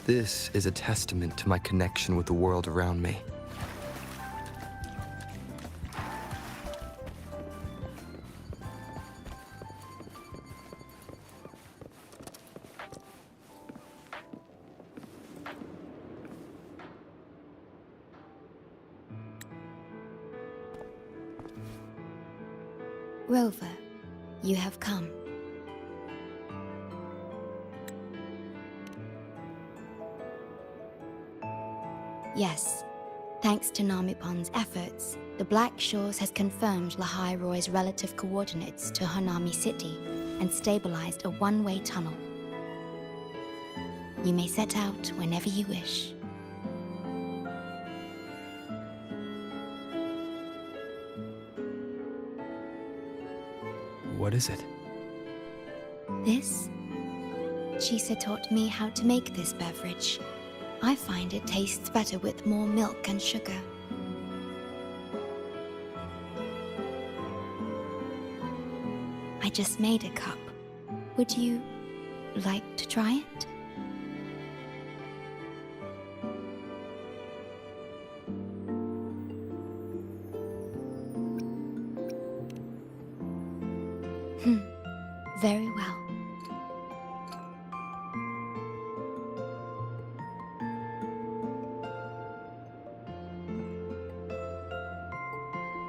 This is a testament to my connection with the world around me. Rover, you have come. Yes, thanks to Namipon's efforts, the Black Shores has confirmed Lahai Roy's relative coordinates to Hanami City and stabilized a one-way tunnel. You may set out whenever you wish. What is it? This? Chisa taught me how to make this beverage. I find it tastes better with more milk and sugar. I just made a cup. Would you like to try it? Very well.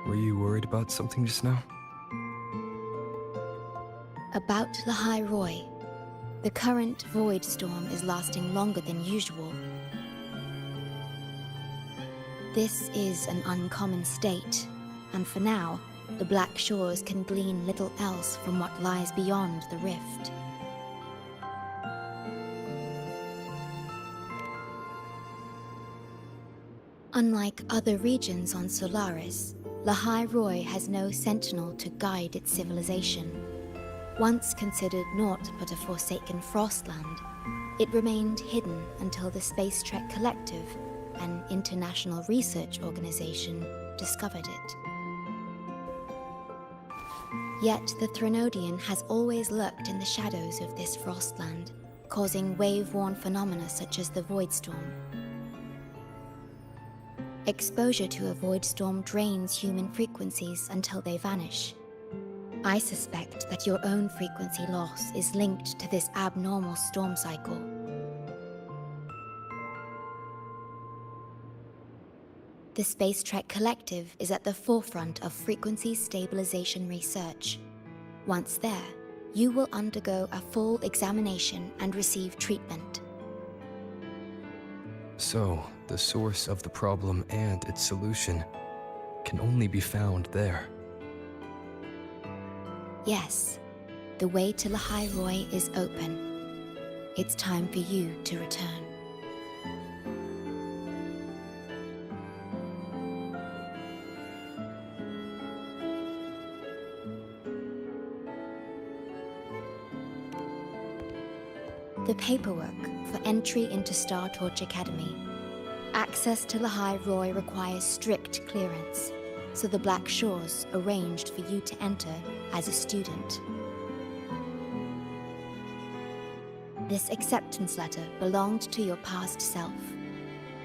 Were you worried about something just now? About Lahai Roy. The current void storm is lasting longer than usual. This is an uncommon state, and for now, the Black Shores can glean little else from what lies beyond the rift. Unlike other regions on Solaris, Lahai Roy has no sentinel to guide its civilization. Once considered naught but a forsaken frostland, it remained hidden until the Space Trek Collective, an international research organization, discovered it. Yet the Threnodian has always lurked in the shadows of this frostland, causing wave-worn phenomena such as the void storm. Exposure to a void storm drains human frequencies until they vanish. I suspect that your own frequency loss is linked to this abnormal storm cycle. The Space Trek Collective is at the forefront of frequency stabilization research. Once there, you will undergo a full examination and receive treatment. So, the source of the problem and its solution can only be found there. Yes, the way to Lahai Roy is open. It's time for you to return. The paperwork for entry into Star Torch Academy. Access to Lahai Roy requires strict clearance, so the Black Shores arranged for you to enter as a student. This acceptance letter belonged to your past self.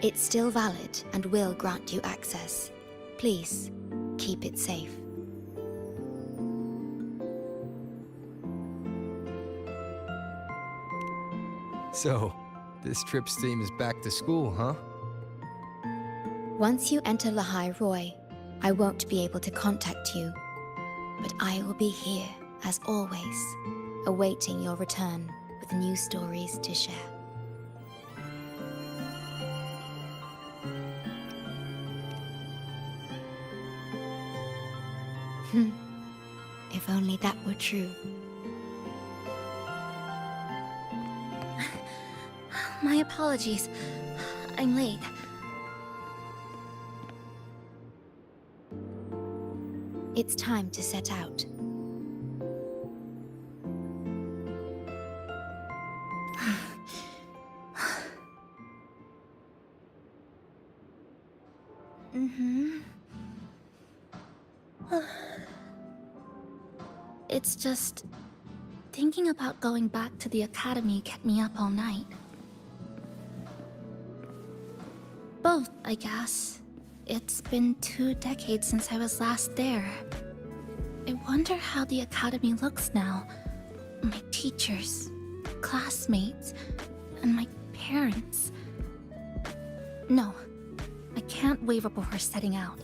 It's still valid and will grant you access. Please, keep it safe. So, this trip's theme is back to school, huh? Once you enter Lahai Roy, I won't be able to contact you, but I will be here, as always, awaiting your return with new stories to share. If only that were true. My apologies. I'm late. It's time to set out. It's just... thinking about going back to the academy kept me up all night. Both, I guess. It's been 2 decades since I was last there. I wonder how the academy looks now. My teachers, classmates, and my parents. No, I can't waver before setting out.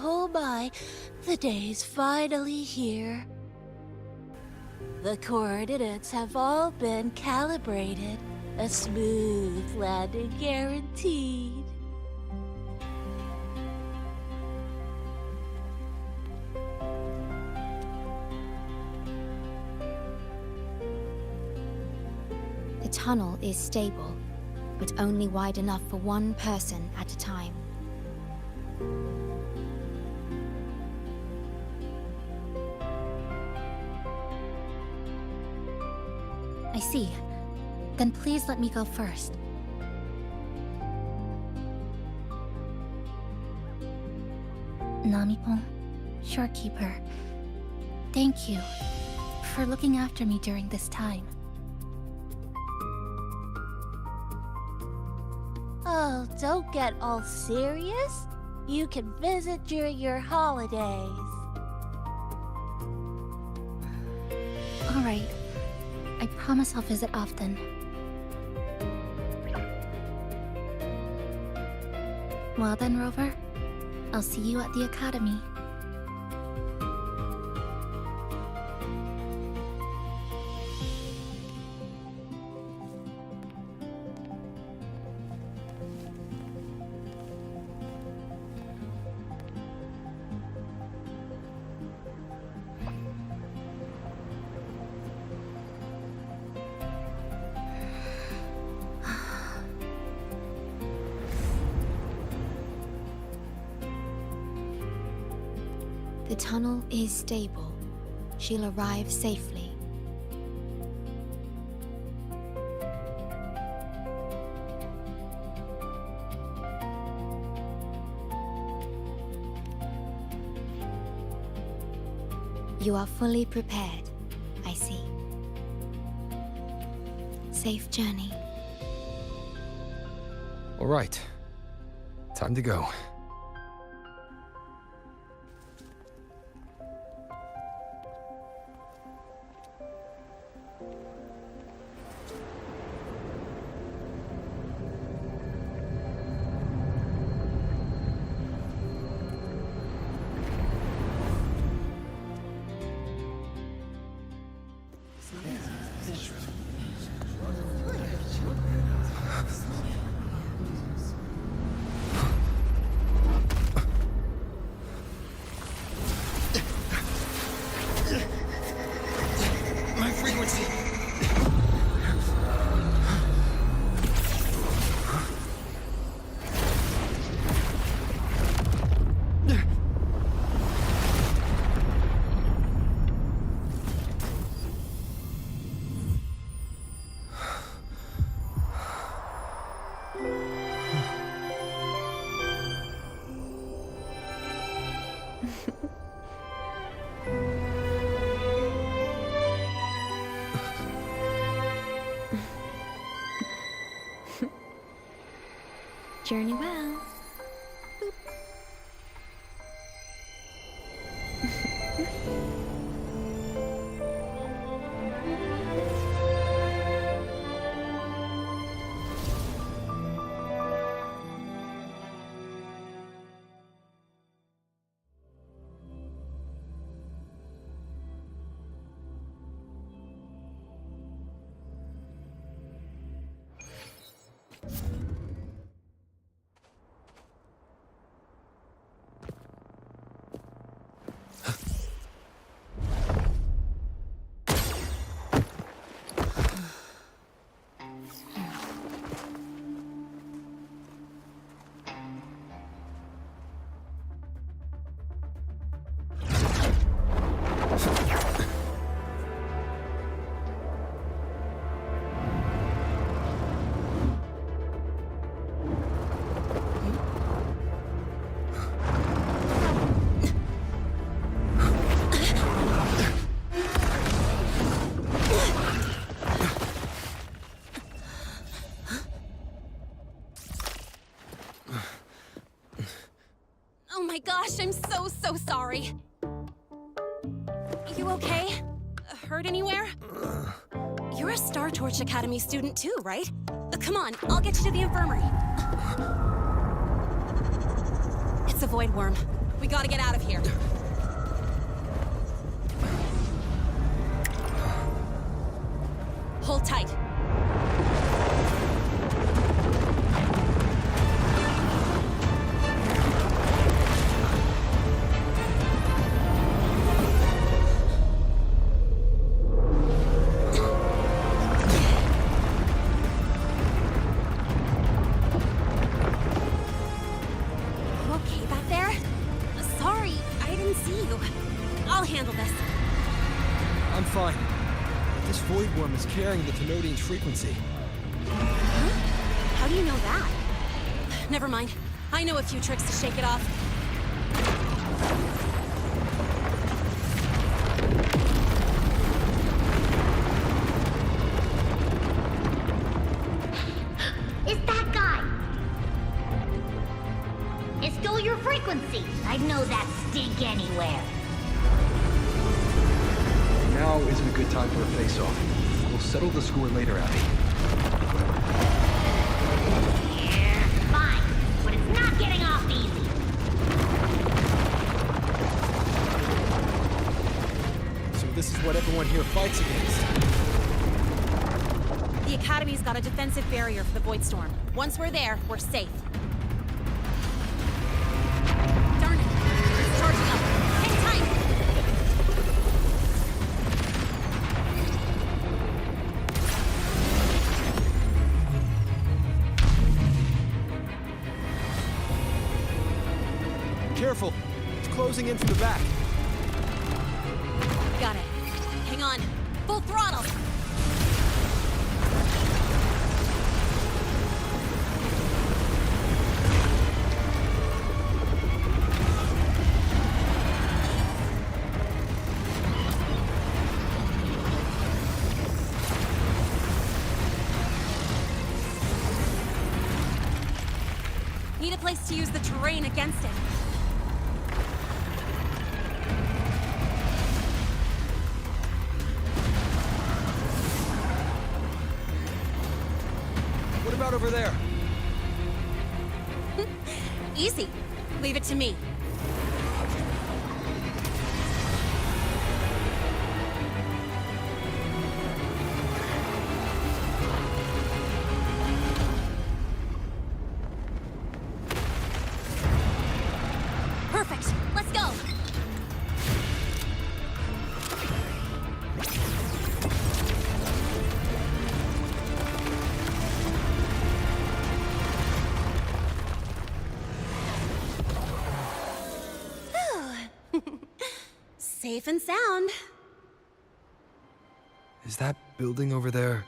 Oh my, the day's finally here. The coordinates have all been calibrated. A smooth landing guaranteed. The tunnel is stable, but only wide enough for one person at a time. I see. Then please let me go first. Namipon, Shorekeeper, thank you for looking after me during this time. Oh, don't get all serious. You can visit during your holidays. Alright. I promise I'll visit often. Well then, Rover. I'll see you at the academy. The tunnel is stable. She'll arrive safely. You are fully prepared, I see. Safe journey. All right. Time to go. My frequency! Journey well. gosh, I'm so sorry. You okay? Hurt anywhere? You're a Star Torch Academy student too, right? Come on, I'll get you to the infirmary. It's a void worm. We gotta get out of here. Hold tight. Okay back there? Sorry, I didn't see you. I'll handle this. I'm fine. But this void worm is carrying the Tenodian's frequency. Huh? How do you know that? Never mind. I know a few tricks to shake it off. It's that guy! It stole your frequency! I'd know that stink anywhere. Now isn't a good time for a face-off. We'll settle the score later, Abby. Yeah, fine. But it's not getting off easy. So this is what everyone here fights against. The Academy's got a defensive barrier for the Void Storm. Once we're there, we're safe. Darn it! It's charging up. Hang tight! Careful! It's closing in from the back. Got it. Hang on. Full throttle! Need a place to use the terrain against it. What about over there? Easy. Leave it to me. Perfect. Let's go. Safe and sound. Is that building over there?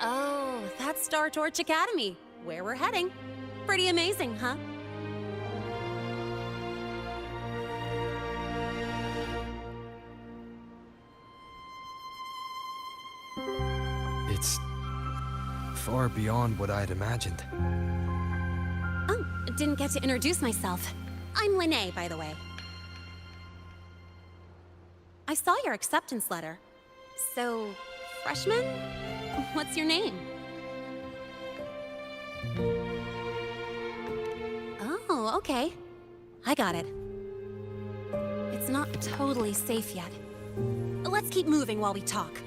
Oh, that's Star Torch Academy, where we're heading. Pretty amazing, huh? It's far beyond what I'd imagined. Oh, didn't get to introduce myself. I'm Lene, by the way. I saw your acceptance letter. So, freshman? What's your name? Oh, okay. I got it. It's not totally safe yet. Let's keep moving while we talk.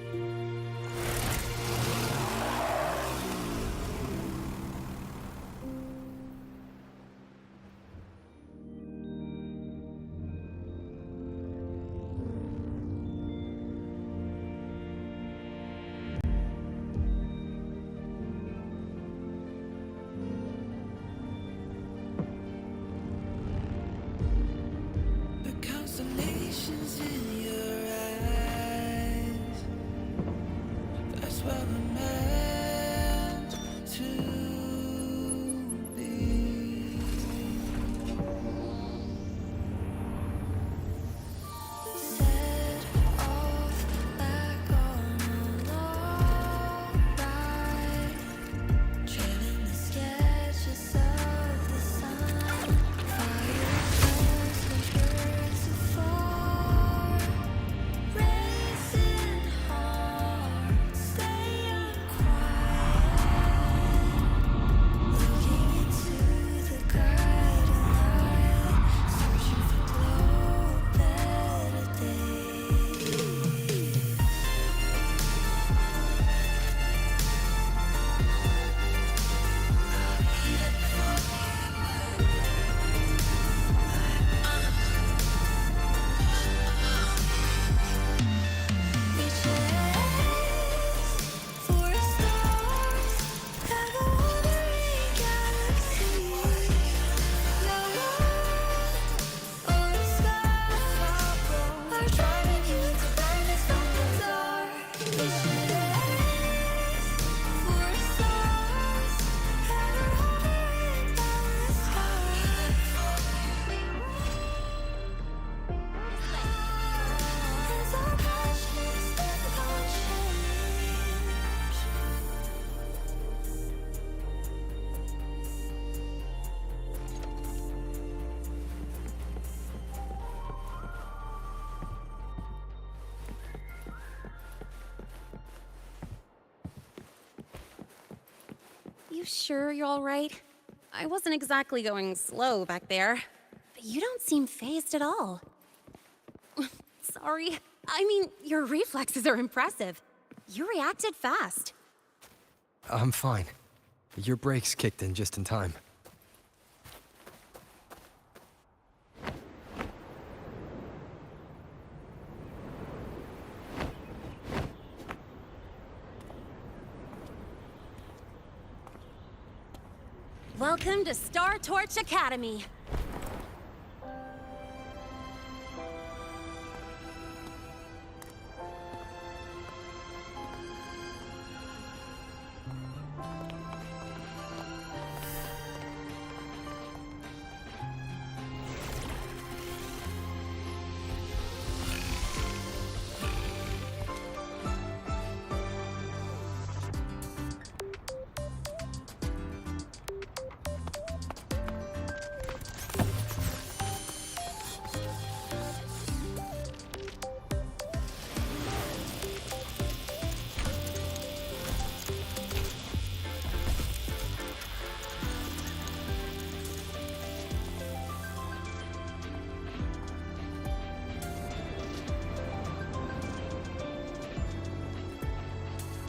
The constellations in your eyes You sure you're all right? I wasn't exactly going slow back there, but you don't seem fazed at all. Sorry. I mean, your reflexes are impressive. You reacted fast. I'm fine. Your brakes kicked in just in time. Welcome to Star Torch Academy.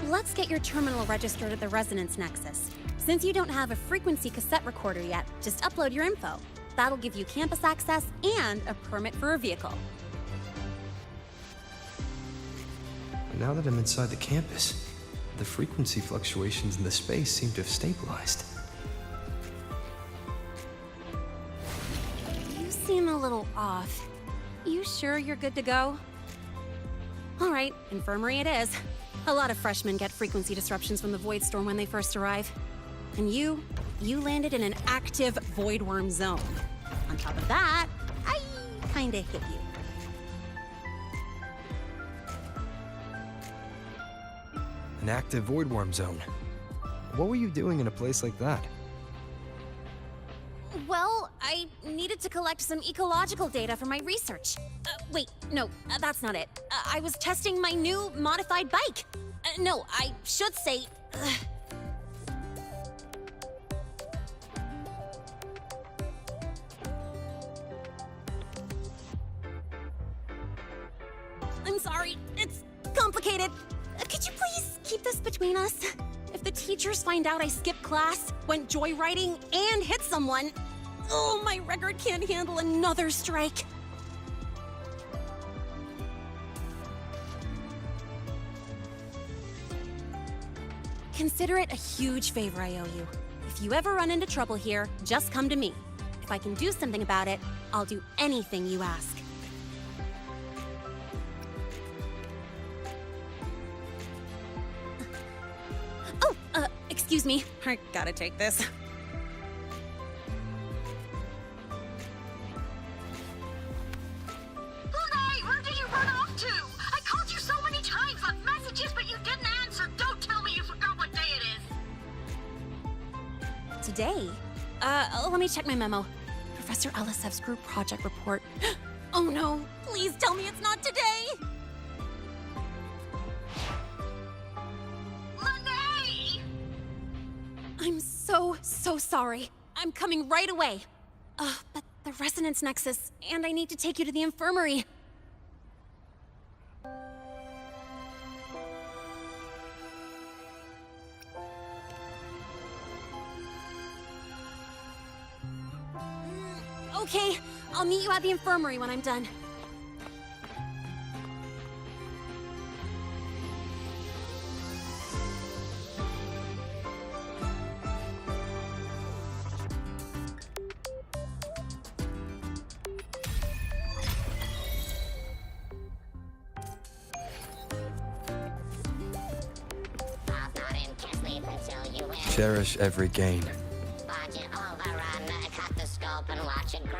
Let's get your terminal registered at the Resonance Nexus. Since you don't have a frequency cassette recorder yet, just upload your info. That'll give you campus access and a permit for a vehicle. Now that I'm inside the campus, the frequency fluctuations in the space seem to have stabilized. You seem a little off. You sure you're good to go? All right, infirmary it is. A lot of freshmen get frequency disruptions from the Void Storm when they first arrive. And you landed in an active Void Worm zone. On top of that, I kinda hit you. An active void worm zone. What were you doing in a place like that? Well, I needed to collect some ecological data for my research. Wait, no, that's not it. I was testing my new modified bike. No, I should say... I'm sorry, it's complicated. Could you please keep this between us? If the teachers find out I skipped class, went joyriding, and hit someone, oh, my record can't handle another strike. Consider it a huge favor I owe you. If you ever run into trouble here, just come to me. If I can do something about it, I'll do anything you ask. Oh, excuse me. I gotta take this. Hey, where did you run off to? I called you so many times, left messages, but you didn't answer. Don't tell me you forgot what day it is. Today? Let me check my memo. Professor Elisev's group project report. Oh no, please tell me it's not today! Lene! I'm so sorry. I'm coming right away. But the Resonance Nexus, and I need to take you to the infirmary. Okay, I'll meet you at the infirmary when I'm done. I'll not into sleep until you win. Cherish every gain. Watch it overrun, cut the scope and watch it grow.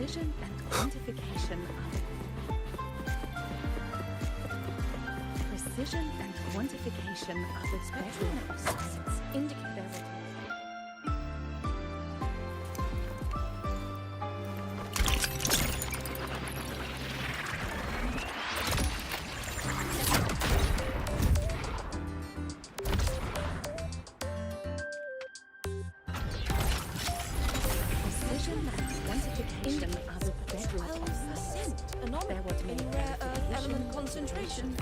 Precision and quantification Precision and quantification of the spectral sources indicate there's precision and quantification of the spectral sources. There was many rare earth element concentration.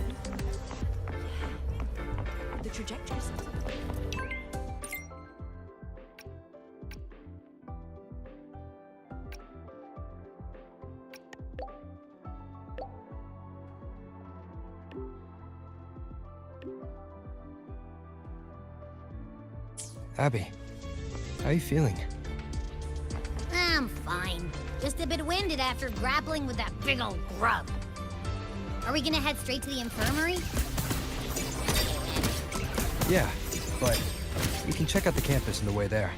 The trajectories. Abby, how are you feeling? I'm fine. Just a bit winded after grappling with that big old grub. Are we gonna head straight to the infirmary? Yeah, but we can check out the campus on the way there.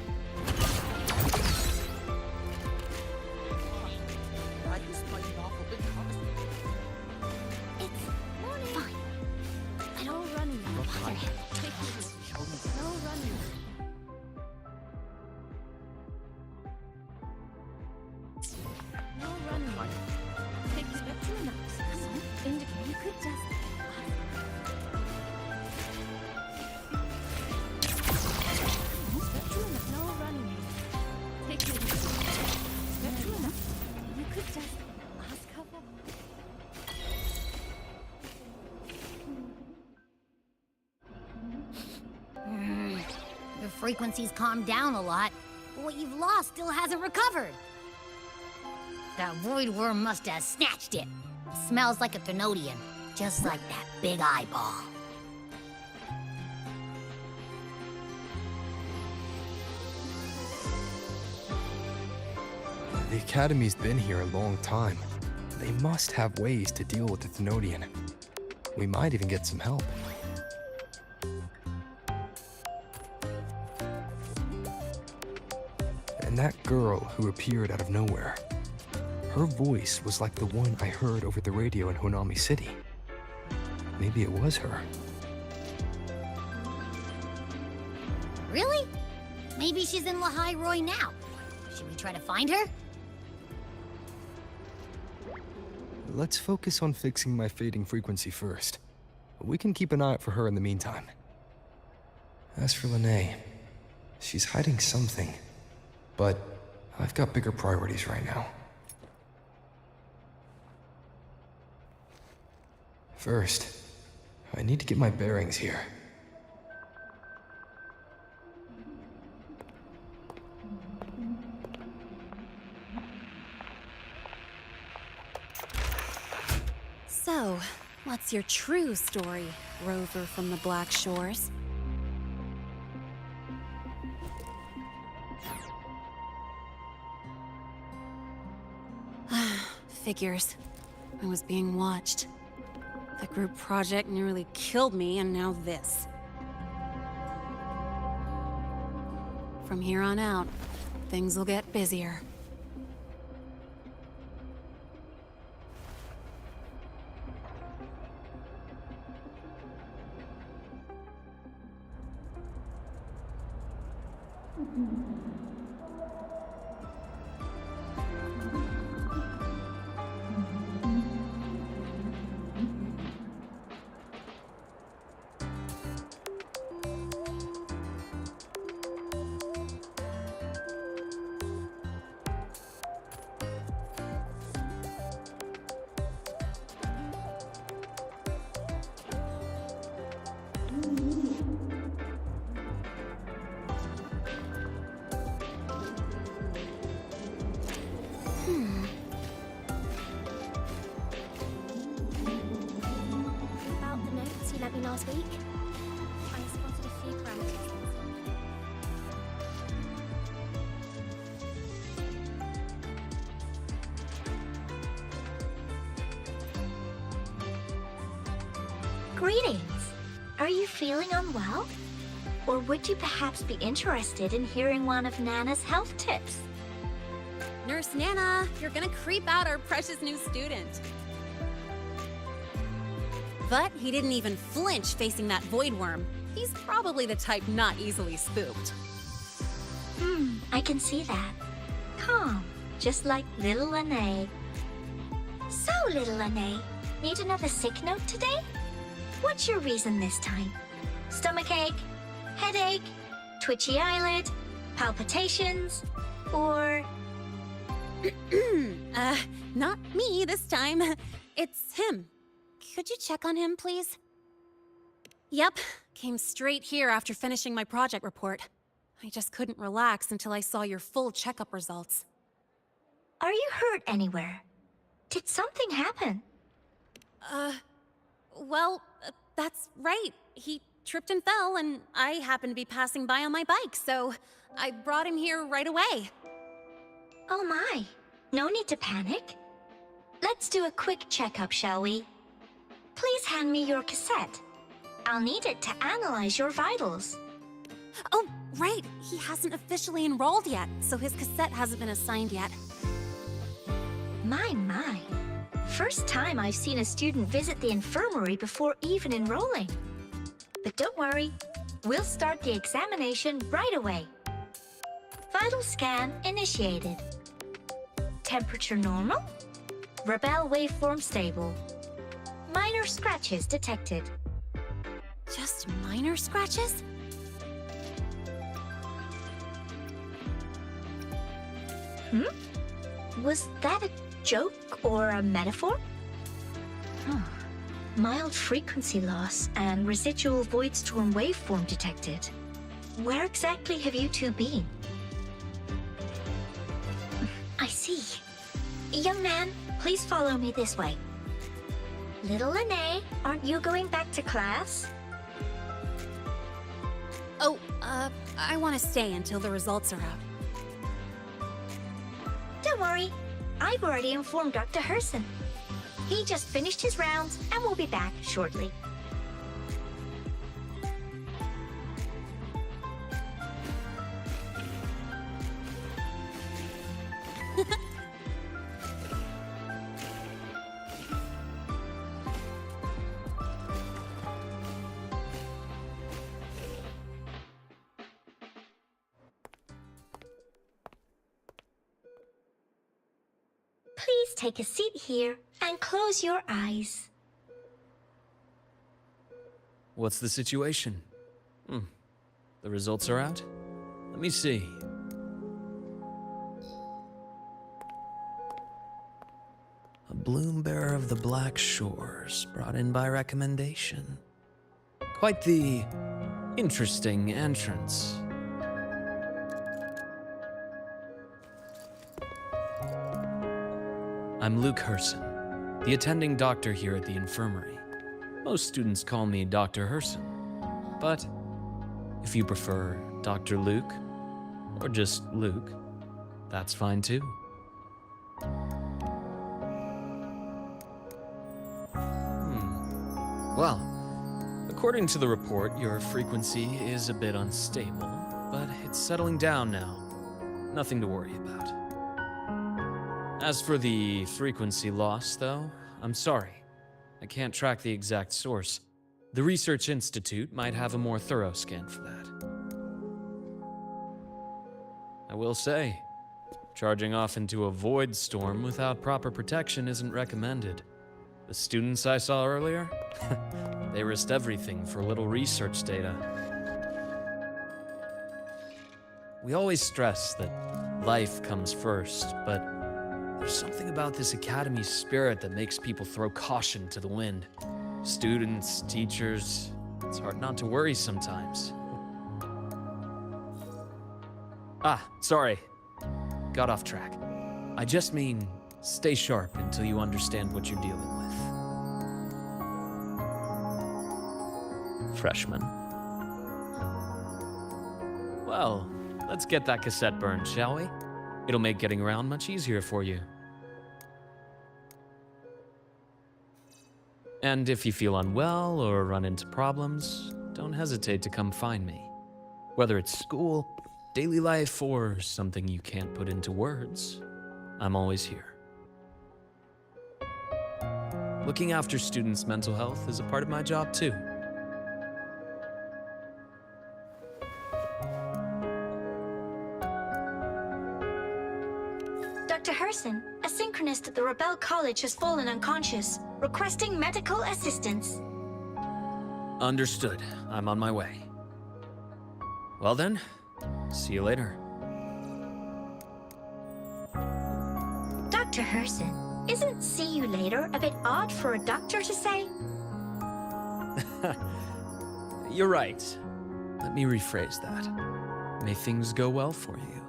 The frequency's calmed down a lot, but what you've lost still hasn't recovered. That void worm must have snatched it. Smells like a Thenodian, just like that big eyeball. The Academy's been here a long time. They must have ways to deal with the Thenodian. We might even get some help. And that girl who appeared out of nowhere, her voice was like the one I heard over the radio in Honami City. Maybe it was her. Really? Maybe she's in Lahai Roy now. Should we try to find her? Let's focus on fixing my fading frequency first. We can keep an eye out for her in the meantime. As for Lene, she's hiding something. But I've got bigger priorities right now. First, I need to get my bearings here. So, what's your true story, rover from the Black Shores? Figures. I was being watched. The group project nearly killed me, and now this. From here on out, things will get busier. Last week, I spotted a few parameters. Greetings. Are you feeling unwell? Or would you perhaps be interested in hearing one of Nana's health tips? Nurse Nana, you're gonna creep out our precious new student. But he didn't even flinch facing that void worm. He's probably the type not easily spooked. I can see that. Calm, just like little Lene. So, little Lene, need another sick note today? What's your reason this time? Stomachache? Headache? Twitchy eyelid? Palpitations? Or... Not me this time. It's him. Could you check on him, please? Yep, came straight here after finishing my project report. I just couldn't relax until I saw your full checkup results. Are you hurt anywhere? Did something happen? Well, that's right. He tripped and fell, and I happened to be passing by on my bike, so I brought him here right away. Oh my, no need to panic. Let's do a quick checkup, shall we? Please hand me your cassette. I'll need it to analyze your vitals. Oh, right. He hasn't officially enrolled yet, so his cassette hasn't been assigned yet. My. First time I've seen a student visit the infirmary before even enrolling. But don't worry, we'll start the examination right away. Vital scan initiated. Temperature normal. Rebel waveform stable. Minor scratches detected. Just minor scratches? Was that a joke or a metaphor? Mild frequency loss and residual void storm waveform detected. Where exactly have you two been? I see. Young man, please follow me this way. Little Lene, aren't you going back to class? Oh, I want to stay until the results are out. Don't worry, I've already informed Dr. Herson. He just finished his rounds and will be back shortly. Please take a seat here and close your eyes. What's the situation? The results are out? Let me see. A bloom bearer of the Black Shores, brought in by recommendation. Quite the interesting entrance. I'm Luke Herson, the attending doctor here at the infirmary. Most students call me Dr. Herson, but if you prefer Dr. Luke, or just Luke, that's fine too. Well, according to the report, your frequency is a bit unstable, but it's settling down now. Nothing to worry about. As for the frequency loss, though, I'm sorry. I can't track the exact source. The Research Institute might have a more thorough scan for that. I will say, charging off into a void storm without proper protection isn't recommended. The students I saw earlier, they risked everything for a little research data. We always stress that life comes first, but there's something about this academy's spirit that makes people throw caution to the wind. Students, teachers, it's hard not to worry sometimes. Sorry. Got off track. I just mean, stay sharp until you understand what you're dealing with. Freshman. Well, let's get that cassette burned, shall we? It'll make getting around much easier for you. And if you feel unwell or run into problems, don't hesitate to come find me. Whether it's school, daily life, or something you can't put into words, I'm always here. Looking after students' mental health is a part of my job, too. Dr. Herson, a synchronist at the Rebel College has fallen unconscious, requesting medical assistance. Understood. I'm on my way. Well then, see you later. Dr. Herson, isn't see you later a bit odd for a doctor to say? You're right. Let me rephrase that. May things go well for you.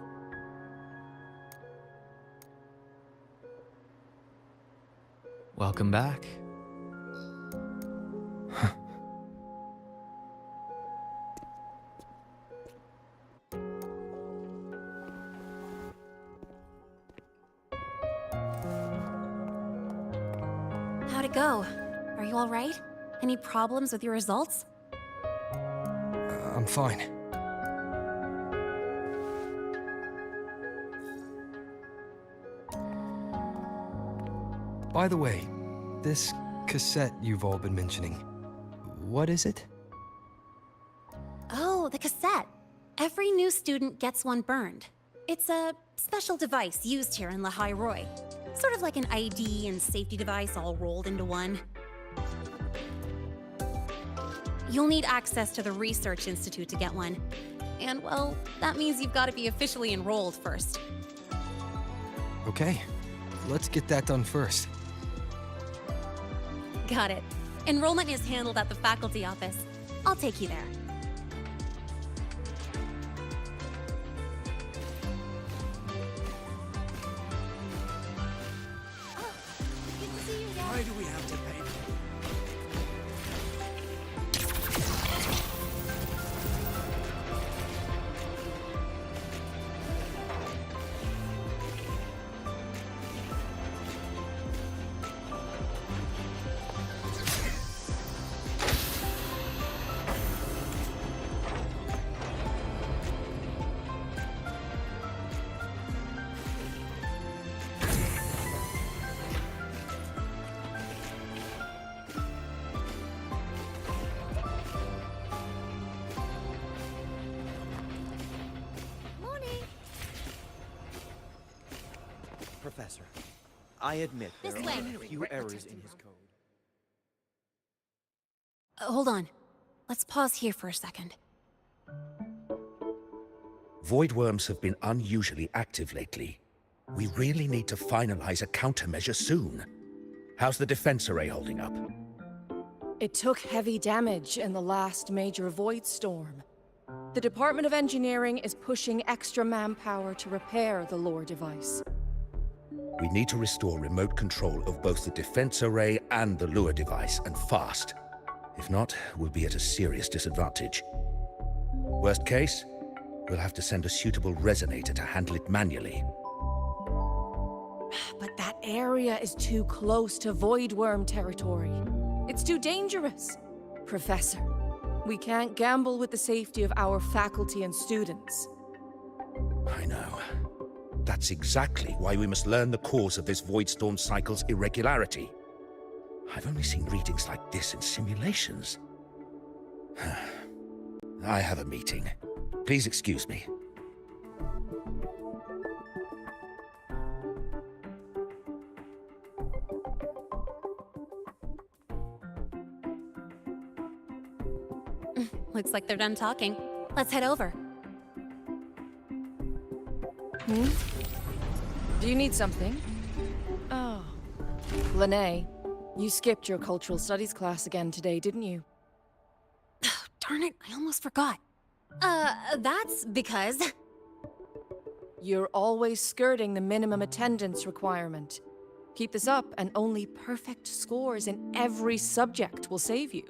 Welcome back. How'd it go? Are you all right? Any problems with your results? I'm fine. By the way, this cassette you've all been mentioning, what is it? Oh, the cassette. Every new student gets one burned. It's a special device used here in Lehigh Roy. Sort of like an ID and safety device all rolled into one. You'll need access to the Research Institute to get one. And, well, that means you've got to be officially enrolled first. Okay, let's get that done first. Got it. Enrollment is handled at the faculty office. I'll take you there. Why do we have to pay? Professor, I admit there This are way. only a few errors in his code. Hold on. Let's pause here for a second. Void worms have been unusually active lately. We really need to finalize a countermeasure soon. How's the defense array holding up? It took heavy damage in the last major void storm. The Department of Engineering is pushing extra manpower to repair the lore device. We need to restore remote control of both the defense array and the lure device, and fast. If not, we'll be at a serious disadvantage. Worst case, we'll have to send a suitable resonator to handle it manually. But that area is too close to void worm territory. It's too dangerous. Professor, we can't gamble with the safety of our faculty and students. I know. That's exactly why we must learn the cause of this void storm cycle's irregularity. I've only seen readings like this in simulations. I have a meeting. Please excuse me. Looks like they're done talking. Let's head over. Do you need something? Oh. Lene, you skipped your cultural studies class again today, didn't you? Darn it, I almost forgot. That's because... You're always skirting the minimum attendance requirement. Keep this up, and only perfect scores in every subject will save you.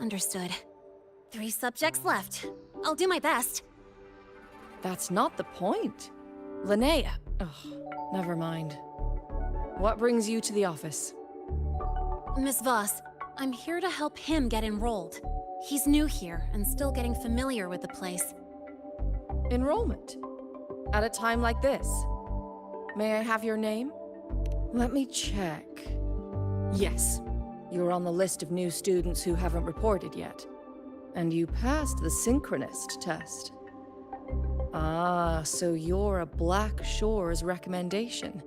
Understood. 3 subjects left. I'll do my best. That's not the point. Linnea. Oh, never mind. What brings you to the office? Miss Voss, I'm here to help him get enrolled. He's new here and still getting familiar with the place. Enrollment? At a time like this? May I have your name? Let me check. Yes, you're on the list of new students who haven't reported yet. And you passed the synchronist test. Ah, so you're a Black Shores recommendation.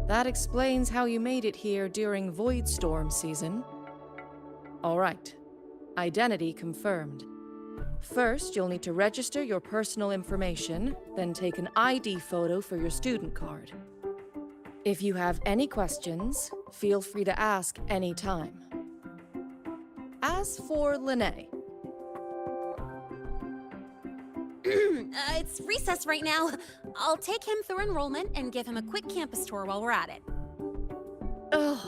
That explains how you made it here during Void Storm season. All right. Identity confirmed. First, you'll need to register your personal information, then take an ID photo for your student card. If you have any questions, feel free to ask any time. As for Lene, It's recess right now. I'll take him through enrollment and give him a quick campus tour while we're at it. ugh,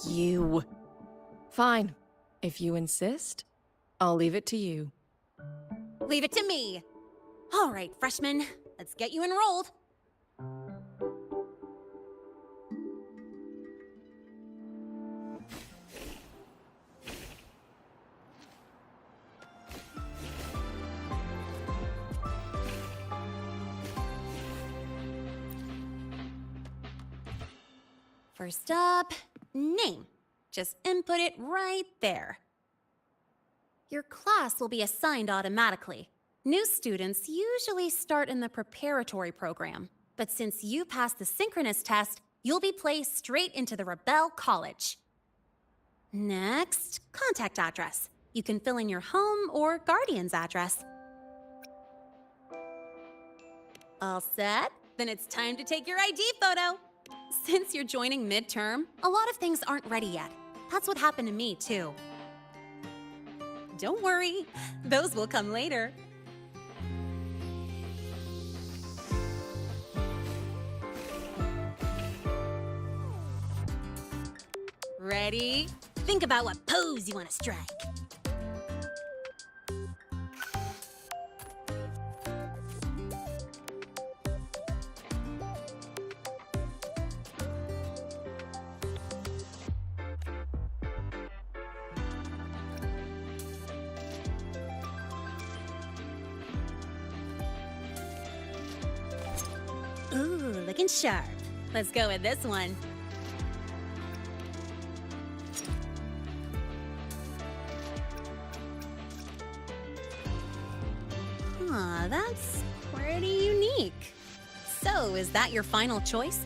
you. Fine. If you insist, I'll leave it to you. Leave it to me. All right, freshman, let's get you enrolled. First up, name. Just input it right there. Your class will be assigned automatically. New students usually start in the preparatory program, but since you passed the synchronous test, you'll be placed straight into the Rebel College. Next, contact address. You can fill in your home or guardian's address. All set? Then it's time to take your ID photo. Since you're joining midterm, a lot of things aren't ready yet. That's what happened to me, too. Don't worry, those will come later. Ready? Think about what pose you want to strike. Ooh, looking sharp. Let's go with this one. Huh, that's pretty unique. So, is that your final choice?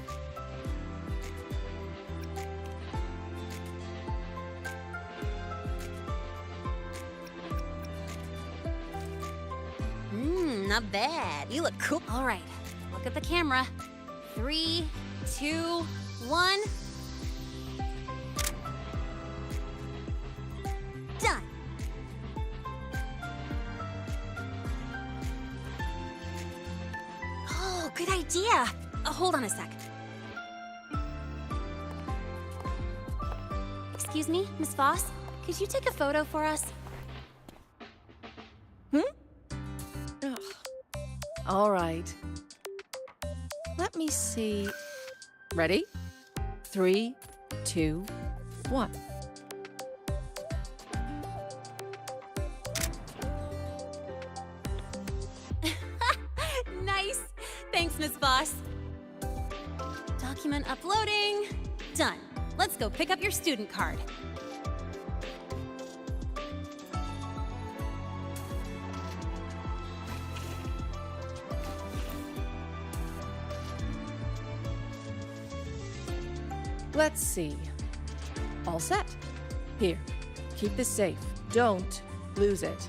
Not bad. You look cool. All right. Look at the camera. 3, 2, 1. Done. Oh, good idea. Hold on a sec. Excuse me, Miss Voss? Could you take a photo for us? Ugh. All right. Let me see. Ready? 3, 2, 1. Nice. Thanks, Miss Voss. Document uploading. Done. Let's go pick up your student card. Let's see. All set. Here, keep this safe. Don't lose it.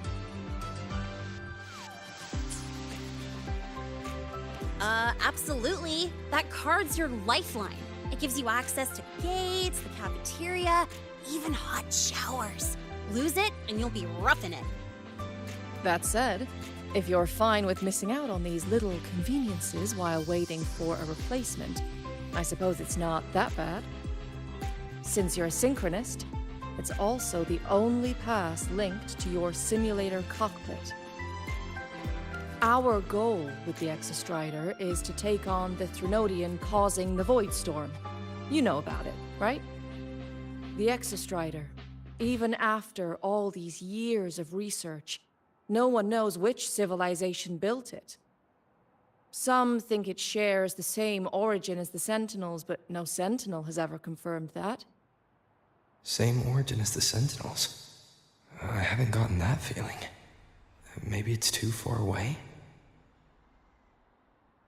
Absolutely. That card's your lifeline. It gives you access to gates, the cafeteria, even hot showers. Lose it, and you'll be roughing it. That said, if you're fine with missing out on these little conveniences while waiting for a replacement, I suppose it's not that bad. Since you're a synchronist, it's also the only pass linked to your simulator cockpit. Our goal with the Exostrider is to take on the Threnodian causing the Void Storm. You know about it, right? The Exostrider, even after all these years of research, no one knows which civilization built it. Some think it shares the same origin as the Sentinels, but no Sentinel has ever confirmed that. Same origin as the Sentinels. I haven't gotten that feeling. Maybe it's too far away?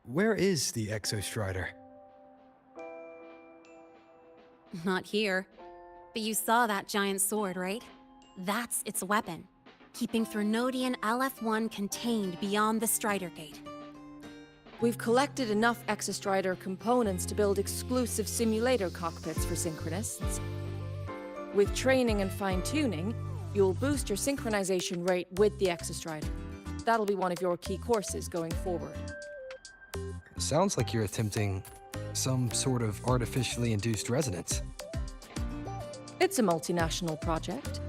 Where is the Exostrider? Not here. But you saw that giant sword, right? That's its weapon. Keeping Threnodian LF-1 contained beyond the Strider Gate. We've collected enough Exostrider components to build exclusive simulator cockpits for Synchronists. With training and fine-tuning, you'll boost your synchronization rate with the Exostrider. That'll be one of your key courses going forward. Sounds like you're attempting some sort of artificially induced resonance. It's a multinational project.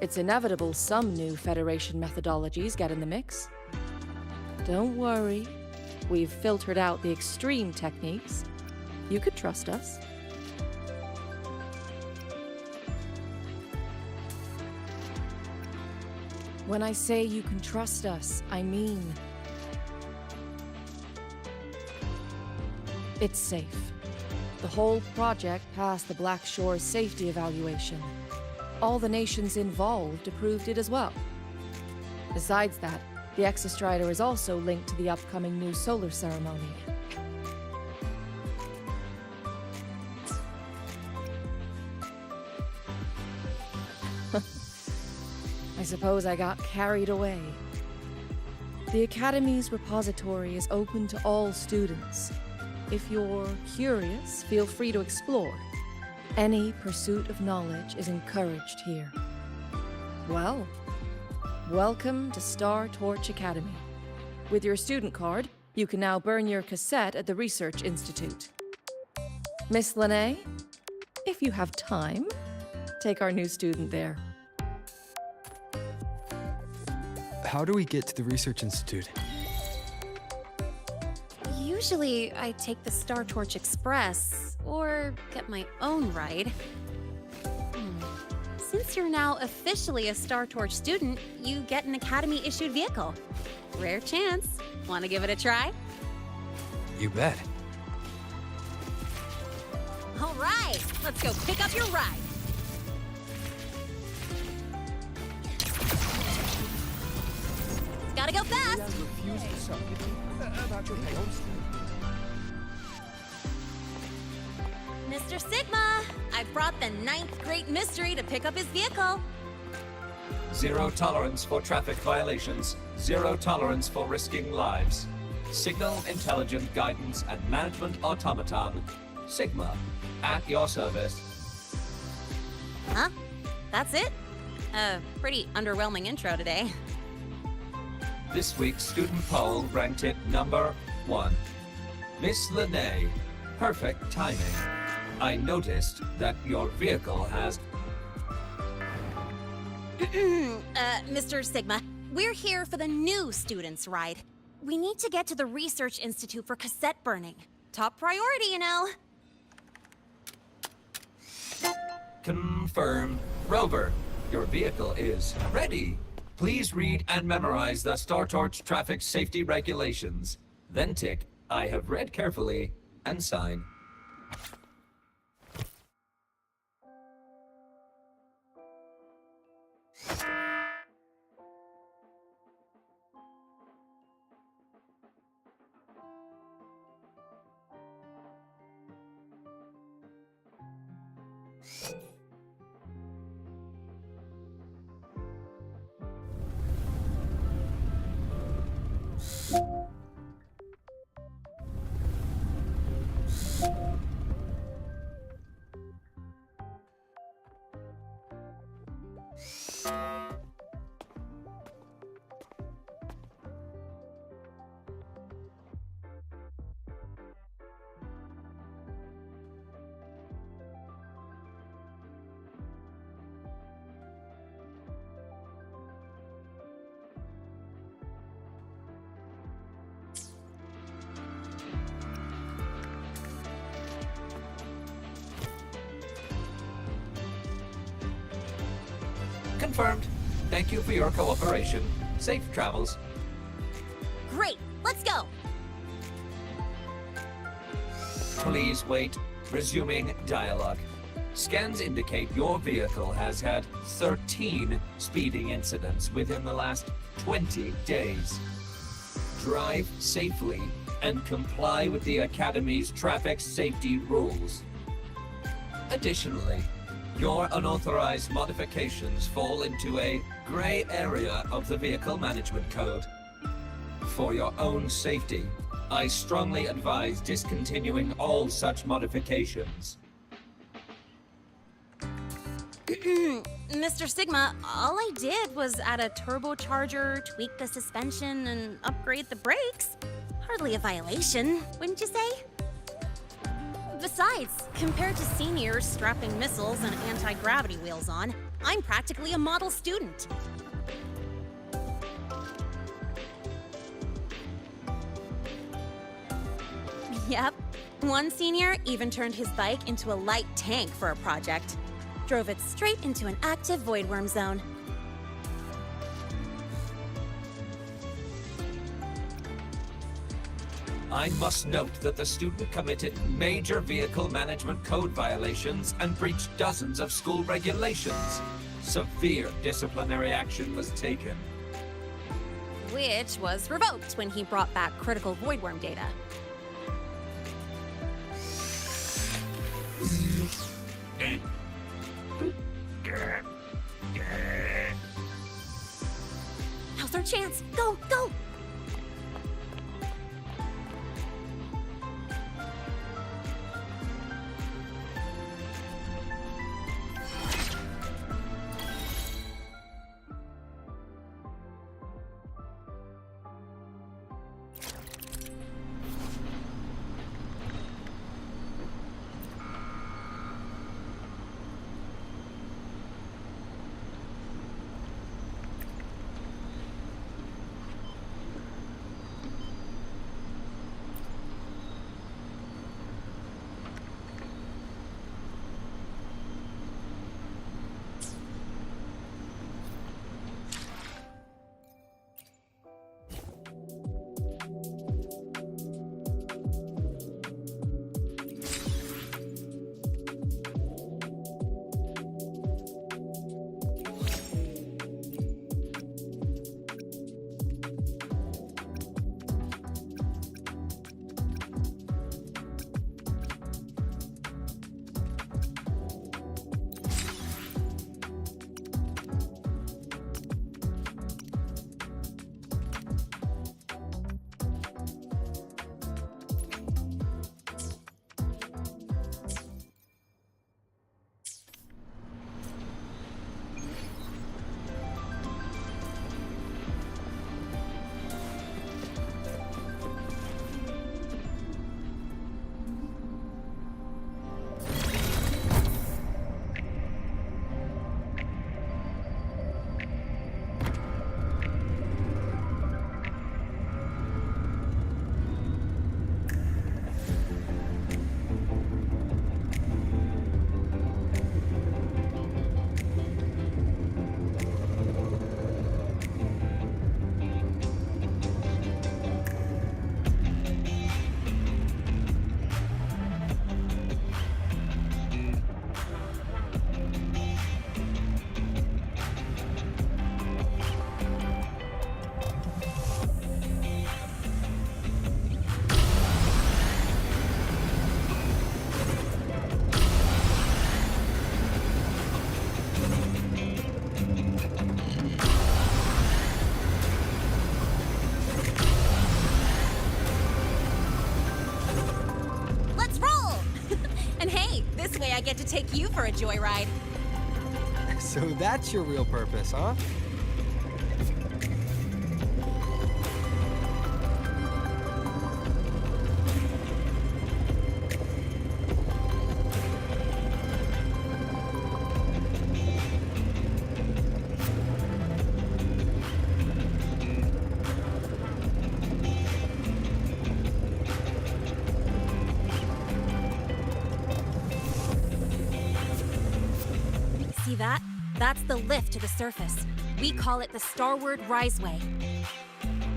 It's inevitable some new Federation methodologies get in the mix. Don't worry. We've filtered out the extreme techniques. You could trust us. When I say you can trust us, I mean it's safe. The whole project passed the Black Shore's safety evaluation. All the nations involved approved it as well. Besides that, the Exostrider is also linked to the upcoming new solar ceremony. I suppose I got carried away. The Academy's repository is open to all students. If you're curious, feel free to explore. Any pursuit of knowledge is encouraged here. Well, welcome to Star Torch Academy. With your student card, you can now burn your cassette at the Research Institute. Miss Lene, if you have time, take our new student there. How do we get to the Research Institute? Usually, I take the Star Torch Express, or get my own ride. Since you're now officially a Star Torch student, you get an Academy-issued vehicle. Rare chance. Want to give it a try? You bet. All right, let's go pick up your ride. Gotta go fast! Mr. Sigma, I've brought the 9th Great Mystery to pick up his vehicle. Zero tolerance for traffic violations. Zero tolerance for risking lives. Signal, intelligent guidance, and management automaton. Sigma, at your service. Huh? That's it? Pretty underwhelming intro today. This week's student poll ranked it number 1. Miss Lene, perfect timing. I noticed that your vehicle has... Mr. Sigma, we're here for the new students' ride. We need to get to the Research Institute for cassette burning. Top priority, you know. Confirmed. Rover, your vehicle is ready. Please read and memorize the Star Torch traffic safety regulations. Then tick, I have read carefully, and sign. Confirmed. Thank you for your cooperation. Safe travels. Great, let's go. Please wait. Resuming dialogue. Scans indicate your vehicle has had 13 speeding incidents within the last 20 days. Drive safely and comply with the Academy's traffic safety rules. Additionally, your unauthorized modifications fall into a gray area of the Vehicle Management Code. For your own safety, I strongly advise discontinuing all such modifications. Mr. Sigma, all I did was add a turbocharger, tweak the suspension, and upgrade the brakes. Hardly a violation, wouldn't you say? Besides, compared to seniors strapping missiles and anti-gravity wheels on, I'm practically a model student. Yep. One senior even turned his bike into a light tank for a project. Drove it straight into an active void worm zone. I must note that the student committed major vehicle management code violations and breached dozens of school regulations. Severe disciplinary action was taken. Which was revoked when he brought back critical void worm data. Now's our chance. Go, go! I get to take you for a joyride. So that's your real purpose, huh? See that? That's the lift to the surface. We call it the Starward Riseway.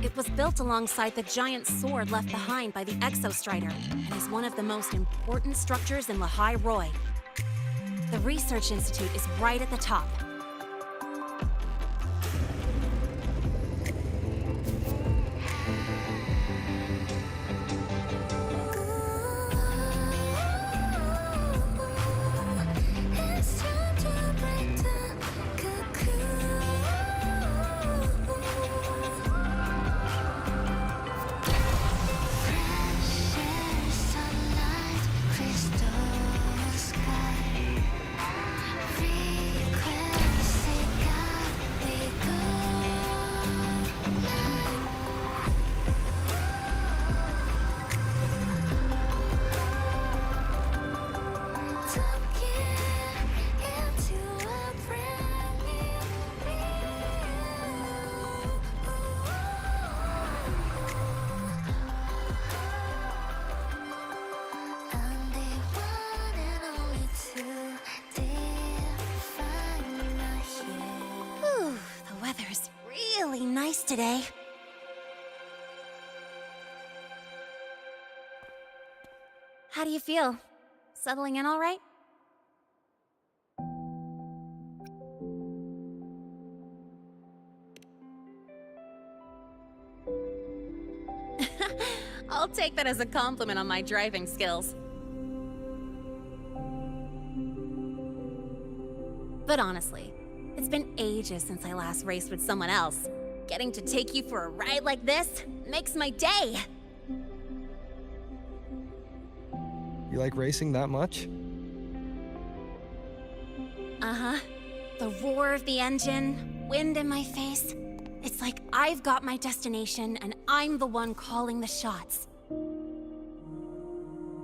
It was built alongside the giant sword left behind by the Exostrider, and is one of the most important structures in Lahai Roy. The Research Institute is right at the top. Nice today. How do you feel? Settling in all right? I'll take that as a compliment on my driving skills. But honestly, it's been ages since I last raced with someone else. Getting to take you for a ride like this makes my day! You like racing that much? Uh-huh. The roar of the engine, wind in my face. It's like I've got my destination and I'm the one calling the shots.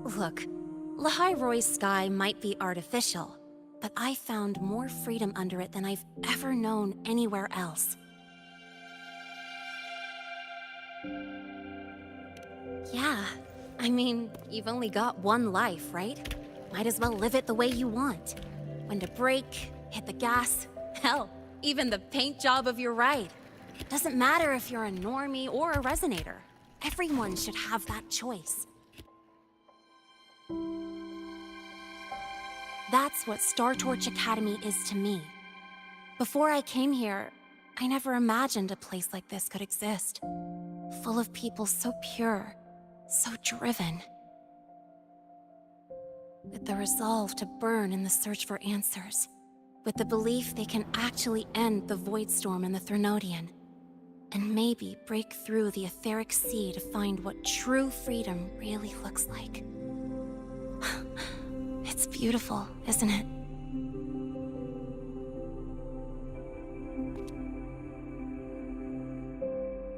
Look, Lahai Roy's sky might be artificial, but I found more freedom under it than I've ever known anywhere else. Yeah, I mean, you've only got one life, right? Might as well live it the way you want. When to brake, hit the gas, hell, even the paint job of your ride. It doesn't matter if you're a normie or a resonator. Everyone should have that choice. That's what Star Torch Academy is to me. Before I came here, I never imagined a place like this could exist. Full of people so pure, so driven. With the resolve to burn in the search for answers. With the belief they can actually end the Void Storm and the Threnodian. And maybe break through the etheric sea to find what true freedom really looks like. It's beautiful, isn't it?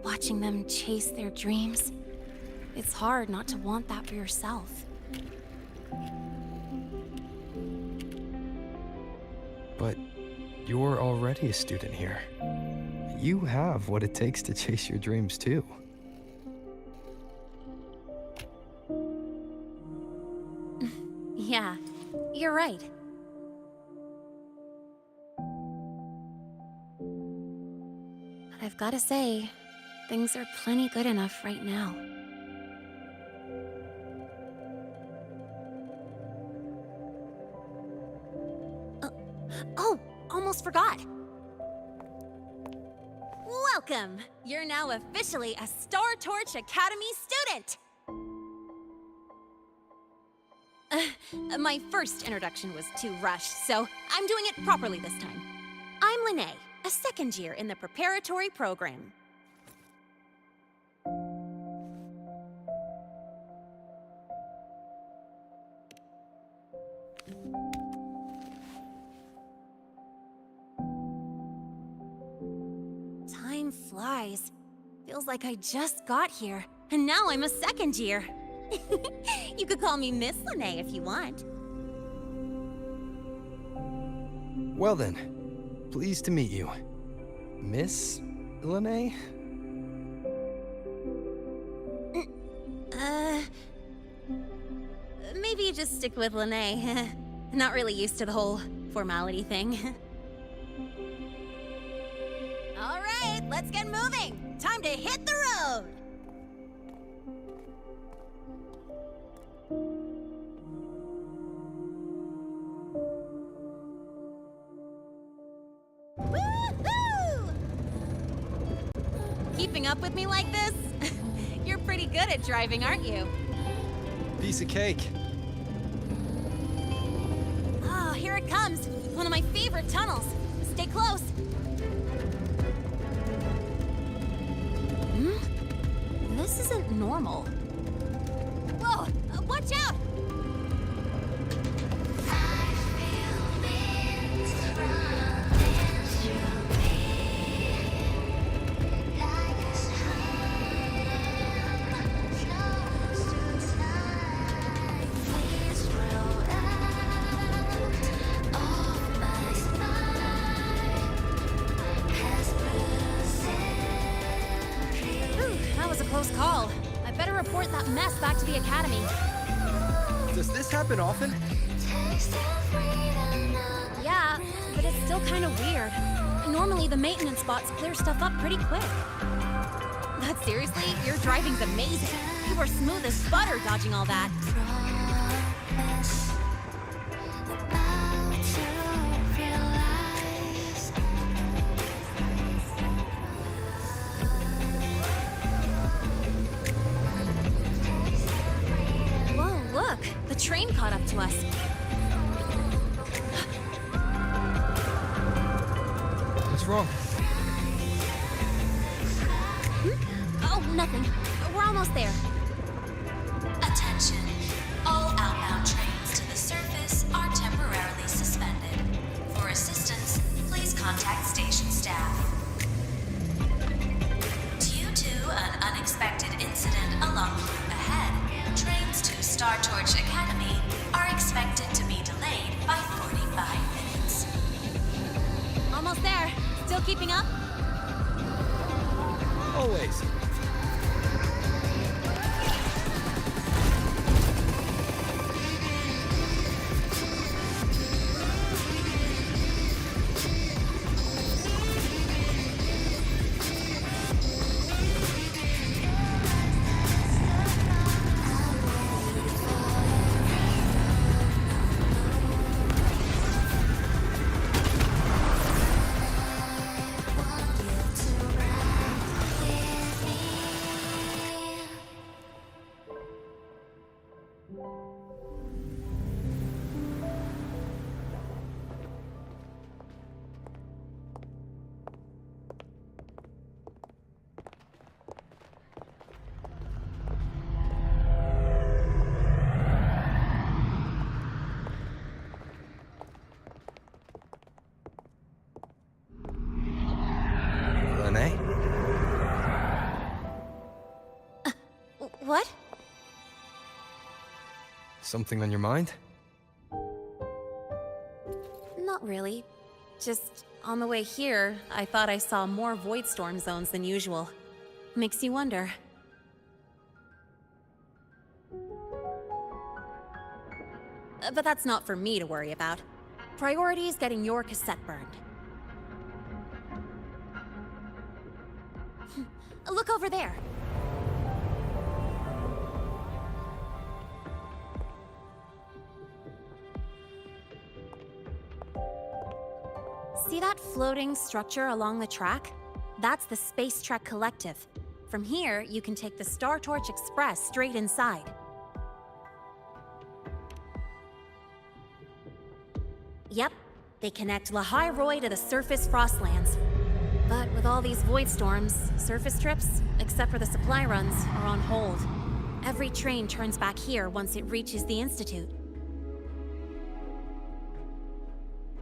Watching them chase their dreams, it's hard not to want that for yourself. But you're already a student here. You have what it takes to chase your dreams, too. Yeah, you're right. But I've gotta say, things are plenty good enough right now. Oh, almost forgot. Welcome! You're now officially a Star Torch Academy student! My first introduction was too rushed, so I'm doing it properly this time. I'm Lene, a second year in the preparatory program. Time flies. Feels like I just got here, and now I'm a second year. You could call me Miss Lene if you want. Well then, pleased to meet you. Miss Lene? Maybe you just stick with Lene. Not really used to the whole formality thing. All right, let's get moving! Time to hit the road! Woohoo! Keeping up with me like this? You're pretty good at driving, aren't you? Piece of cake. Oh, here it comes. One of my favorite tunnels. Stay close. This isn't normal. Whoa! Watch out! That was a close call. I better report that mess back to the academy. Does this happen often? Yeah, but it's still kind of weird. Normally the maintenance bots clear stuff up pretty quick. But seriously, your driving's amazing. You were smooth as butter dodging all that. Look, the train caught up to us. What's wrong? Oh, nothing. We're almost there. Attention. All outbound trains to the surface are temporarily suspended. For assistance, please contact station staff. Due to an unexpected incident along the route ahead, trains to Star Torch Academy are expected to be delayed by 45 minutes. Almost there. Still keeping up? Always. Lene? What? Something on your mind? Not really. Just on the way here, I thought I saw more void storm zones than usual. Makes you wonder. But that's not for me to worry about. Priority is getting your cassette burned. Look over there. See that floating structure along the track? That's the Space Trek Collective. From here, you can take the Star Torch Express straight inside. Yep, they connect Lahai Roy to the surface Frostlands. But with all these void storms, surface trips, except for the supply runs, are on hold. Every train turns back here once it reaches the Institute.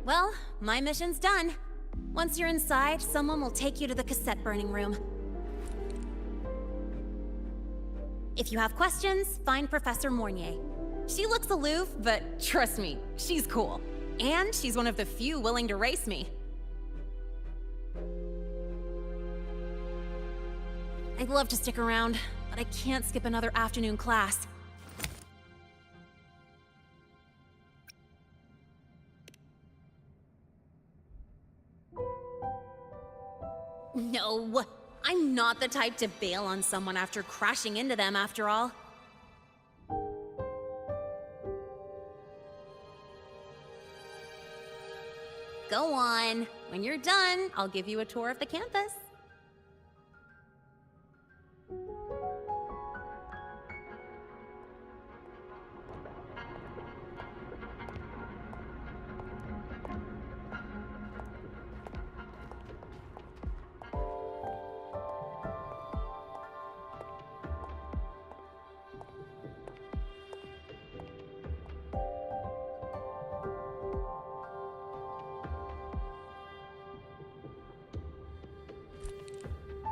Well, my mission's done. Once you're inside, someone will take you to the cassette burning room. If you have questions, find Professor Mornier. She looks aloof, but trust me, she's cool. And she's one of the few willing to race me. I'd love to stick around, but I can't skip another afternoon class. No! I'm not the type to bail on someone after crashing into them, after all. Go on. When you're done, I'll give you a tour of the campus.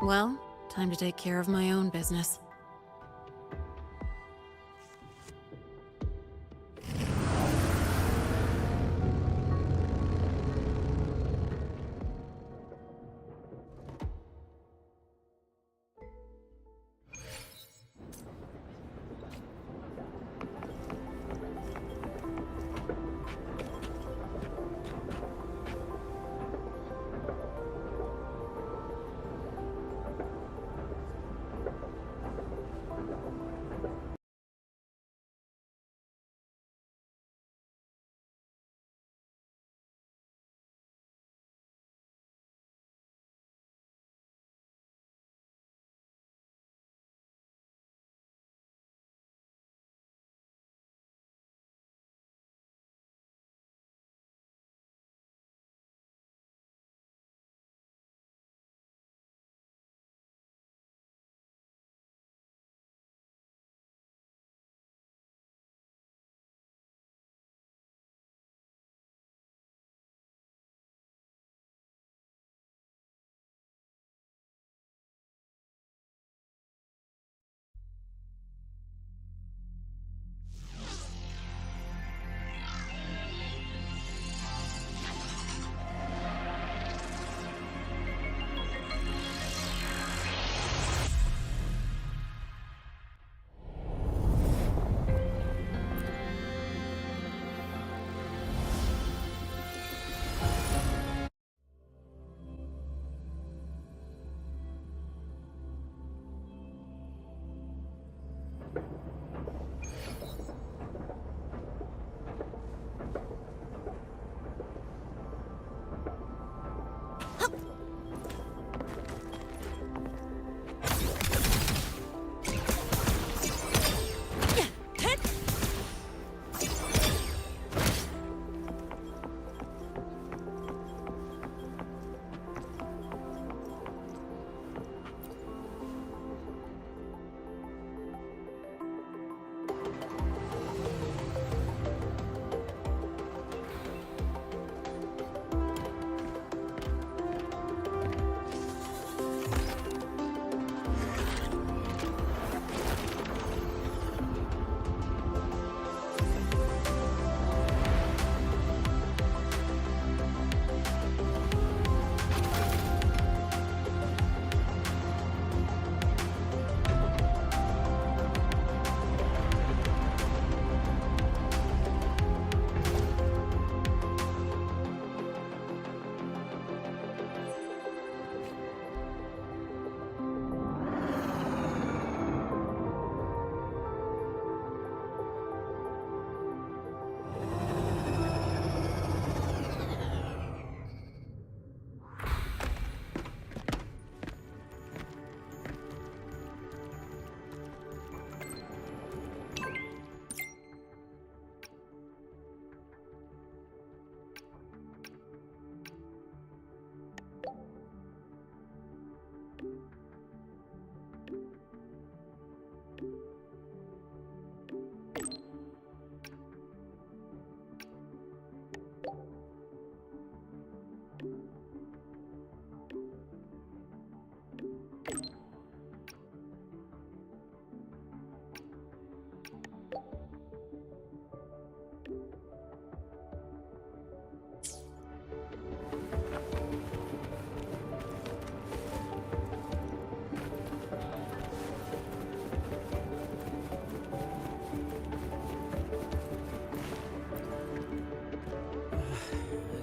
Well, time to take care of my own business.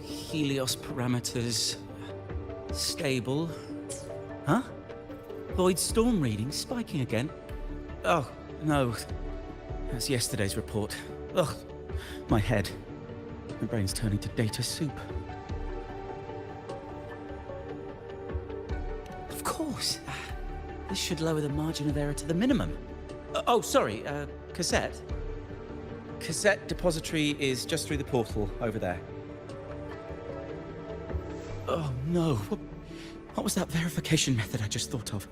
Helios parameters stable. Huh? Boyd's storm reading spiking again? Oh, no. That's yesterday's report. Ugh, my head. My brain's turning to data soup. Of course. This should lower the margin of error to the minimum. Oh, sorry, cassette. Cassette depository is just through the portal over there. Oh no, what was that verification method I just thought of?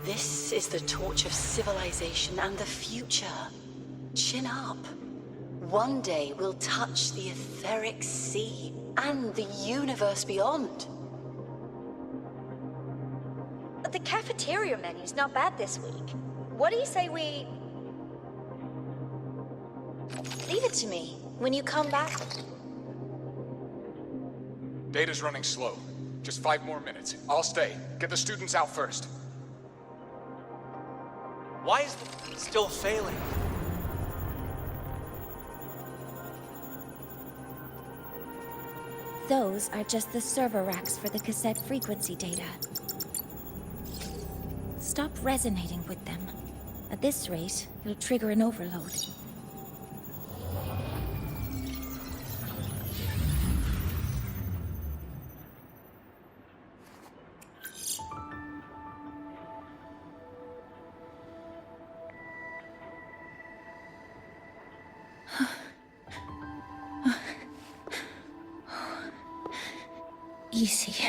This is the torch of civilization and the future. Chin up. One day we'll touch the etheric sea and the universe beyond. The cafeteria menu's not bad this week. What do you say we... Leave it to me when you come back. Data's running slow. Just 5 more minutes. I'll stay. Get the students out first. Why is it still failing? Those are just the server racks for the cassette frequency data. Stop resonating with them. At this rate, you'll trigger an overload. Easy.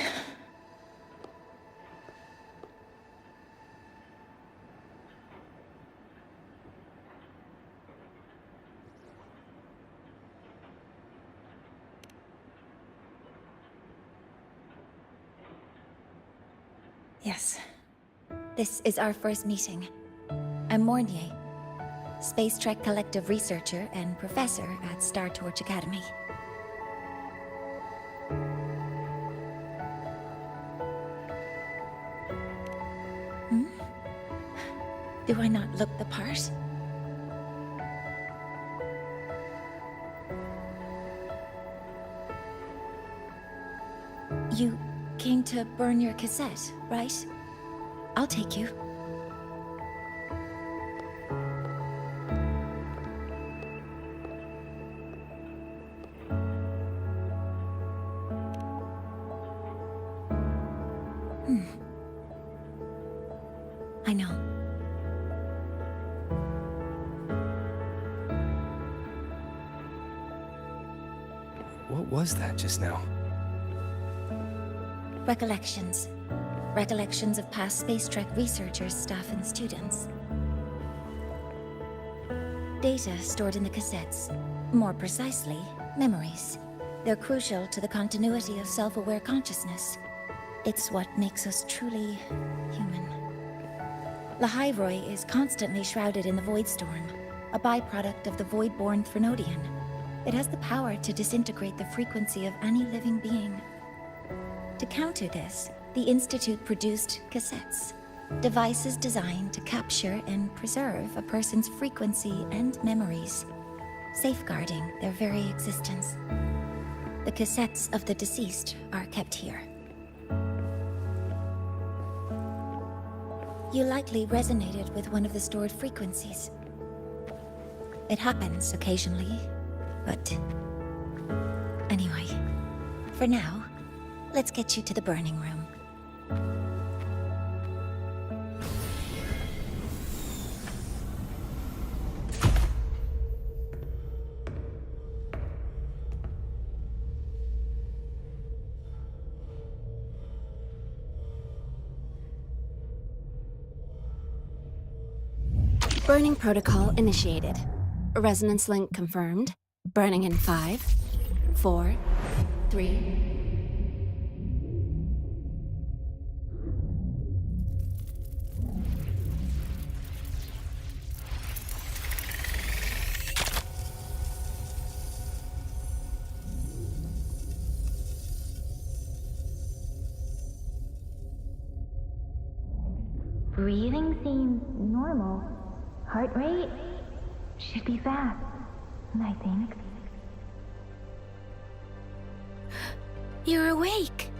Yes. This is our first meeting. I'm Mornier, Space Trek Collective researcher and professor at Star Torch Academy. Do I not look the part? You came to burn your cassette, right? I'll take you. I know. What was that just now? Recollections. Recollections of past Space Trek researchers, staff, and students. Data stored in the cassettes. More precisely, memories. They're crucial to the continuity of self-aware consciousness. It's what makes us truly human. Lahairoi is constantly shrouded in the Void Storm, a byproduct of the Void-born Threnodian. It has the power to disintegrate the frequency of any living being. To counter this, the Institute produced cassettes, devices designed to capture and preserve a person's frequency and memories, safeguarding their very existence. The cassettes of the deceased are kept here. You likely resonated with one of the stored frequencies. It happens occasionally, but... Anyway, for now, let's get you to the burning room. Burning protocol initiated. Resonance link confirmed. Burning in 5, 4, 3... Breathing seems normal. Heart rate should be fast, I think. You're awake!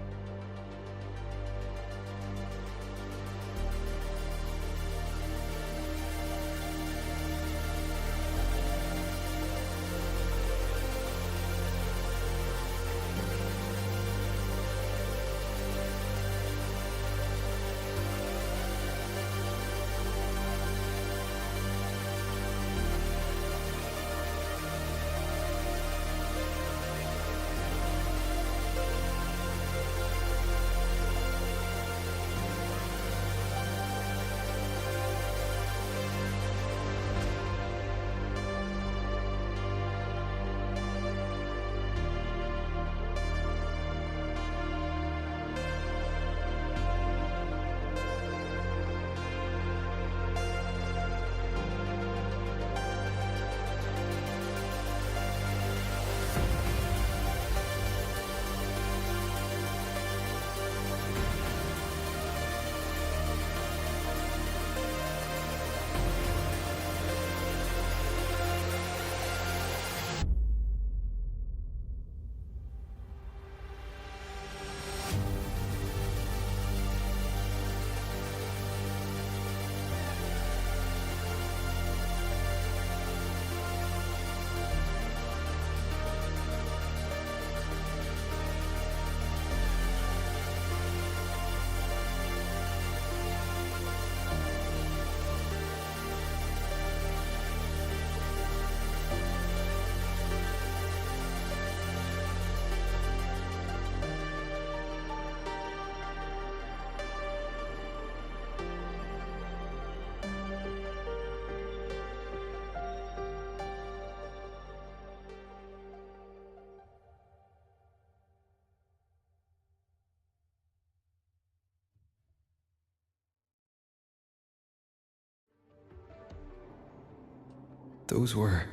Those were...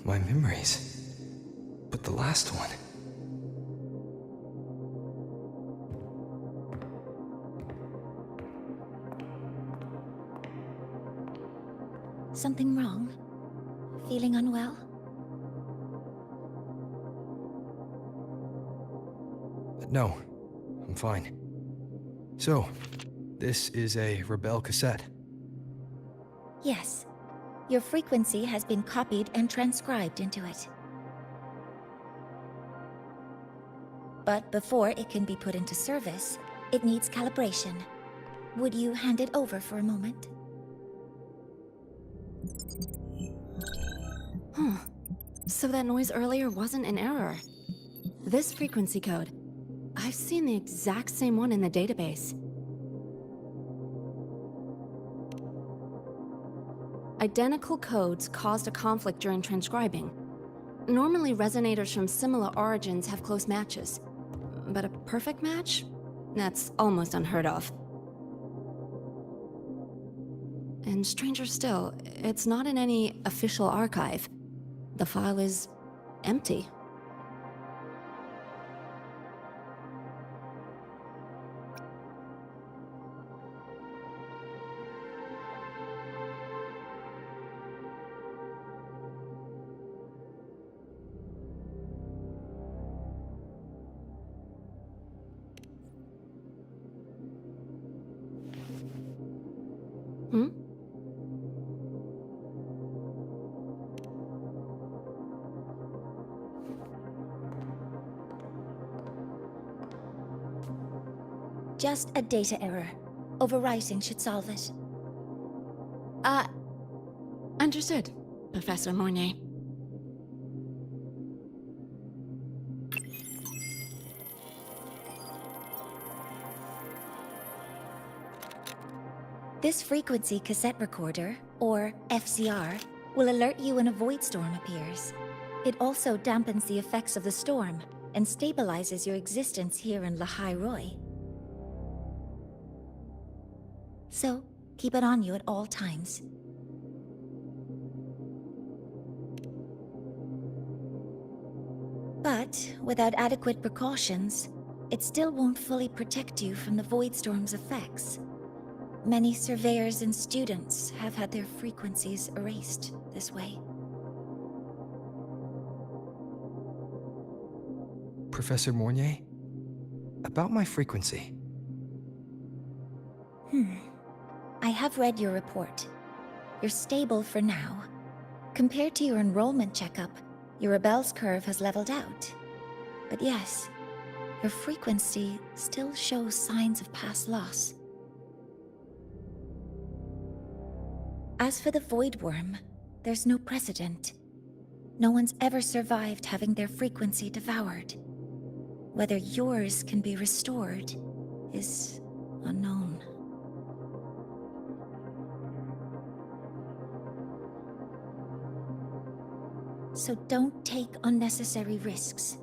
my memories. But the last one... Something wrong? Feeling unwell? No, I'm fine. So, This is a Rebel cassette. Yes. Your frequency has been copied and transcribed into it. But before it can be put into service, it needs calibration. Would you hand it over for a moment? Huh. So that noise earlier wasn't an error. This frequency code, I've seen the exact same one in the database. Identical codes caused a conflict during transcribing. Normally, resonators from similar origins have close matches. But a perfect match? That's almost unheard of. And stranger still, it's not in any official archive. The file is empty. Hmm? Just a data error. Overwriting should solve it. Understood, Professor Mornay. This frequency cassette recorder, or FCR, will alert you when a void storm appears. It also dampens the effects of the storm and stabilizes your existence here in Lahai Roy. So, keep it on you at all times. But, without adequate precautions, it still won't fully protect you from the void storm's effects. Many surveyors and students have had their frequencies erased this way. Professor Mornier? About my frequency. I have read your report. You're stable for now. Compared to your enrollment checkup, your rebel's curve has leveled out. But yes, your frequency still shows signs of past loss. As for the Void Worm, there's no precedent. No one's ever survived having their frequency devoured. Whether yours can be restored is unknown. So don't take unnecessary risks.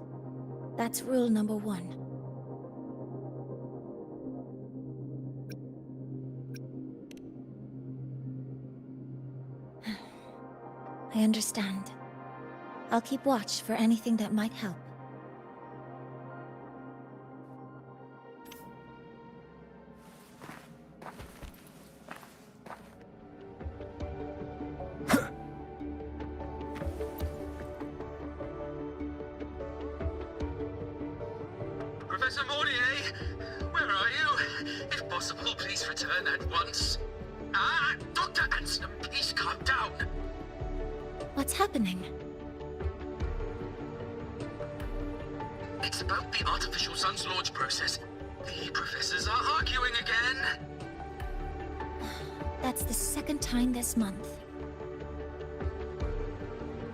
That's rule number 1. I understand. I'll keep watch for anything that might help. Professor Mornier, where are you? If possible, please return at once. Dr. Anson, please calm down. What's happening? It's about the artificial sun's launch process. The professors are arguing again. That's the second time this month.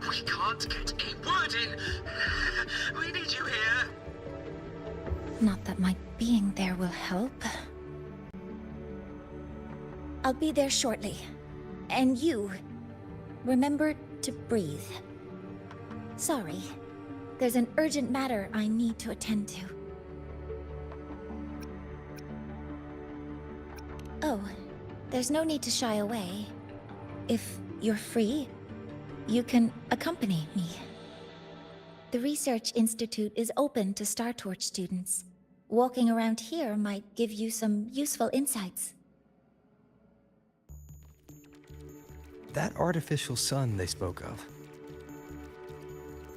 We can't get a word in. We need you here. Not that my being there will help. I'll be there shortly. And you, remember to breathe. Sorry, there's an urgent matter I need to attend to. Oh, there's no need to shy away. If you're free, you can accompany me. The Research Institute is open to Star Torch students. Walking around here might give you some useful insights. That artificial sun they spoke of.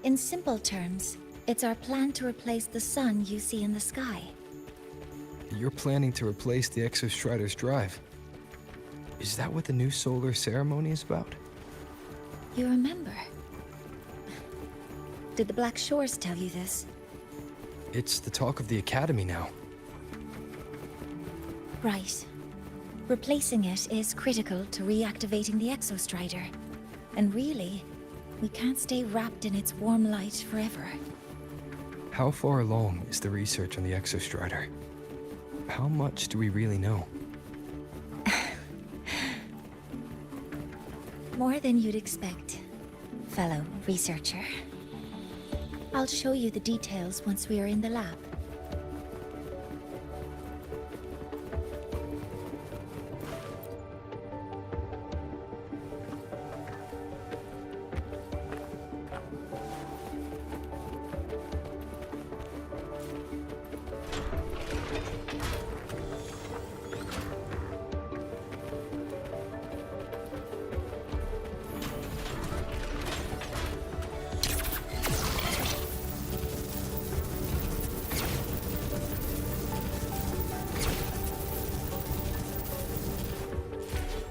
In simple terms, it's our plan to replace the sun you see in the sky. You're planning to replace the Exostrider's drive. Is that what the new solar ceremony is about? You remember? Did the Black Shores tell you this? It's the talk of the Academy now. Right. Replacing it is critical to reactivating the Exostrider. And really, we can't stay wrapped in its warm light forever. How far along is the research on the Exostrider? How much do we really know? More than you'd expect, fellow researcher. I'll show you the details once we are in the lab.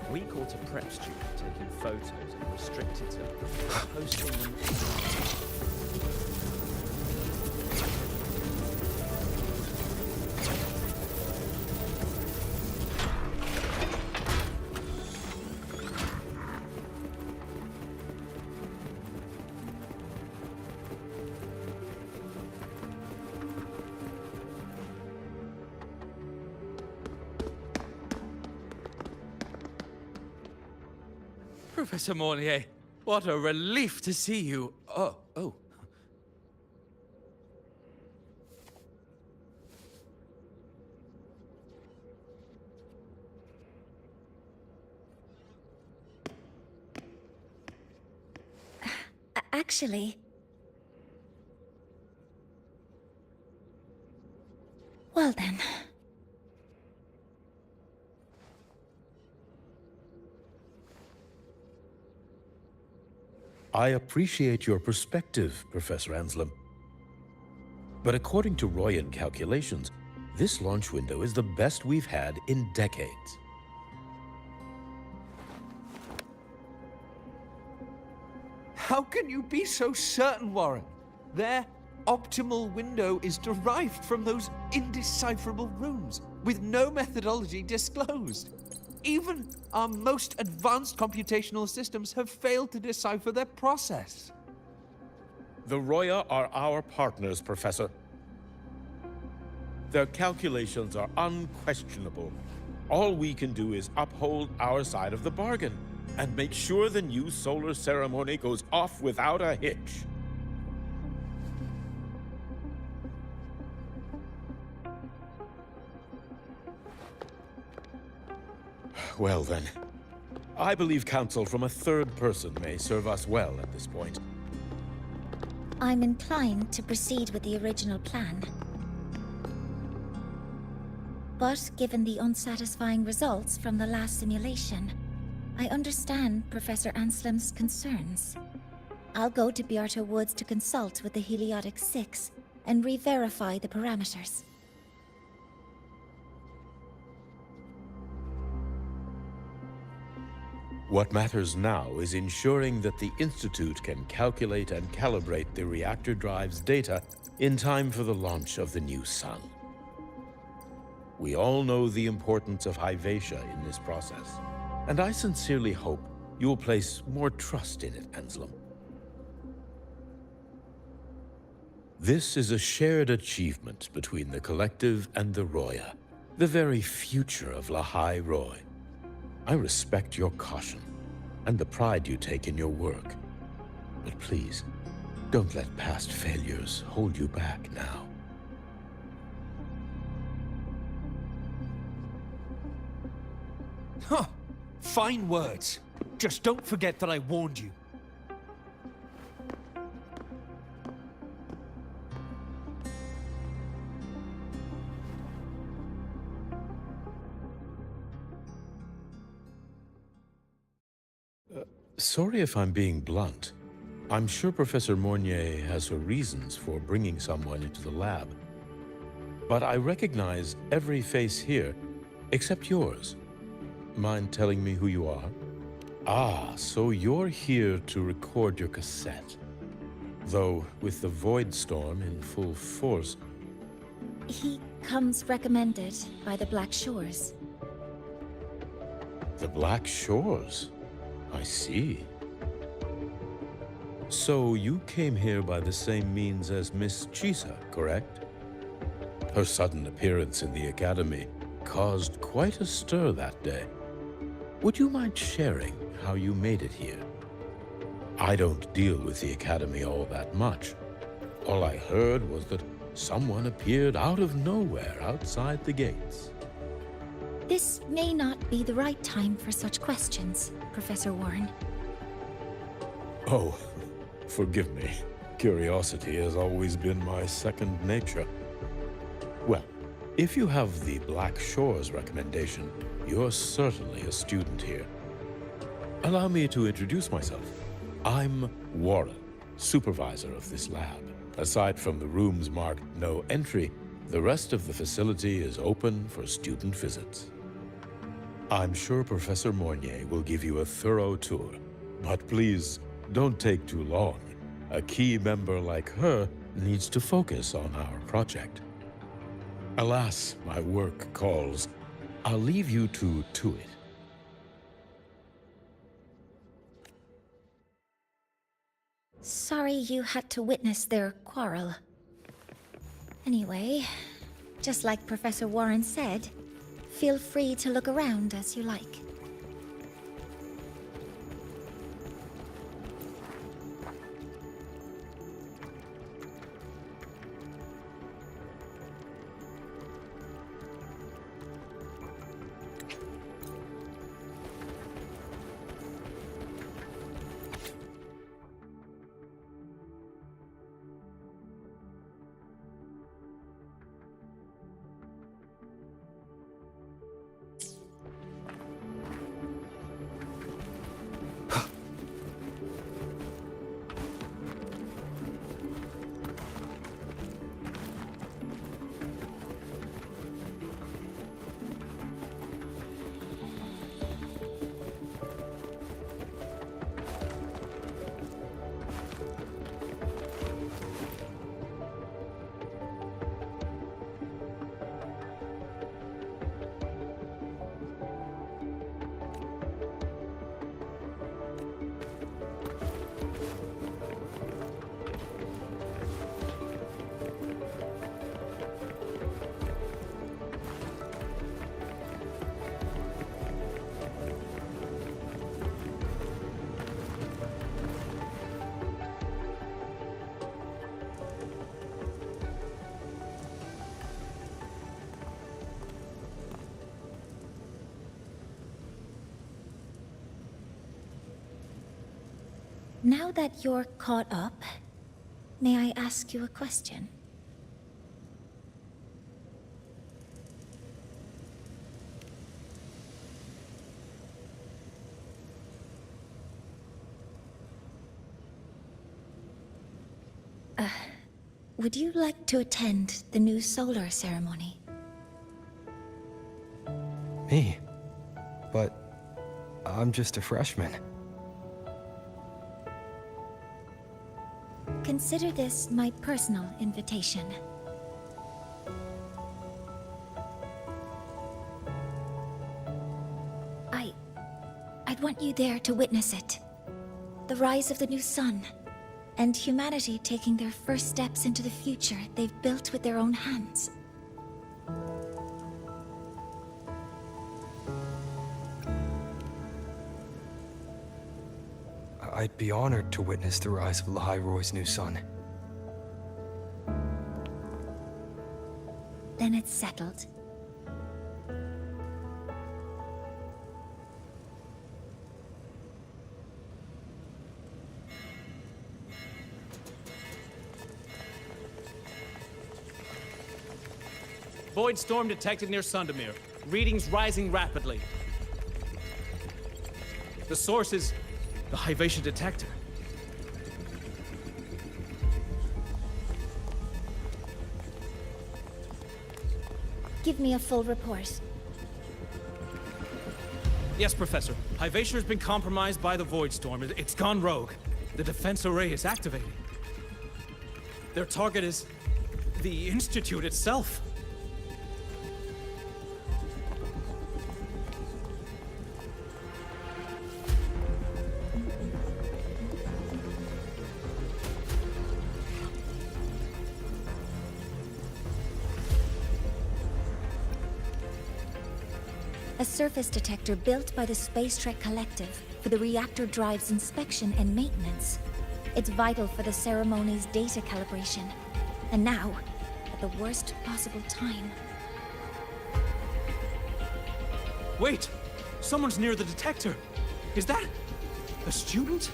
We caught a prep student taking photos and restricted to posting them online. Professor Mornier, what a relief to see you. Oh. Actually... Well then... I appreciate your perspective, Professor Anselm. But according to Royan calculations, this launch window is the best we've had in decades. How can you be so certain, Warren? Their optimal window is derived from those indecipherable runes, with no methodology disclosed. Even our most advanced computational systems have failed to decipher their process. The Roya are our partners, Professor. Their calculations are unquestionable. All we can do is uphold our side of the bargain and make sure the new solar ceremony goes off without a hitch. Well then, I believe counsel from a third person may serve us well at this point. I'm inclined to proceed with the original plan. But given the unsatisfying results from the last simulation, I understand Professor Anselm's concerns. I'll go to Beata Woods to consult with the Heliotic 6 and re-verify the parameters. What matters now is ensuring that the Institute can calculate and calibrate the reactor drive's data in time for the launch of the new sun. We all know the importance of Hyvatia in this process, and I sincerely hope you will place more trust in it, Anselm. This is a shared achievement between the Collective and the Roya, the very future of Lahai Roy. I respect your caution and the pride you take in your work. But please, don't let past failures hold you back now. Huh. Fine words. Just don't forget that I warned you. Sorry if I'm being blunt. I'm sure Professor Mornier has her reasons for bringing someone into the lab. but I recognize every face here, except yours. Mind telling me who you are? Ah, so you're here to record your cassette. Though, with the Void Storm in full force... He comes recommended by the Black Shores. The Black Shores? I see. So you came here by the same means as Miss Chisa, correct? Her sudden appearance in the Academy caused quite a stir that day. Would you mind sharing how you made it here? I don't deal with the Academy all that much. All I heard was that someone appeared out of nowhere outside the gates. This may not be the right time for such questions, Professor Warren. Oh, forgive me. Curiosity has always been my second nature. Well, if you have the Black Shores recommendation, you're certainly a student here. Allow me to introduce myself. I'm Warren, supervisor of this lab. Aside from the rooms marked no entry, the rest of the facility is open for student visits. I'm sure Professor Mornier will give you a thorough tour, but please don't take too long. A key member like her needs to focus on our project. Alas, my work calls. I'll leave you to it. Sorry you had to witness their quarrel. Anyway, just like Professor Warren said, feel free to look around as you like. Now that you're caught up, may I ask you a question? Would you like to attend the new solar ceremony? Me? But I'm just a freshman. Consider this my personal invitation. I'd want you there to witness it. The rise of the new sun, and humanity taking their first steps into the future they've built with their own hands. I'd be honored to witness the rise of Lahai Roy's new sun. Then it's settled. Void storm detected near Sundamir. Readings rising rapidly. The source is the Hivation detector. give me a full report. Yes, Professor. Hyvatia has been compromised by the Void Storm. It's gone rogue. The defense array is activating. Their target is the Institute itself. A surface detector built by the Space Trek Collective for the reactor drive's inspection and maintenance. It's vital for the ceremony's data calibration. And now, at the worst possible time. Wait! Someone's near the detector. Is that a student?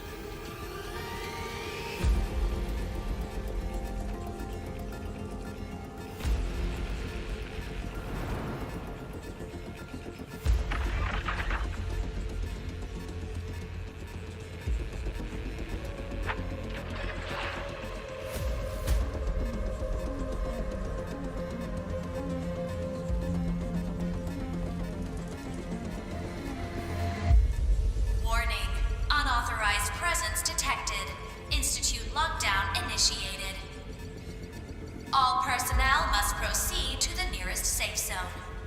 All personnel must proceed to the nearest safe zone.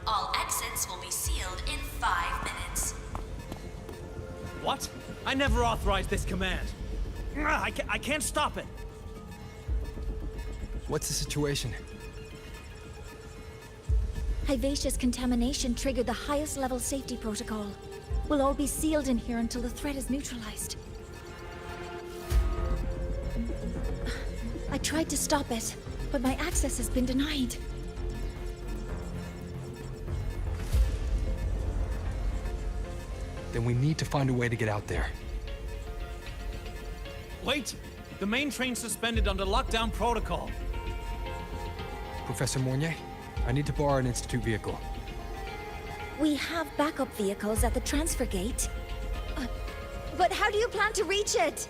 All exits will be sealed in 5 minutes. What? I never authorized this command. I can't stop it. What's the situation? Hyvatia's contamination triggered the highest level safety protocol. We'll all be sealed in here until the threat is neutralized. I tried to stop it, but my access has been denied. Then we need to find a way to get out there. Wait! The main train's suspended under lockdown protocol. Professor Mornier, I need to borrow an Institute vehicle. We have backup vehicles at the transfer gate. But how do you plan to reach it?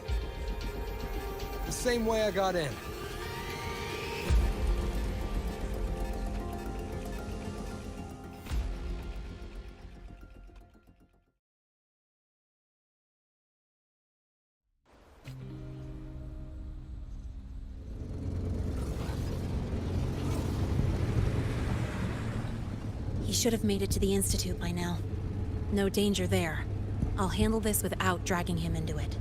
The same way I got in. He should have made it to the Institute by now. No danger there. I'll handle this without dragging him into it.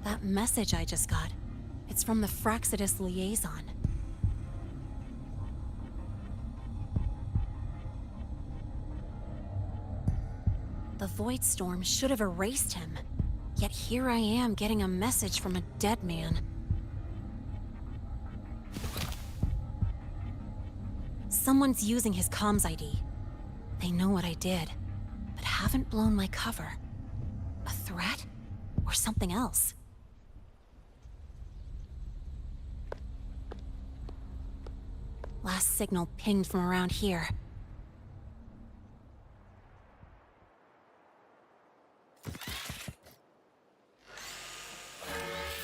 That message I just got, it's from the Fraxidus liaison. The Void Storm should have erased him. Yet here I am getting a message from a dead man. Someone's using his comms ID. They know what I did, but haven't blown my cover. A threat? Or something else? Last signal pinged from around here.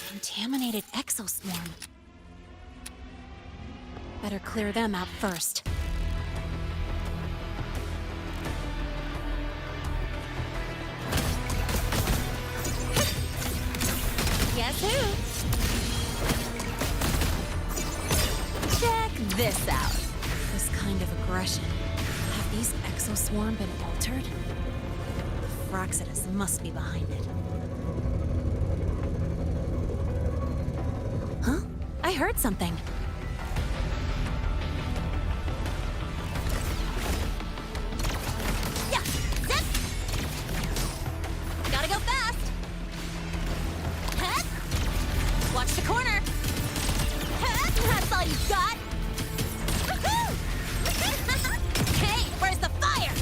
Contaminated exoswarm. Better clear them out first. Guess who? Check this out. This kind of aggression. Have these exoswarm been altered? Fraxidus must be behind it. Huh? I heard something. Yeah! Zip! Gotta go fast! Head! Watch the corner! Head! That's all you got! Woohoo! Hey, where's the fire?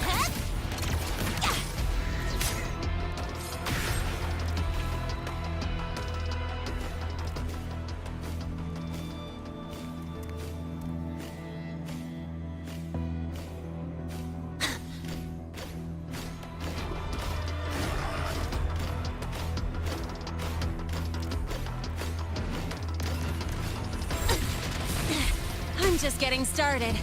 Head! Yeah! just getting started.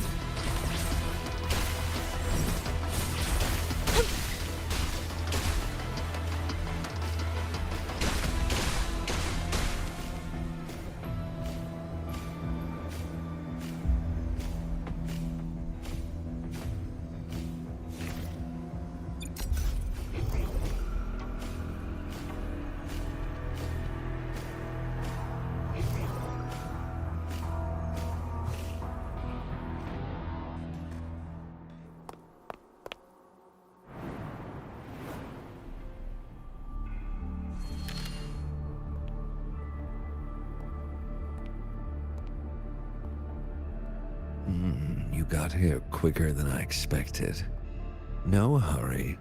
You got here quicker than I expected. No hurry.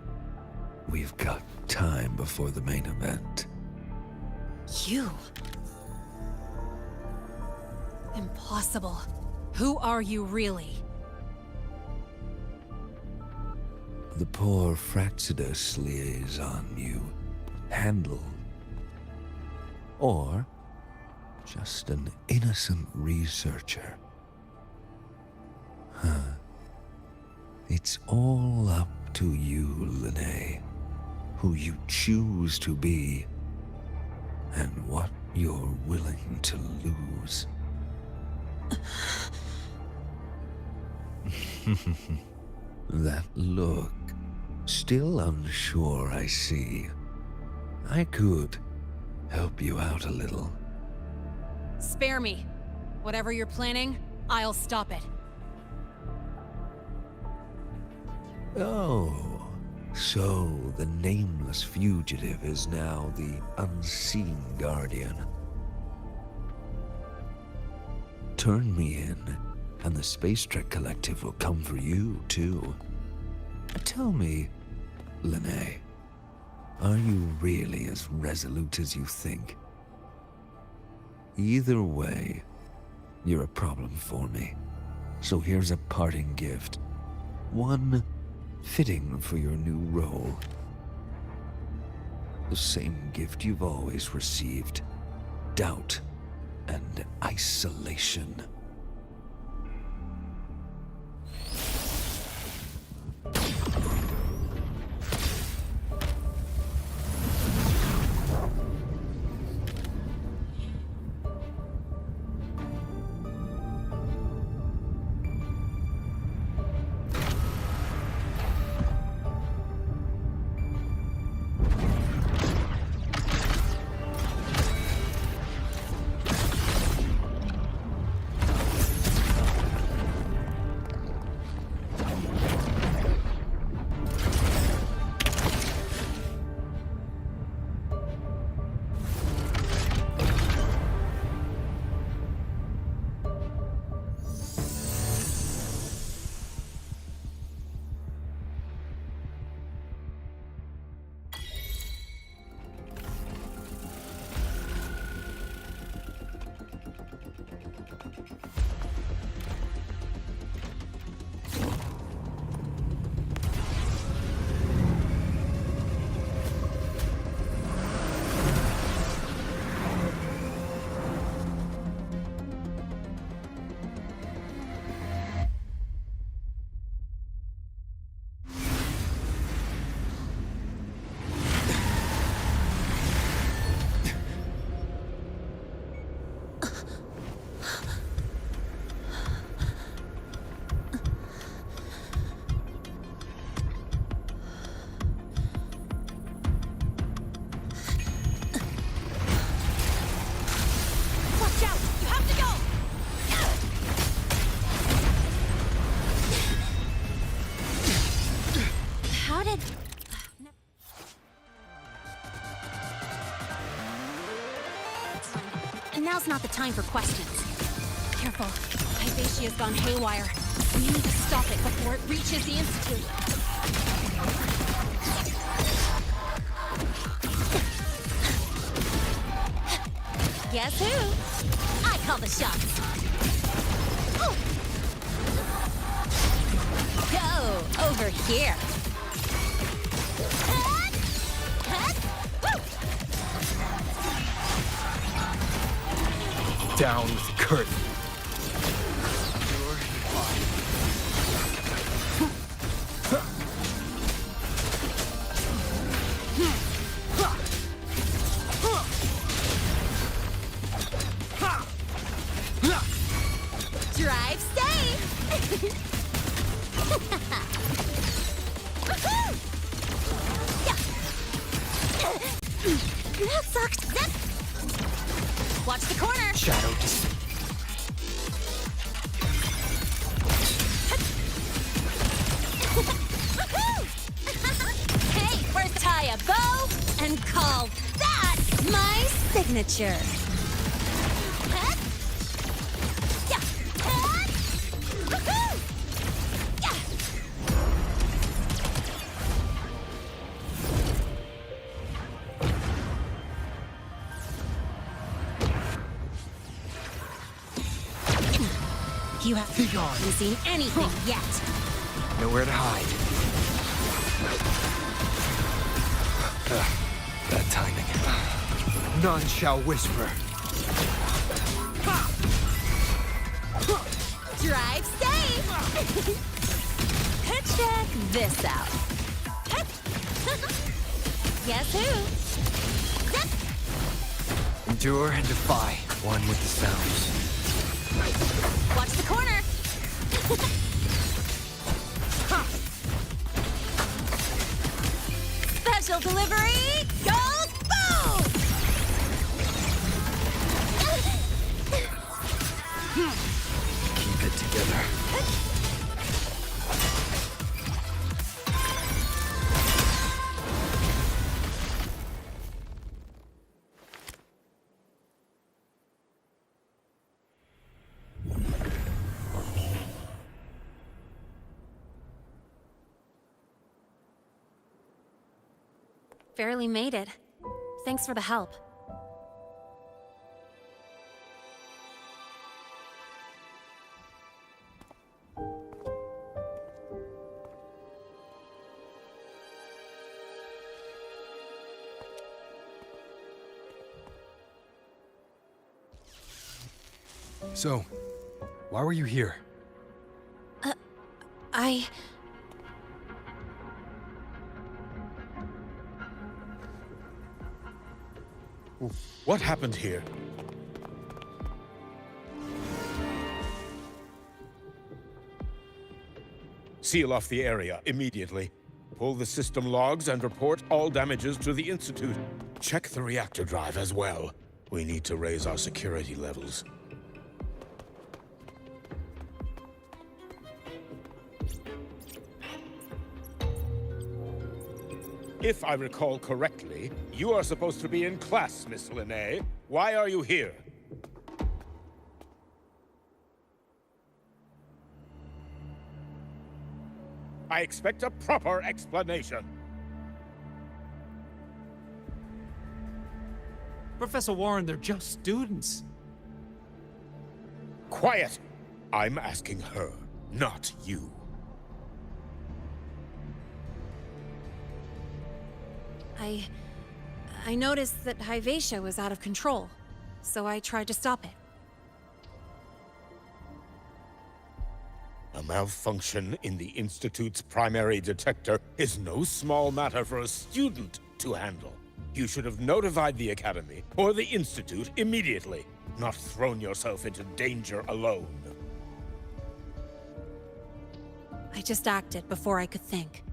We've got time before the main event. You? Impossible. Who are you really? The poor Fraxidus liaison you handle. Or just an innocent researcher. Huh. It's all up to you, Lene. Who you choose to be, and what you're willing to lose. That look. Still unsure, I see. I could help you out a little. Spare me. Whatever you're planning, I'll stop it. Oh, so the nameless fugitive is now the unseen guardian. Turn me in, and the Space Trek Collective will come for you, too. Tell me, Lene, are you really as resolute as you think? Either way, you're a problem for me. So here's a parting gift. One fitting for your new role. The same gift you've always received. Doubt and isolation. Now's not the time for questions. Careful. Hyvatia's gone haywire. We need to stop it before it reaches the Institute. Guess who? I call the shots. Oh. Go over here. Down with curtain. You're That sucked. Watch the corner. Shadow dis- Hey, first tie a bow and call that my signature. You haven't seen anything yet. Nowhere to hide. Bad timing. None shall whisper. Drive safe! Check this out. Guess who? Endure and defy. One with the sounds. Watch the corner. Special delivery goes boom! Keep it together. Barely made it. Thanks for the help. So, why were you here? What happened here? Seal off the area immediately. Pull the system logs and report all damages to the Institute. Check the reactor drive as well. We need to raise our security levels. If I recall correctly, you are supposed to be in class, Miss Linnae. Why are you here? I expect a proper explanation. Professor Warren, they're just students. Quiet! I'm asking her, not you. I noticed that Hyvatia was out of control, so I tried to stop it. A malfunction in the Institute's primary detector is no small matter for a student to handle. You should have notified the Academy or the Institute immediately, not thrown yourself into danger alone. I just acted before I could think.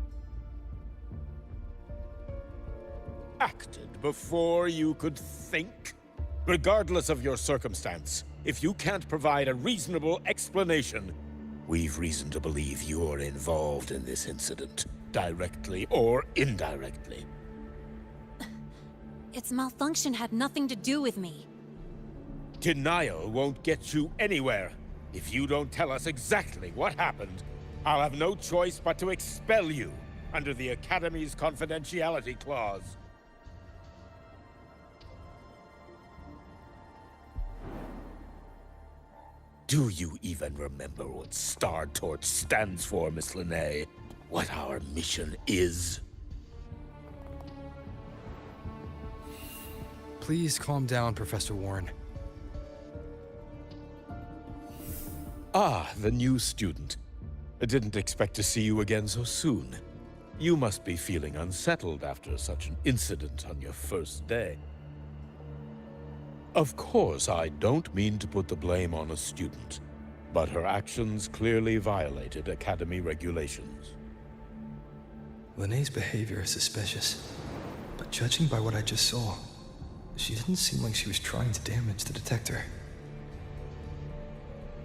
Acted before you could think? Regardless of your circumstance, if you can't provide a reasonable explanation, we've reason to believe you're involved in this incident, directly or indirectly. Its malfunction had nothing to do with me. Denial won't get you anywhere. If you don't tell us exactly what happened, I'll have no choice but to expel you under the Academy's confidentiality clause. Do you even remember what Star Torch stands for, Miss Linnae? What our mission is? Please calm down, Professor Warren. Ah, the new student. I didn't expect to see you again so soon. You must be feeling unsettled after such an incident on your first day. Of course, I don't mean to put the blame on a student. but her actions clearly violated Academy regulations. Linnea's behavior is suspicious, but judging by what I just saw, she didn't seem like she was trying to damage the detector.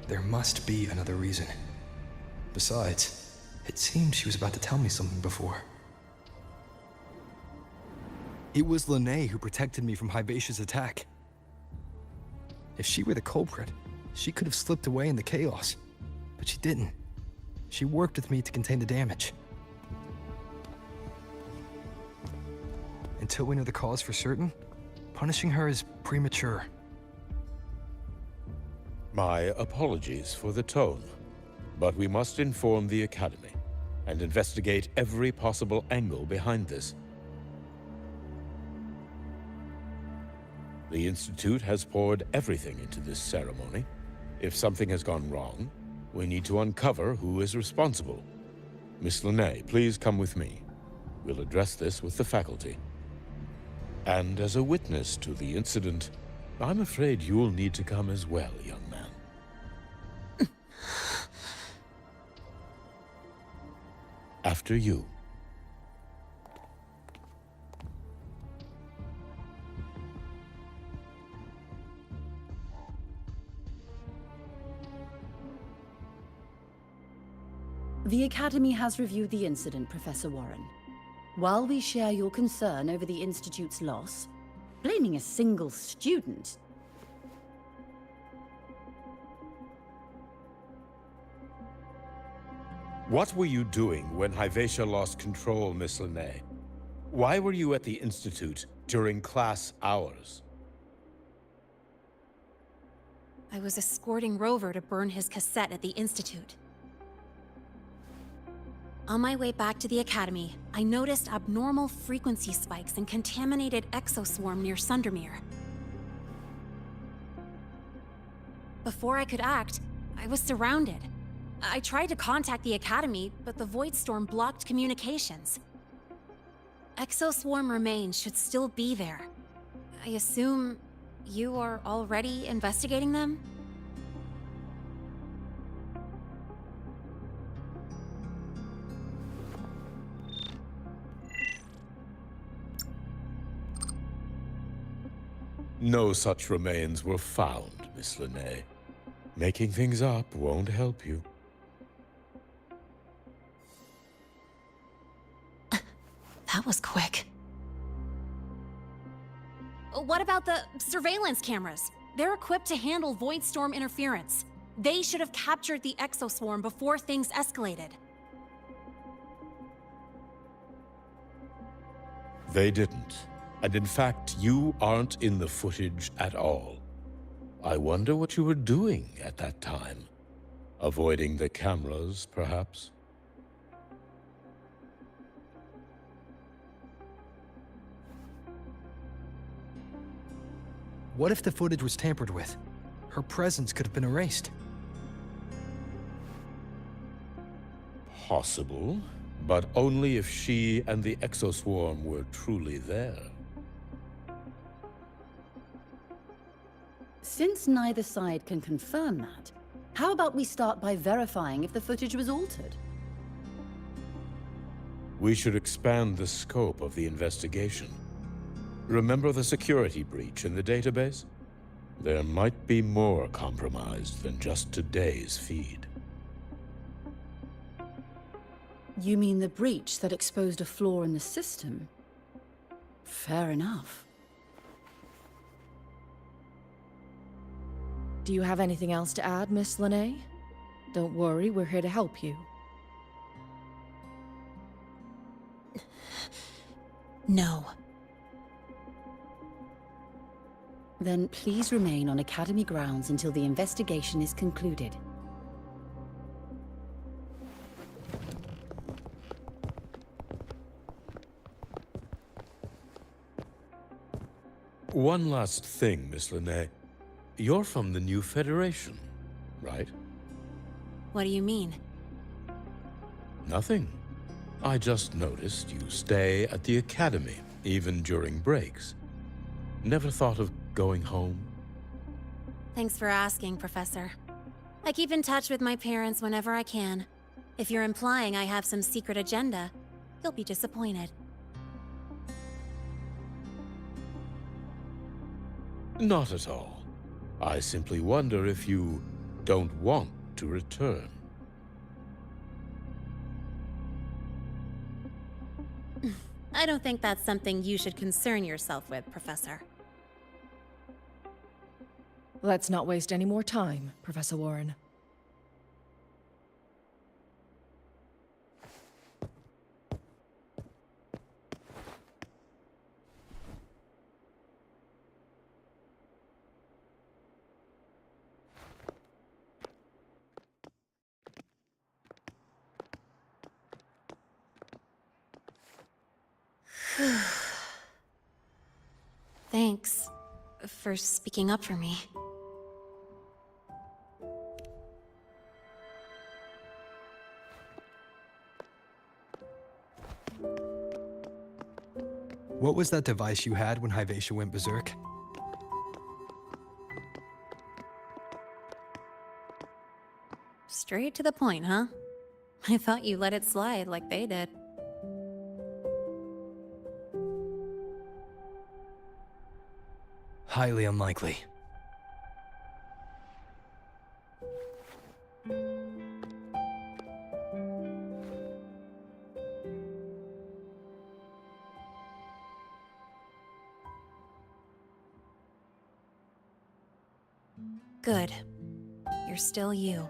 There must be another reason. Besides, it seemed she was about to tell me something before. It was Linnae who protected me from Hivacia's attack. If she were the culprit, she could have slipped away in the chaos, but she didn't. She worked with me to contain the damage. Until we know the cause for certain, punishing her is premature. My apologies for the tone, but we must inform the Academy and investigate every possible angle behind this. The Institute has poured everything into this ceremony. If something has gone wrong, we need to uncover who is responsible. Miss Linnae, please come with me. We'll address this with the faculty. And as a witness to the incident, I'm afraid you'll need to come as well, young man. After you. The Academy has reviewed the incident, Professor Warren. While we share your concern over the Institute's loss, blaming a single student... What were you doing when Hivacia lost control, Miss Linnae? Why were you at the Institute during class hours? I was escorting Rover to burn his cassette at the Institute. On my way back to the Academy, I noticed abnormal frequency spikes and contaminated exoswarm near Sundermere. Before I could act, I was surrounded. I tried to contact the Academy, but the Void Storm blocked communications. Exoswarm remains should still be there. I assume you are already investigating them? No such remains were found, Miss Linnae. Making things up won't help you. That was quick. What about the surveillance cameras? They're equipped to handle Void Storm interference. They should have captured the exoswarm before things escalated. They didn't. And in fact, you aren't in the footage at all. I wonder what you were doing at that time. Avoiding the cameras, perhaps? What if the footage was tampered with? Her presence could have been erased. Possible, but only if she and the exoswarm were truly there. Since neither side can confirm that, how about we start by verifying if the footage was altered? We should expand the scope of the investigation. Remember the security breach in the database? There might be more compromised than just today's feed. You mean the breach that exposed a flaw in the system? Fair enough. Do you have anything else to add, Miss Linnae? Don't worry, we're here to help you. No. Then please remain on Academy grounds until the investigation is concluded. One last thing, Miss Linnae. You're from the new Federation, right? What do you mean? Nothing. I just noticed you stay at the Academy, even during breaks. Never thought of going home? Thanks for asking, Professor. I keep in touch with my parents whenever I can. If you're implying I have some secret agenda, you'll be disappointed. Not at all. I simply wonder if you don't want to return. I don't think that's something you should concern yourself with, Professor. Let's not waste any more time, Professor Warren. Thanks for speaking up for me. What was that device you had when Hyvatia went berserk? Straight to the point, huh? I thought you let it slide like they did. Highly unlikely. Good. You're still you.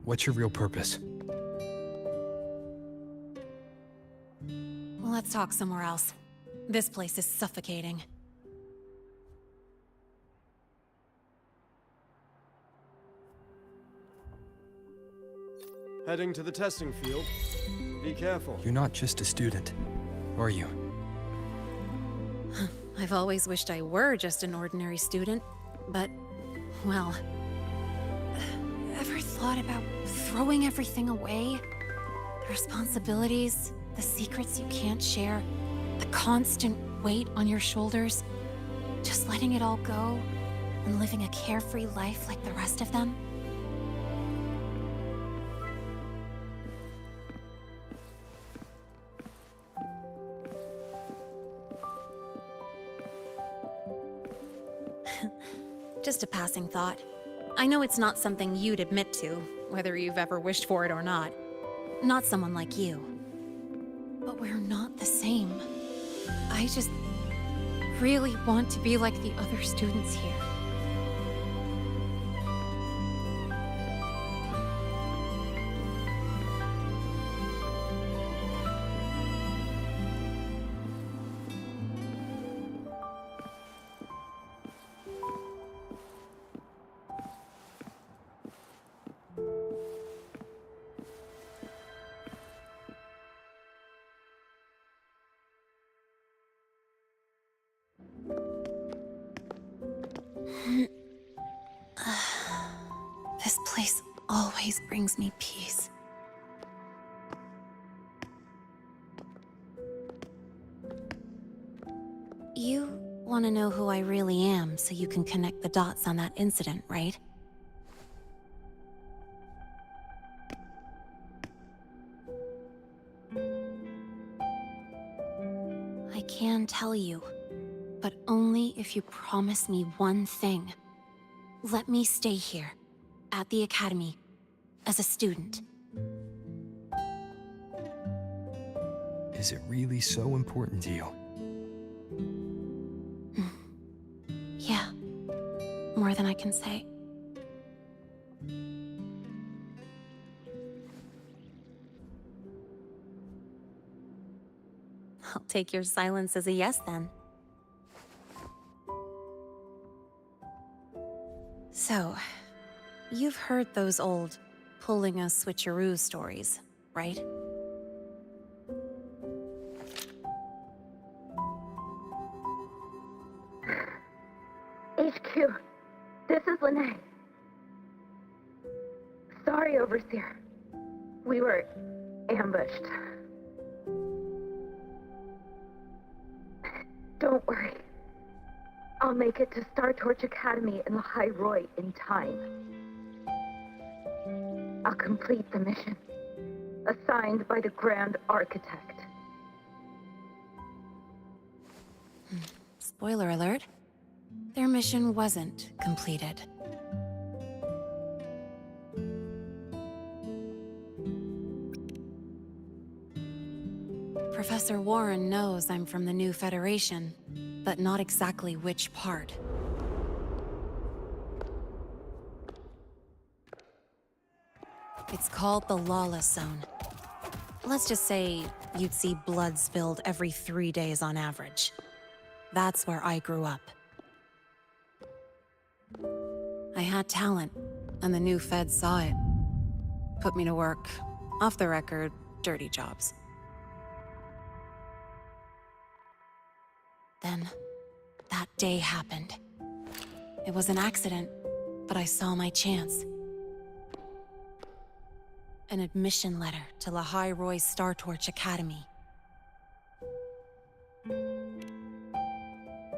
What's your real purpose? Let's talk somewhere else. This place is suffocating. Heading to the testing field. Be careful. You're not just a student, are you? I've always wished I were just an ordinary student, but, well... Ever thought about throwing everything away? The responsibilities, the secrets you can't share, the constant weight on your shoulders? Just letting it all go and living a carefree life like the rest of them? Just a passing thought. I know it's not something you'd admit to, whether you've ever wished for it or not. Not someone like you. But we're not the same. I just really want to be like the other students here. This place always brings me peace. You want to know who I really am so you can connect the dots on that incident, right? I can tell you, but only if you promise me one thing. Let me stay here, at the Academy, as a student. Is it really so important to you? Yeah, more than I can say. I'll take your silence as a yes, then. So, you've heard those old pulling a switcheroo stories, right? HQ, this is Lene. Sorry, Overseer. We were ambushed. Don't worry. I'll make it to Star Torch Academy in Lahai Roy in time. I'll complete the mission, assigned by the Grand Architect. Spoiler alert. Their mission wasn't completed. Professor Warren knows I'm from the new Federation, but not exactly which part. It's called the Lawless Zone. Let's just say you'd see blood spilled every 3 days on average. That's where I grew up. I had talent, and the new feds saw it. Put me to work, off the record, dirty jobs. Then, that day happened. It was an accident, but I saw my chance. An admission letter to Lahai Roy's Star Torch Academy.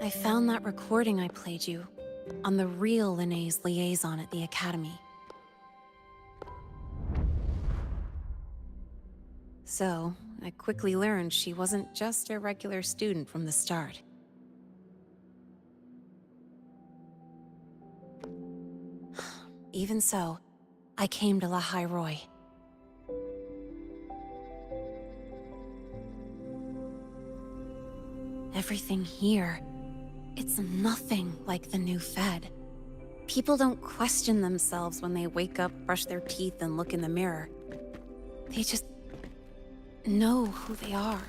I found that recording I played you on the real Linné's liaison at the Academy. So, I quickly learned she wasn't just a regular student from the start. Even so, I came to Lahai Roy. Everything here, it's nothing like the new Fed. People don't question themselves when they wake up, brush their teeth, and look in the mirror. They just know who they are.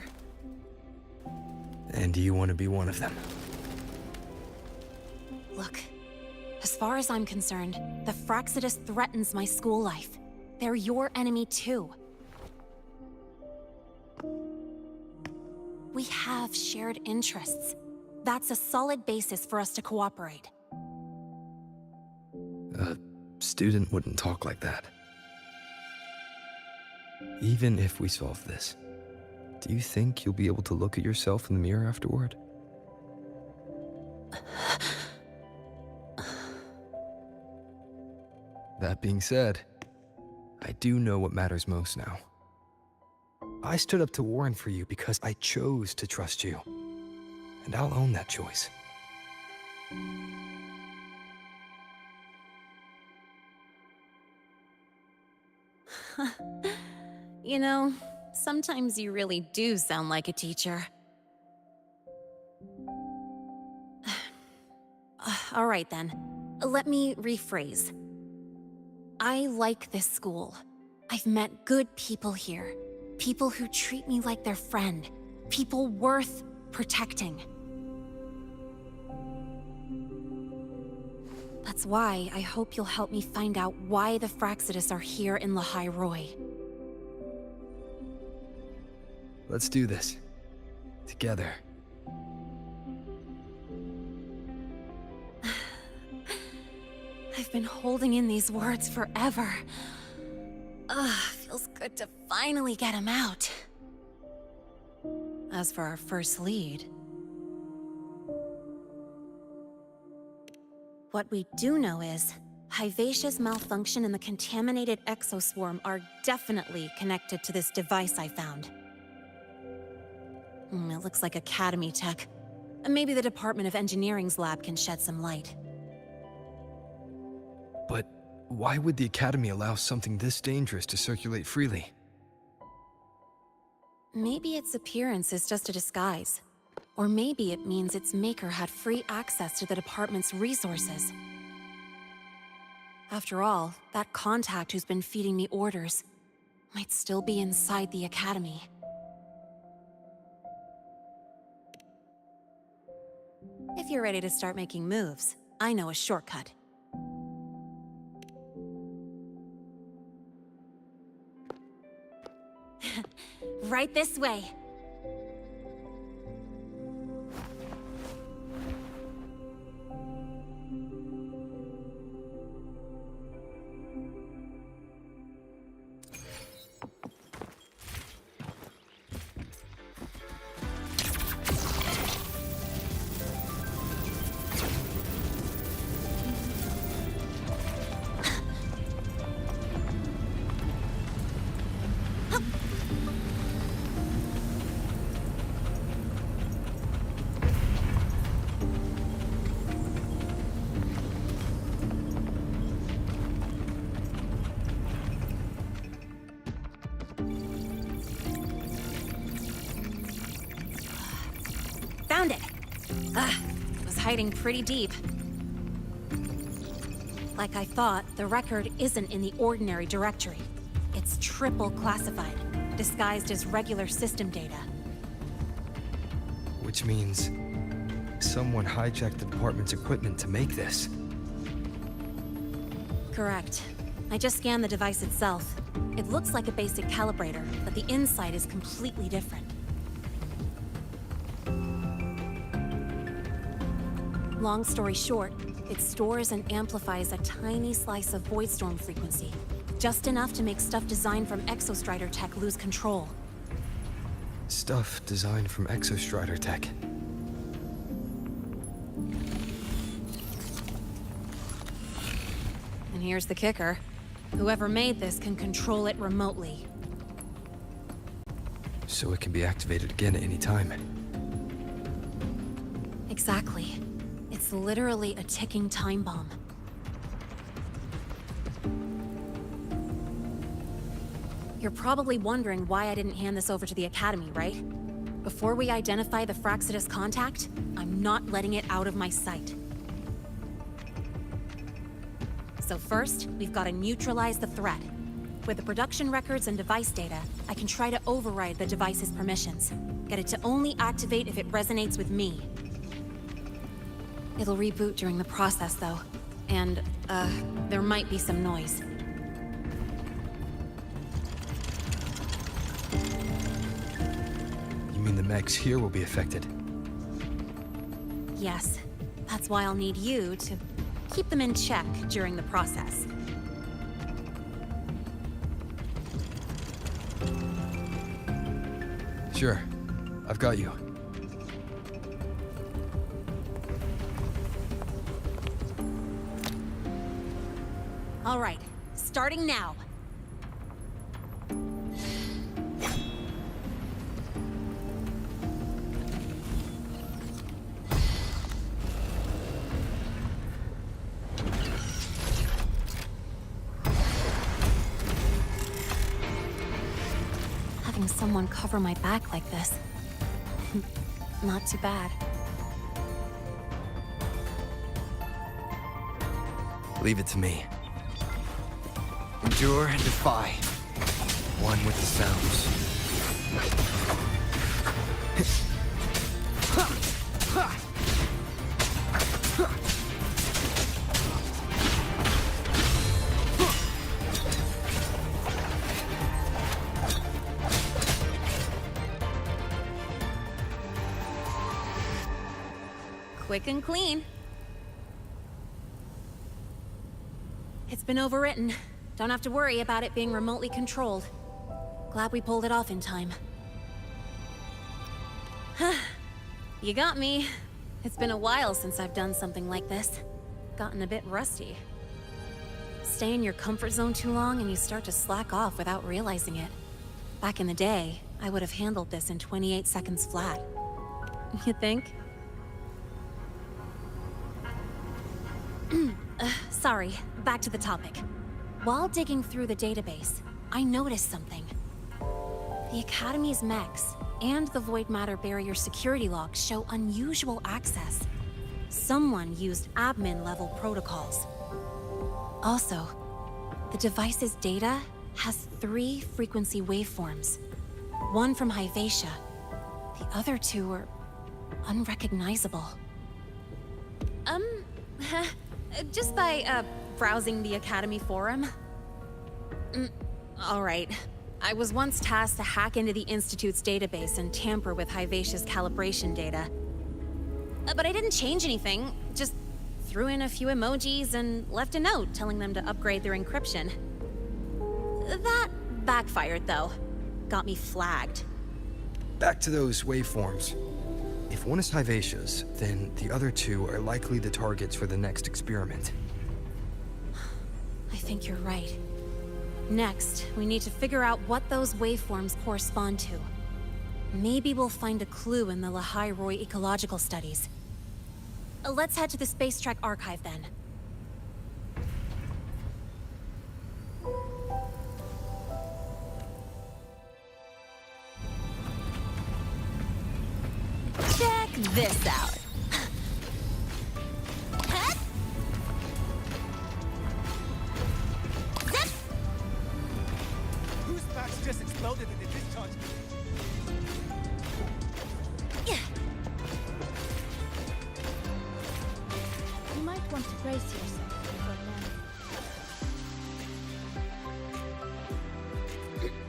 And do you want to be one of them? Look, as far as I'm concerned, the Fraxidus threatens my school life. They're your enemy too. We have shared interests. That's a solid basis for us to cooperate. A student wouldn't talk like that. Even if we solve this, do you think you'll be able to look at yourself in the mirror afterward? That being said, I do know what matters most now. I stood up to Warren for you because I chose to trust you. And I'll own that choice. You know, sometimes you really do sound like a teacher. All right then, let me rephrase. I like this school. I've met good people here. People who treat me like their friend. People worth protecting. That's why I hope you'll help me find out why the Fraxidus are here in Lahai Roy. Let's do this. Together. I've been holding in these words forever. Feels good to finally get him out. As for our first lead... What we do know is, Hyvatia's malfunction and the contaminated exoswarm are definitely connected to this device I found. It looks like Academy tech. Maybe the Department of Engineering's lab can shed some light. But why would the Academy allow something this dangerous to circulate freely? Maybe its appearance is just a disguise. Or maybe it means its maker had free access to the department's resources. After all, that contact who's been feeding me orders might still be inside the Academy. If you're ready to start making moves, I know a shortcut. Right this way. Found it! It was hiding pretty deep. Like I thought, the record isn't in the ordinary directory. It's triple classified, disguised as regular system data. Which means someone hijacked the department's equipment to make this. Correct. I just scanned the device itself. It looks like a basic calibrator, but the inside is completely different. Long story short, it stores and amplifies a tiny slice of Voidstorm frequency. Just enough to make stuff designed from Exostrider tech lose control. Stuff designed from Exostrider tech. And here's the kicker. Whoever made this can control it remotely. So it can be activated again at any time. Exactly. It's literally a ticking time bomb. You're probably wondering why I didn't hand this over to the Academy, right? Before we identify the Fraxidus contact, I'm not letting it out of my sight. So first, we've got to neutralize the threat. With the production records and device data, I can try to override the device's permissions. Get it to only activate if it resonates with me. It'll reboot during the process, though. And, there might be some noise. You mean the mechs here will be affected? Yes. That's why I'll need you to keep them in check during the process. Sure. I've got you. All right, starting now. Having someone cover my back like this, not too bad. Leave it to me. Endure and defy. One with the sounds. Quick and clean. It's been overwritten. Don't have to worry about it being remotely controlled. Glad we pulled it off in time. You got me. It's been a while since I've done something like this. Gotten a bit rusty. Stay in your comfort zone too long and you start to slack off without realizing it. Back in the day, I would have handled this in 28 seconds flat. You think? Sorry, back to the topic. While digging through the database, I noticed something. The Academy's mechs and the Void Matter Barrier security logs show unusual access. Someone used admin-level protocols. Also, the device's data has 3 frequency waveforms. One from Hyvatia. The other 2 are unrecognizable. Just by, browsing the Academy forum? Alright. I was once tasked to hack into the Institute's database and tamper with Hyvatia's calibration data. But I didn't change anything, just threw in a few emojis and left a note telling them to upgrade their encryption. That backfired, though. Got me flagged. Back to those waveforms. If one is Hyvatia's, then the other 2 are likely the targets for the next experiment. I think you're right. Next, we need to figure out what those waveforms correspond to. Maybe we'll find a clue in the Lehigh Roy ecological studies. Let's head to the Space Trek archive then. this out. Whose patch just exploded in the discharge? You might want to brace yourself before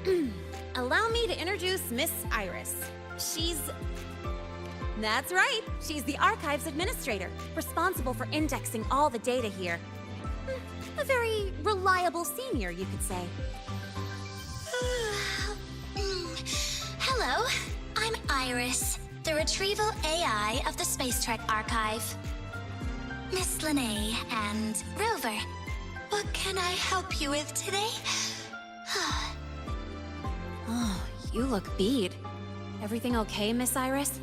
now. Allow me to introduce Miss Iris. That's right, she's the Archives Administrator, responsible for indexing all the data here. A very reliable senior, you could say. Hello, I'm Iris, the retrieval AI of the Space Trek Archive. Miss Lene and Rover, what can I help you with today? Oh, you look beat. Everything okay, Miss Iris?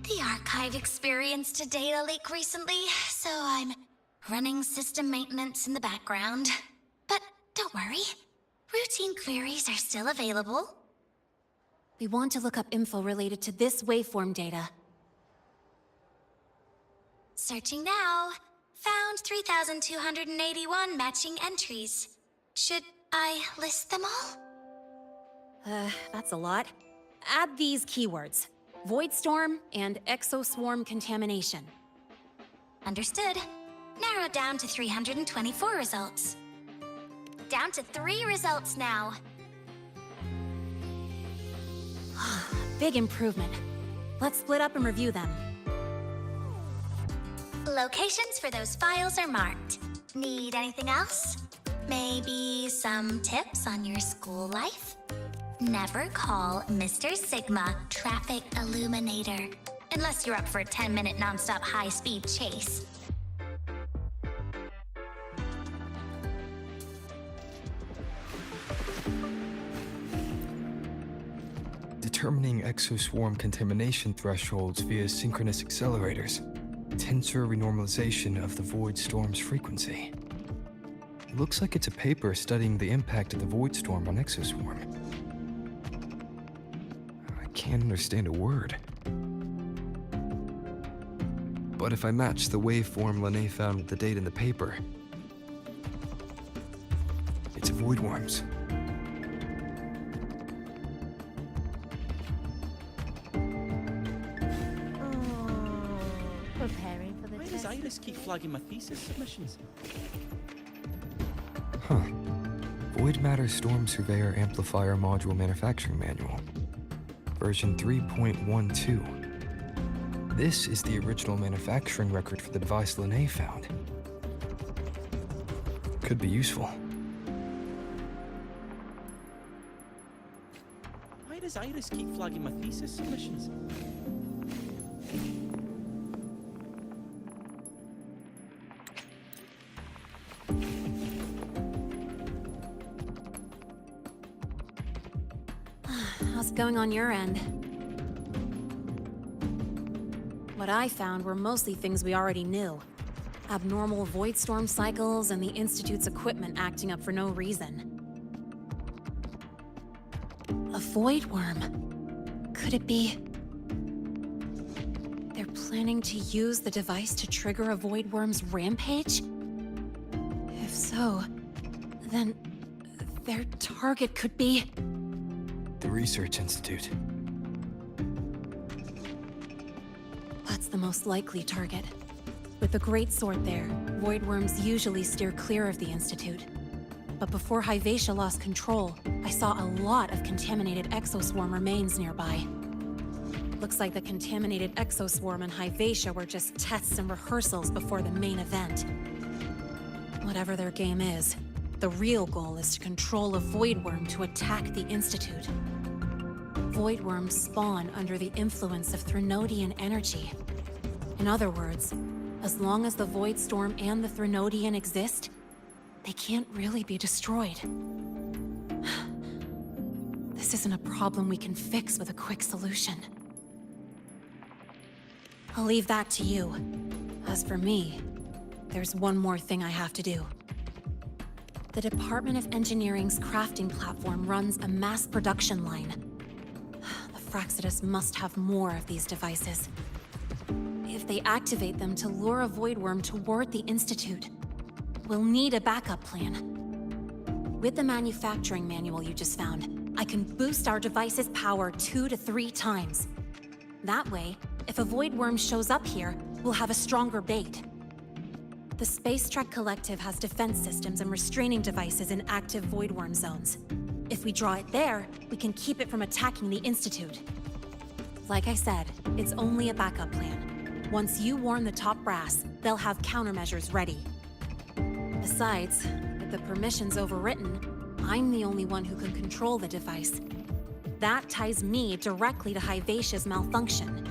The Archive experienced a data leak recently, so I'm running system maintenance in the background. But don't worry, routine queries are still available. We want to look up info related to this waveform data. Searching now. Found 3,281 matching entries. Should I list them all? That's a lot. Add these keywords: Void Storm and Exoswarm Contamination. Understood. Narrowed down to 324 results. Down to 3 results now. Big improvement. Let's split up and review them. Locations for those files are marked. Need anything else? Maybe some tips on your school life? Never call Mr. Sigma Traffic Illuminator, unless you're up for a 10-minute nonstop high-speed chase. Determining exoswarm contamination thresholds via synchronous accelerators. Tensor renormalization of the void storm's frequency. Looks like it's a paper studying the impact of the void storm on exoswarm. I can't understand a word. But if I match the waveform Lene found with the data in the paper, it's void worms. Preparing for the Why test. does Iris keep flagging my thesis submissions? Huh. Void Matter Storm Surveyor Amplifier Module Manufacturing Manual. Version 3.12. This is the original manufacturing record for the device Lene found. Could be useful. Why does Iris keep flagging my thesis submissions? How's it going on your end? What I found were mostly things we already knew. Abnormal void storm cycles and the Institute's equipment acting up for no reason. A void worm. Could it be... they're planning to use the device to trigger a void worm's rampage? If so, then their target could be... The Research Institute. That's the most likely target. With the Great Sword there, void worms usually steer clear of the Institute. But before Hyvatia lost control, I saw a lot of contaminated exoswarm remains nearby. Looks like the contaminated exoswarm and Hyvatia were just tests and rehearsals before the main event. Whatever their game is, the real goal is to control a void worm to attack the Institute. Void worms spawn under the influence of Threnodian energy. In other words, as long as the Void Storm and the Threnodian exist, they can't really be destroyed. This isn't a problem we can fix with a quick solution. I'll leave that to you. As for me, there's one more thing I have to do. The Department of Engineering's crafting platform runs a mass production line. The Fraccidus must have more of these devices. If they activate them to lure a Voidworm toward the Institute, we'll need a backup plan. With the manufacturing manual you just found, I can boost our device's power 2 to 3 times. That way, if a Voidworm shows up here, we'll have a stronger bait. The Space Trek Collective has defense systems and restraining devices in active Voidworm zones. If we draw it there, we can keep it from attacking the Institute. Like I said, it's only a backup plan. Once you warn the top brass, they'll have countermeasures ready. Besides, with the permissions overwritten, I'm the only one who can control the device. That ties me directly to Hivacia's malfunction.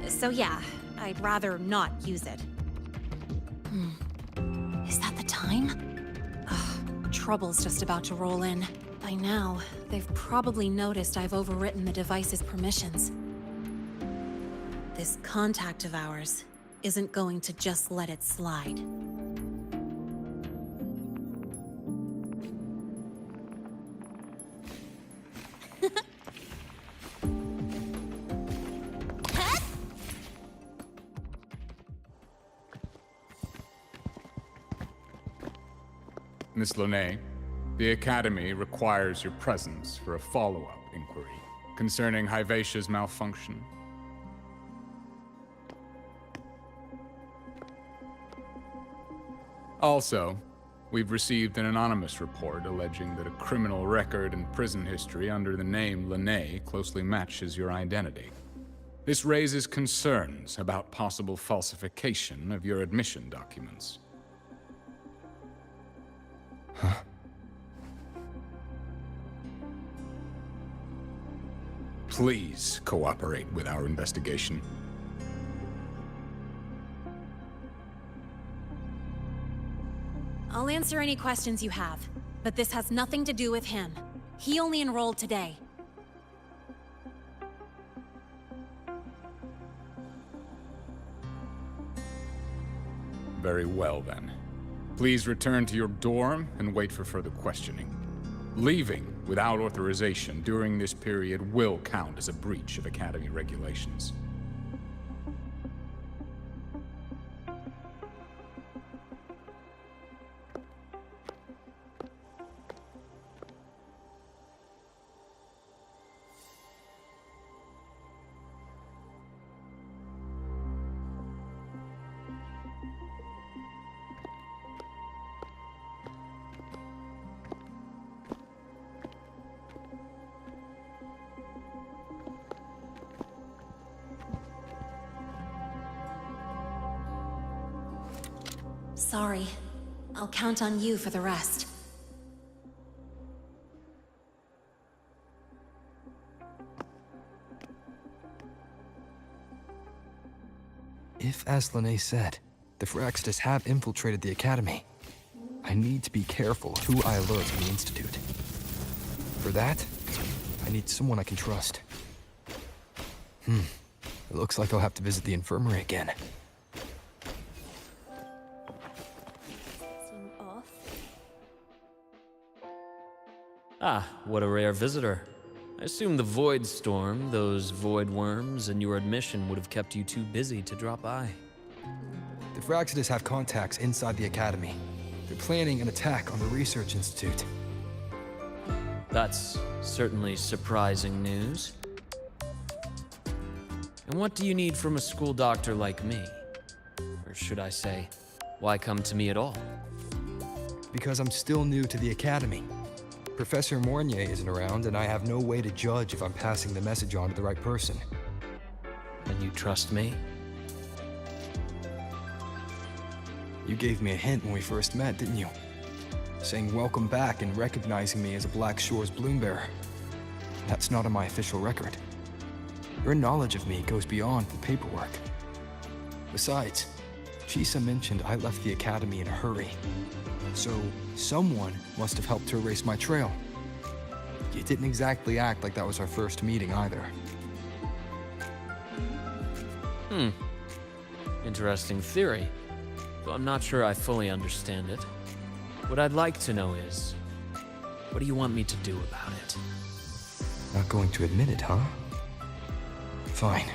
So yeah, I'd rather not use it. Is that the time? Ugh, trouble's just about to roll in. By now, they've probably noticed I've overwritten the device's permissions. This contact of ours isn't going to just let it slide. Miss Lene, the Academy requires your presence for a follow-up inquiry concerning Hivacia's malfunction. Also, we've received an anonymous report alleging that a criminal record and prison history under the name Lene closely matches your identity. This raises concerns about possible falsification of your admission documents. Huh? Please cooperate with our investigation. I'll answer any questions you have, but this has nothing to do with him. He only enrolled today. Very well, then. Please return to your dorm and wait for further questioning. Leaving without authorization during this period will count as a breach of Academy regulations. Sorry. I'll count on you for the rest. If, as Lene said, the Fraccidus have infiltrated the Academy, I need to be careful who I alert in the Institute. For that, I need someone I can trust. It looks like I'll have to visit the infirmary again. Ah, what a rare visitor. I assume the Void Storm, those void worms, and your admission would have kept you too busy to drop by. The Fraccidus have contacts inside the Academy. They're planning an attack on the Research Institute. That's certainly surprising news. And what do you need from a school doctor like me? Or should I say, why come to me at all? Because I'm still new to the Academy. Professor Mornier isn't around, and I have no way to judge if I'm passing the message on to the right person. And you trust me? You gave me a hint when we first met, didn't you? Saying welcome back and recognizing me as a Black Shores bloom bearer. That's not on my official record. Your knowledge of me goes beyond the paperwork. Besides, Chisa mentioned I left the Academy in a hurry. So, someone must have helped to erase my trail. You didn't exactly act like that was our first meeting either. Interesting theory, though I'm not sure I fully understand it. What I'd like to know is, what do you want me to do about it? Not going to admit it, huh? Fine.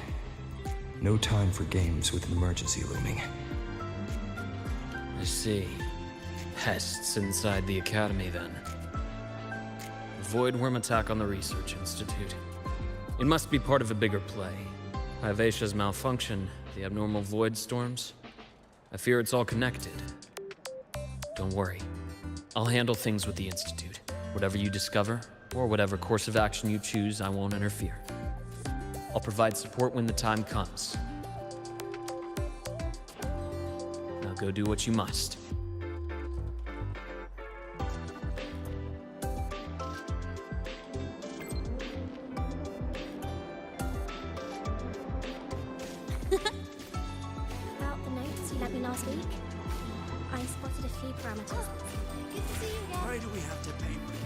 No time for games with an emergency looming. I see. Pests inside the Academy, then. Void worm attack on the Research Institute. It must be part of a bigger play. Vivacia's malfunction, the abnormal void storms. I fear it's all connected. Don't worry. I'll handle things with the Institute. Whatever you discover, or whatever course of action you choose, I won't interfere. I'll provide support when the time comes. Now go do what you must. About the notes you lent me last week, I spotted a few parameters. Good to see you again. Why do we have to pay for it?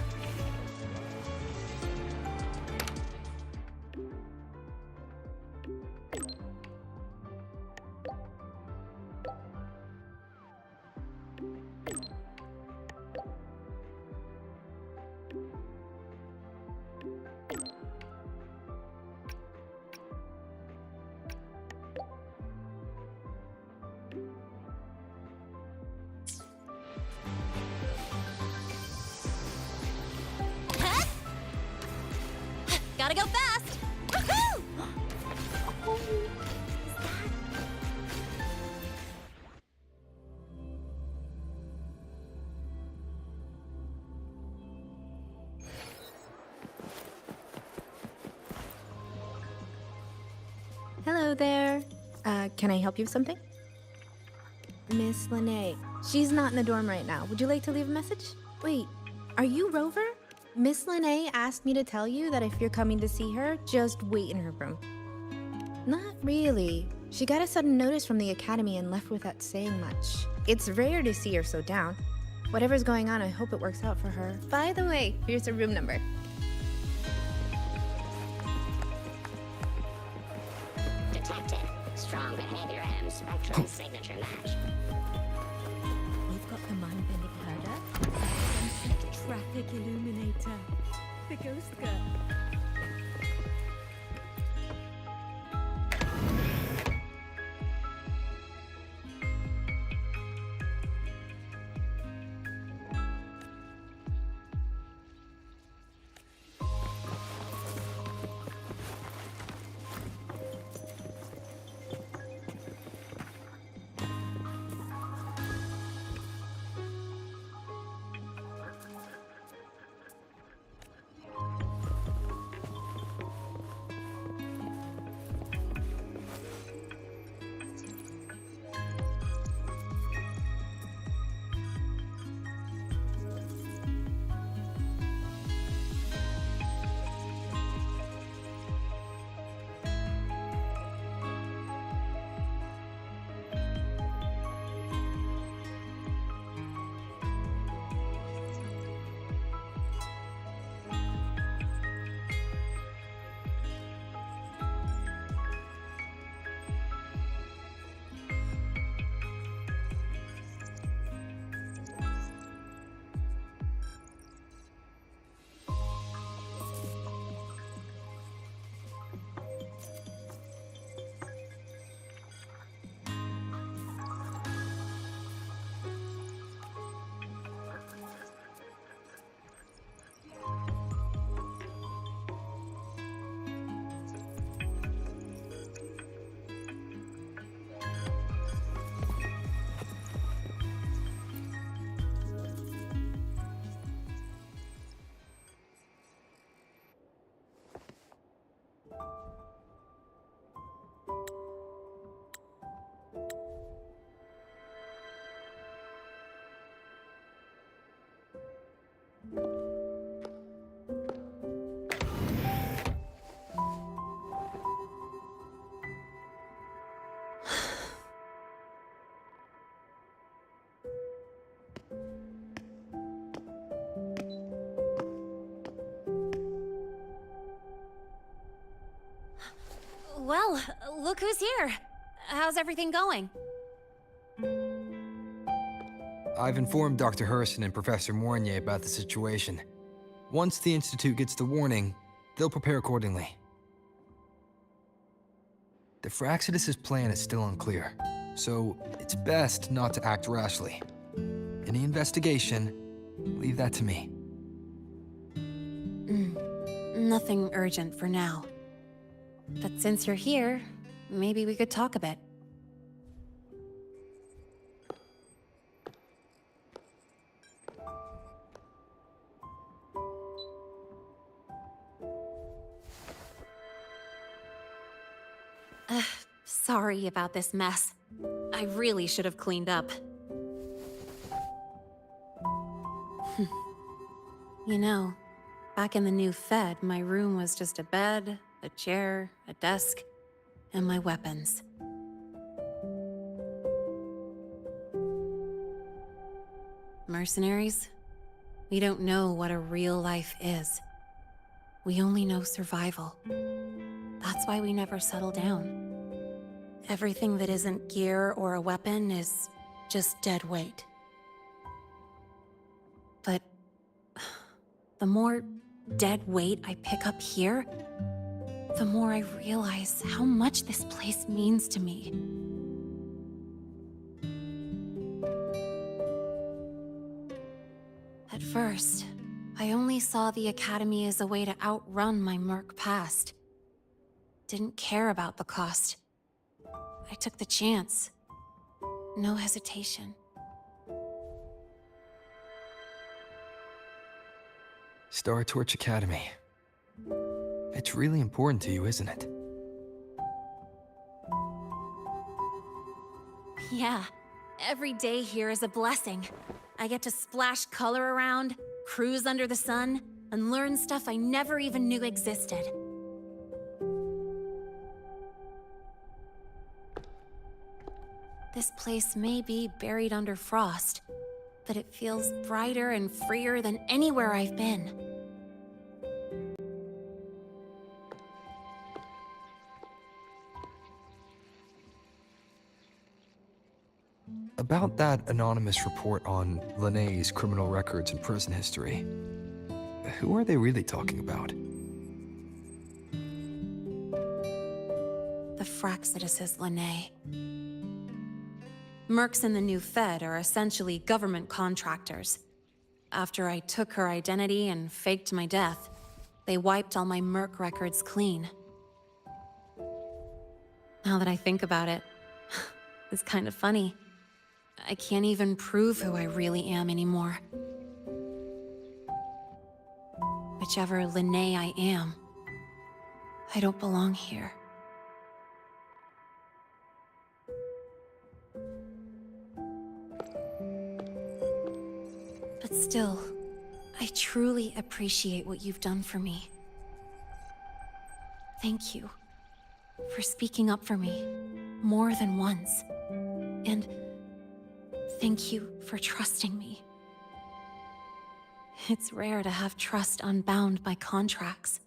Gotta go fast! Woohoo! Hello there. Can I help you with something? Miss Lene. She's not in the dorm right now. Would you like to leave a message? Wait, are you Rover? Miss Lene asked me to tell you that if you're coming to see her, just wait in her room. Not really. She got a sudden notice from the Academy and left without saying much. It's rare to see her so down. Whatever's going on, I hope it works out for her. By the way, here's her room number. Detected. Strong behavior and spectral signature match. We've got the mind-bending herder, and traffic illuminator, the ghost girl. Well, look who's here. How's everything going? I've informed Dr. Harrison and Professor Mornier about the situation. Once the Institute gets the warning, they'll prepare accordingly. The Fraxidus' plan is still unclear, so it's best not to act rashly. Any investigation, leave that to me. Nothing urgent for now. But since you're here, maybe we could talk a bit. Sorry about this mess. I really should have cleaned up. You know, back in the new Fed, my room was just a bed, a chair, a desk, and my weapons. Mercenaries? We don't know what a real life is. We only know survival. That's why we never settle down. Everything that isn't gear or a weapon is just dead weight. But the more dead weight I pick up here, the more I realize how much this place means to me. At first, I only saw the Academy as a way to outrun my Merc past. Didn't care about the cost. I took the chance. No hesitation. Star Torch Academy. It's really important to you, isn't it? Yeah, every day here is a blessing. I get to splash color around, cruise under the sun, and learn stuff I never even knew existed. This place may be buried under frost, but it feels brighter and freer than anywhere I've been. About that anonymous report on Linné's criminal records and prison history, who are they really talking about? The Fraxidus is Linné. Mercs in the new Fed are essentially government contractors. After I took her identity and faked my death, they wiped all my Merc records clean. Now that I think about it, it's kind of funny. I can't even prove who I really am anymore. Whichever Linné I am, I don't belong here. But still, I truly appreciate what you've done for me. Thank you for speaking up for me more than once. And thank you for trusting me. It's rare to have trust unbound by contracts.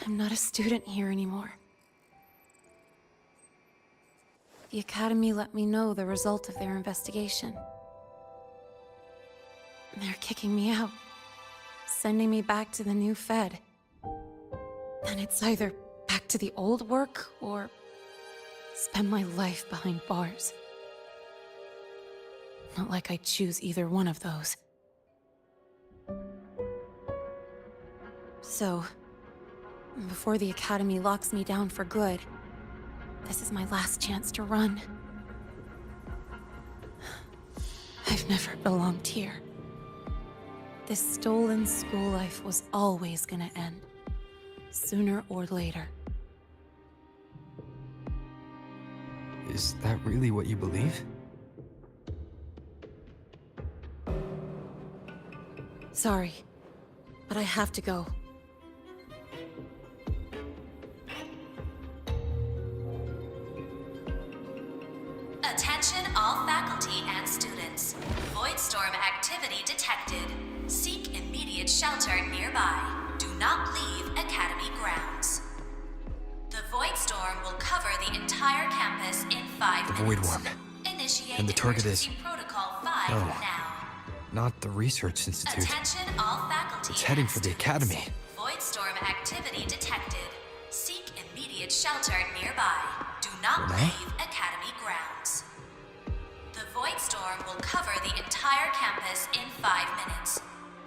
I'm not a student here anymore. The Academy let me know the result of their investigation. They're kicking me out, sending me back to the new Fed. And it's either back to the old work, or spend my life behind bars. Not like I choose either one of those. So, before the Academy locks me down for good, this is my last chance to run. I've never belonged here. This stolen school life was always gonna end, sooner or later. Is that really what you believe? Sorry, but I have to go. Attention all faculty and students. Void storm activity detected. Seek immediate shelter nearby. Do not leave Academy grounds. The Void storm will cover the entire campus in 5 The minutes. Void Worm. Initiate And the target is... emergency protocol 5 No. now. Not the Research Institute. Attention all faculty. It's heading and for the students. Academy. Void storm activity detected. Seek immediate shelter nearby. Do not Renee? leave Academy grounds. The Void storm will cover the entire campus in 5 minutes.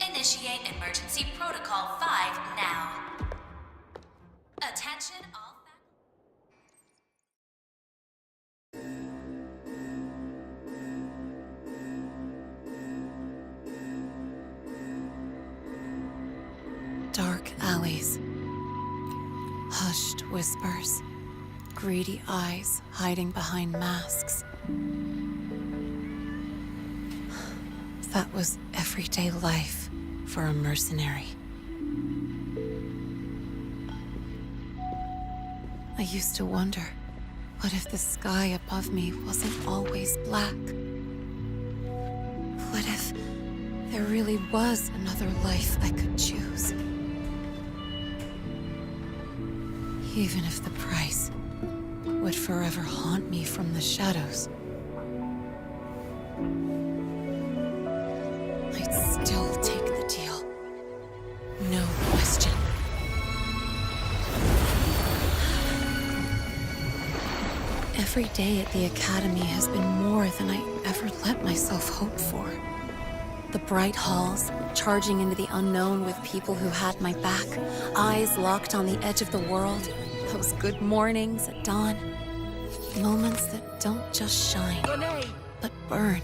Initiate emergency protocol 5 now. Attention all Dark alleys, hushed whispers, greedy eyes hiding behind masks. That was everyday life for a mercenary. I used to wonder, what if the sky above me wasn't always black? What if there really was another life I could choose? Even if the price would forever haunt me from the shadows, I'd still take the deal. No question. Every day at the Academy has been more than I ever let myself hope for. The bright halls, charging into the unknown with people who had my back, eyes locked on the edge of the world, those good mornings at dawn, moments that don't just shine, but burn.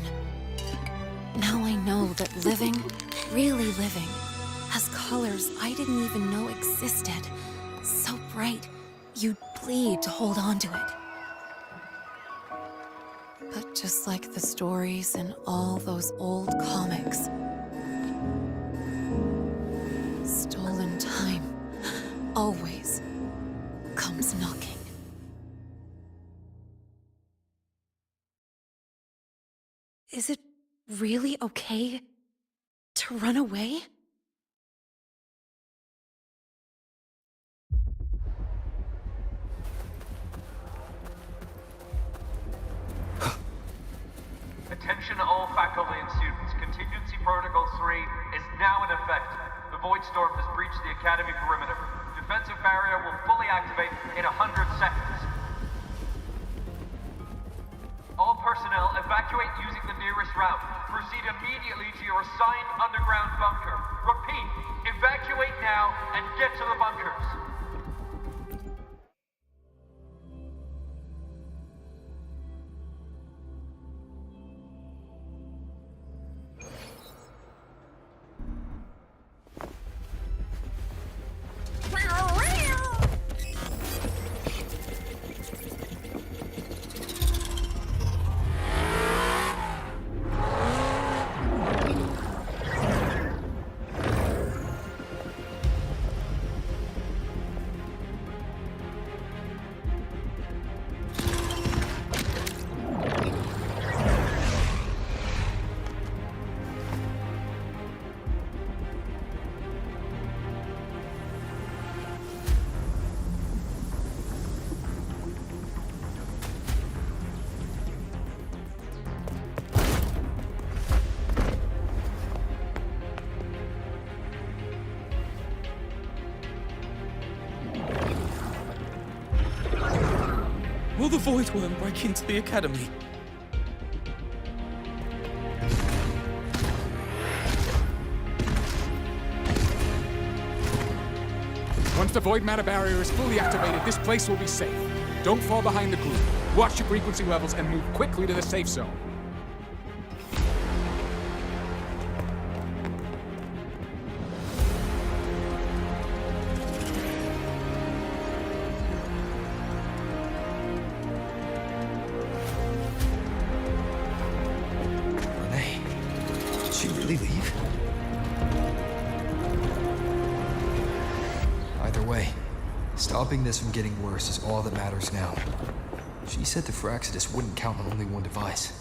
Now I know that living, really living, has colors I didn't even know existed. So bright, you'd bleed to hold on to it. But just like the stories in all those old comics, stolen time always comes knocking. Is it really okay to run away? Attention all faculty and students. Contingency Protocol 3 is now in effect. The Void Storm has breached the Academy perimeter. Defensive barrier will fully activate in 100 seconds. All personnel evacuate using the nearest route. Proceed immediately to your assigned underground bunker. Repeat, evacuate now and get to the bunkers. Will the Void Worm break into the Academy? Once the void matter barrier is fully activated, this place will be safe. Don't fall behind the group. Watch your frequency levels and move quickly to the safe zone. Renee, did she really leave? Either way, stopping this from getting worse is all that matters now. She said the Fraxidus wouldn't count on only one device.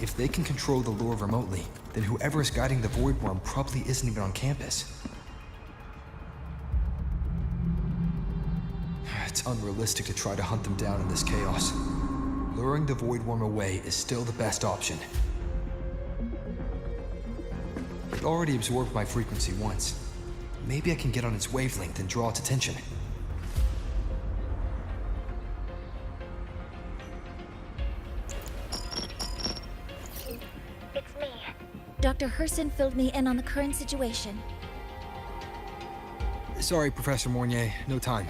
If they can control the lure remotely, then whoever is guiding the Void Worm probably isn't even on campus. It's unrealistic to try to hunt them down in this chaos. Luring the Void Worm away is still the best option. It already absorbed my frequency once. Maybe I can get on its wavelength and draw its attention. It's me. Dr. Herson filled me in on the current situation. Sorry, Professor Mornier, no time.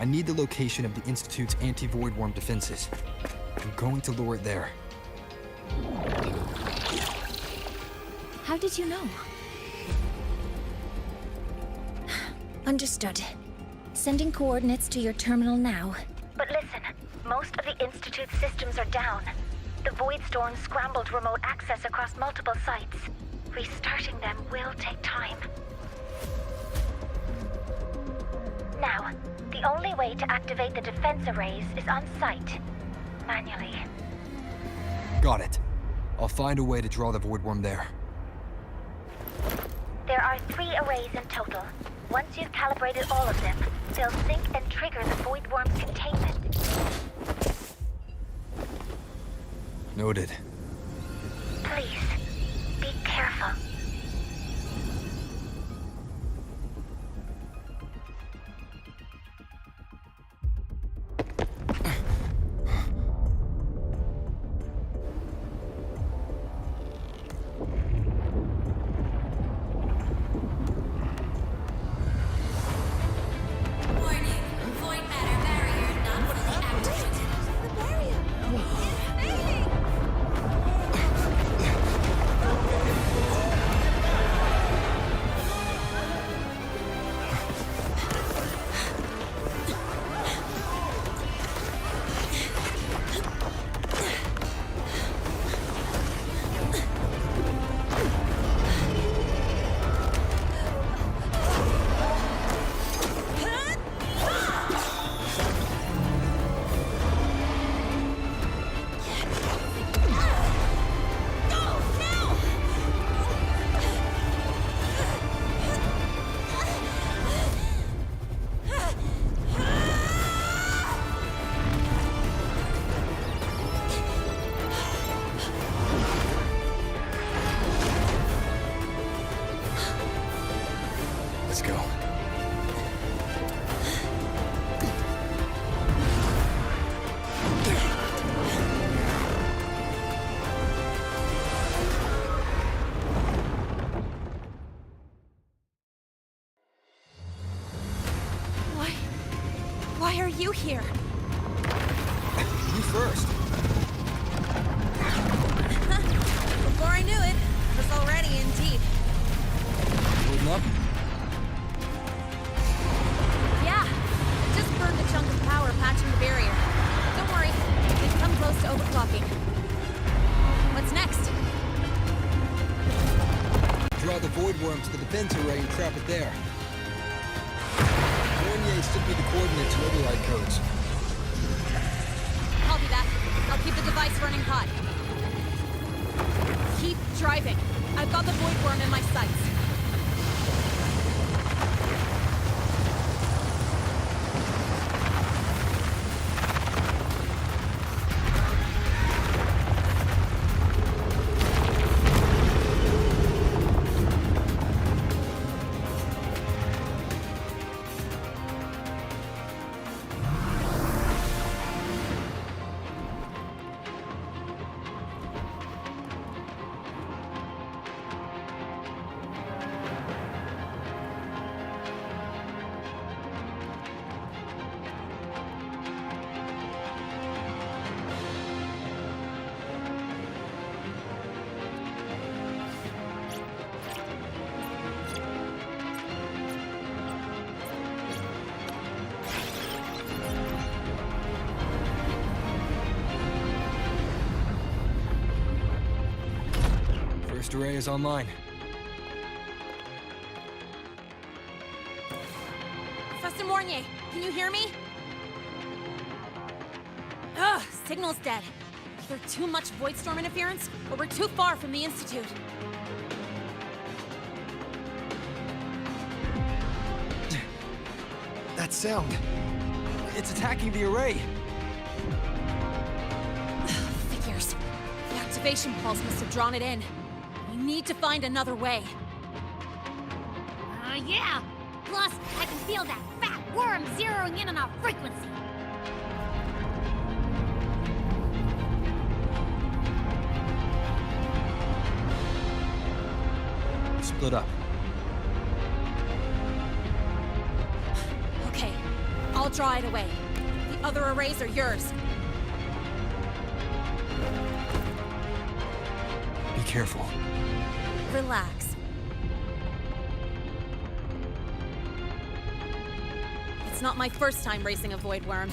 I need the location of the Institute's anti-Void Worm defenses. I'm going to lure it there. How did you know? Understood. Sending coordinates to your terminal now. But listen, most of the Institute's systems are down. The Void Storm scrambled remote access across multiple sites. Restarting them will take time. Now, the only way to activate the defense arrays is on site. Manually. Got it. I'll find a way to draw the Void Worm there. There are 3 arrays in total. Once you've calibrated all of them, they'll sync and trigger the Void Worm's containment. Noted. Please, be careful. Let's go. Why are you here? You first. Before I knew it, I was already in deep. Holding up? Yeah, I just burned a chunk of power patching the barrier. Don't worry, we've come close to overclocking. What's next? Draw the Void Worm to the defense array and trap it there. Mornier sent me the coordinates and override codes. I'll be back. I'll keep the device running hot. Keep driving. I've got the Void Worm in my sights. First array is online. Professor Mornier, can you hear me? Ugh, signal's dead. either too much void storm interference, or we're too far from the Institute. That sound. It's attacking the array. Figures. The activation pulse must have drawn it in. We need to find another way. Yeah! Plus, I can feel that fat worm zeroing in on our frequency. Split up. Okay, I'll draw it away. The other arrays are yours. Be careful. Relax. It's not my first time racing a void worm.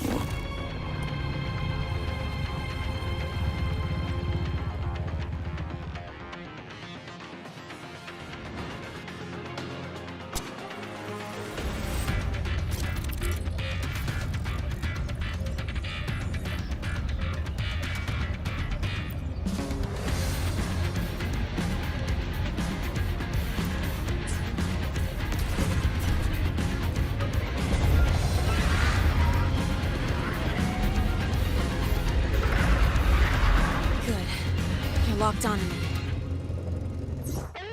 Locked on me.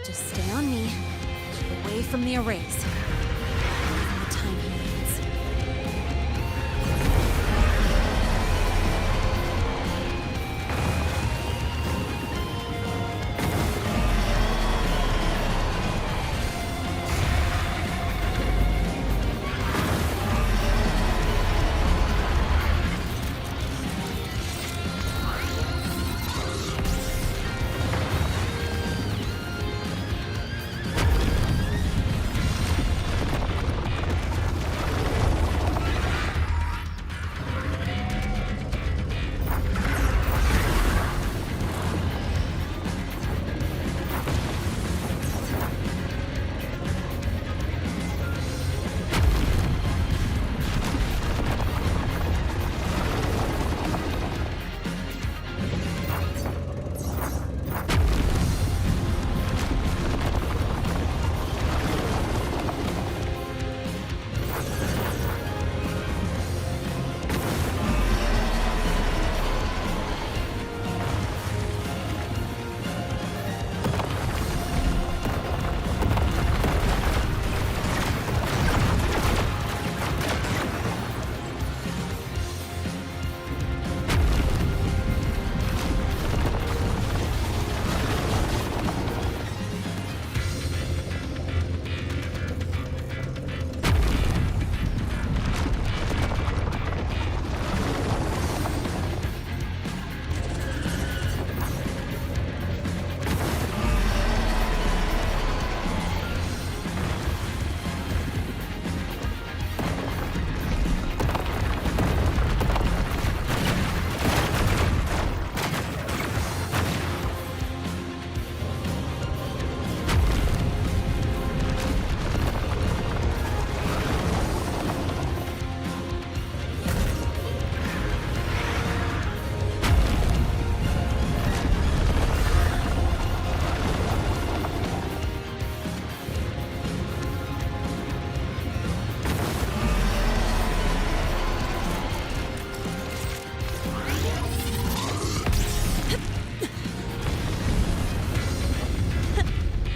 Just stay on me. Keep away from the arrays. From the time he needs.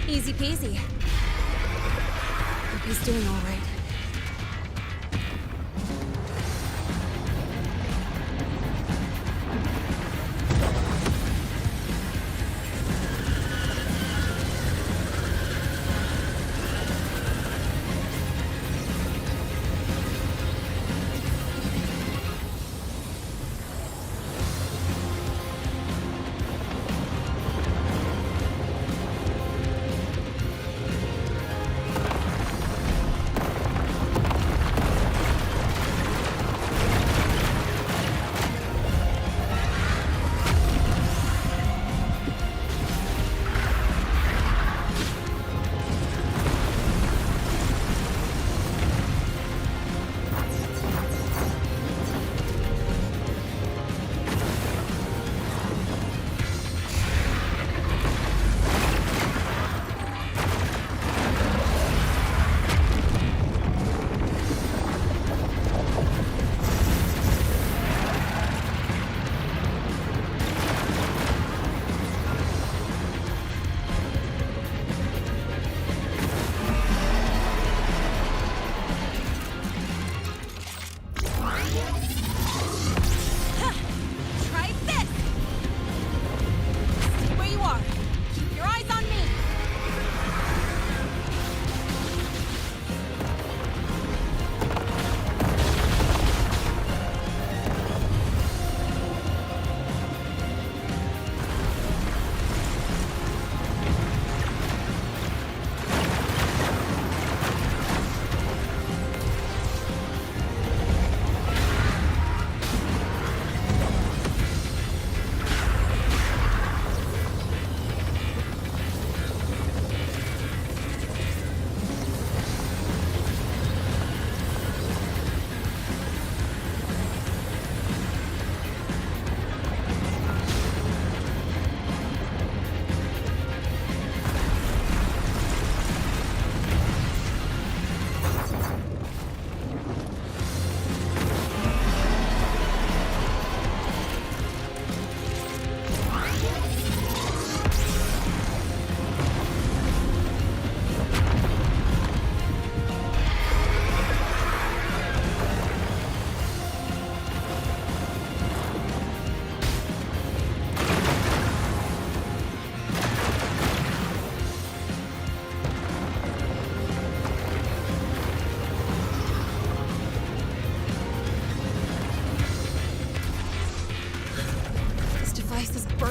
Easy peasy. Hope he's doing all right.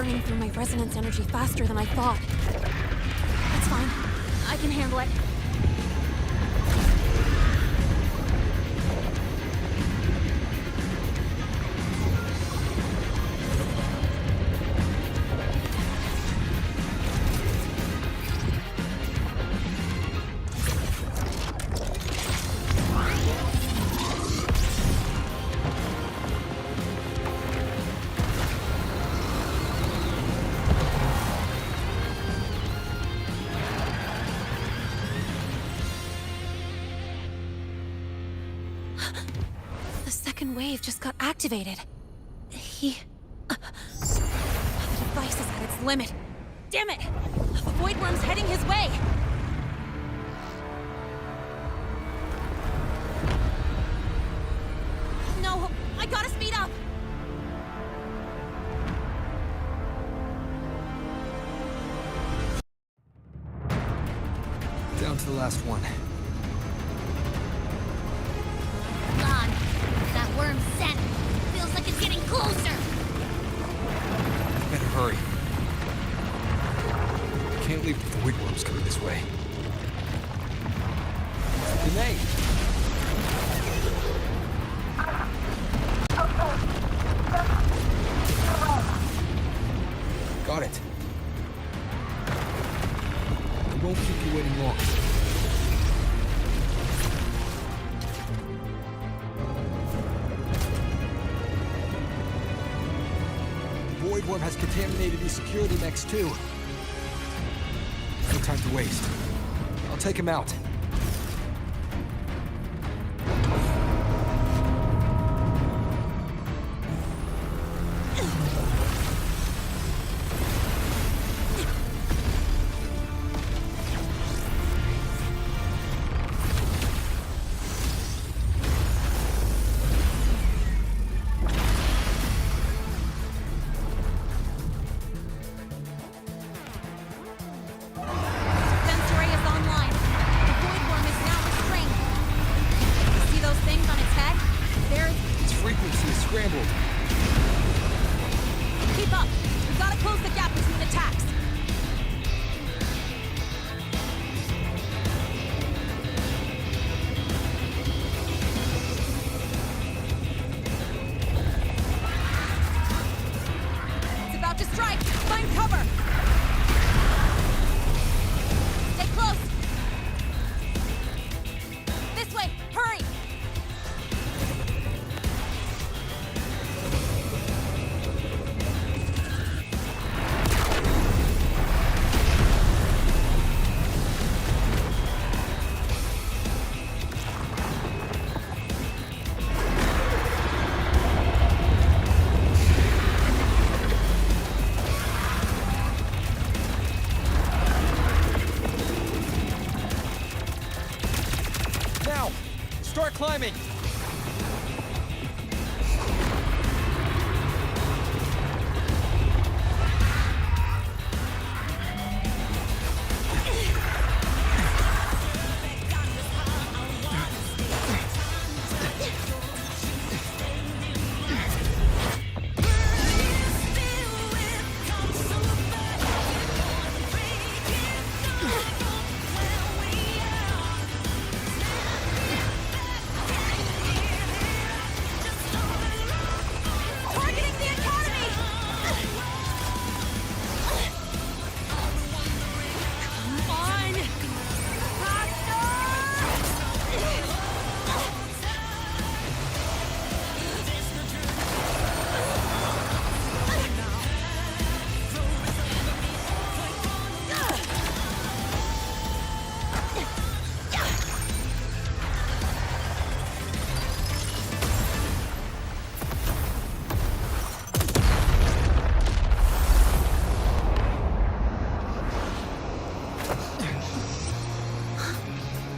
burning through my resonance energy faster than I thought. It's fine. I can handle it. The second wave just got activated. The device is at its limit. Damn it! The Void Worm's heading his way! No! I gotta speed up! Down to the last one. God, that worm's scent feels like it's getting closer. Better hurry. Can't leave the Void Worms coming this way. Danae! Got it. We won't keep you waiting long. Void Worm has contaminated these security mechs too. No time to waste. I'll take him out. Defense array is online. The Void Worm is now restrained. See those things on its head? Its frequency is scrambled. Keep up! We've gotta close the gap between attacks! It's about to strike! Find cover! Stay close! This way! Hurry! Now! Start climbing! Targeting the Academy! Come on!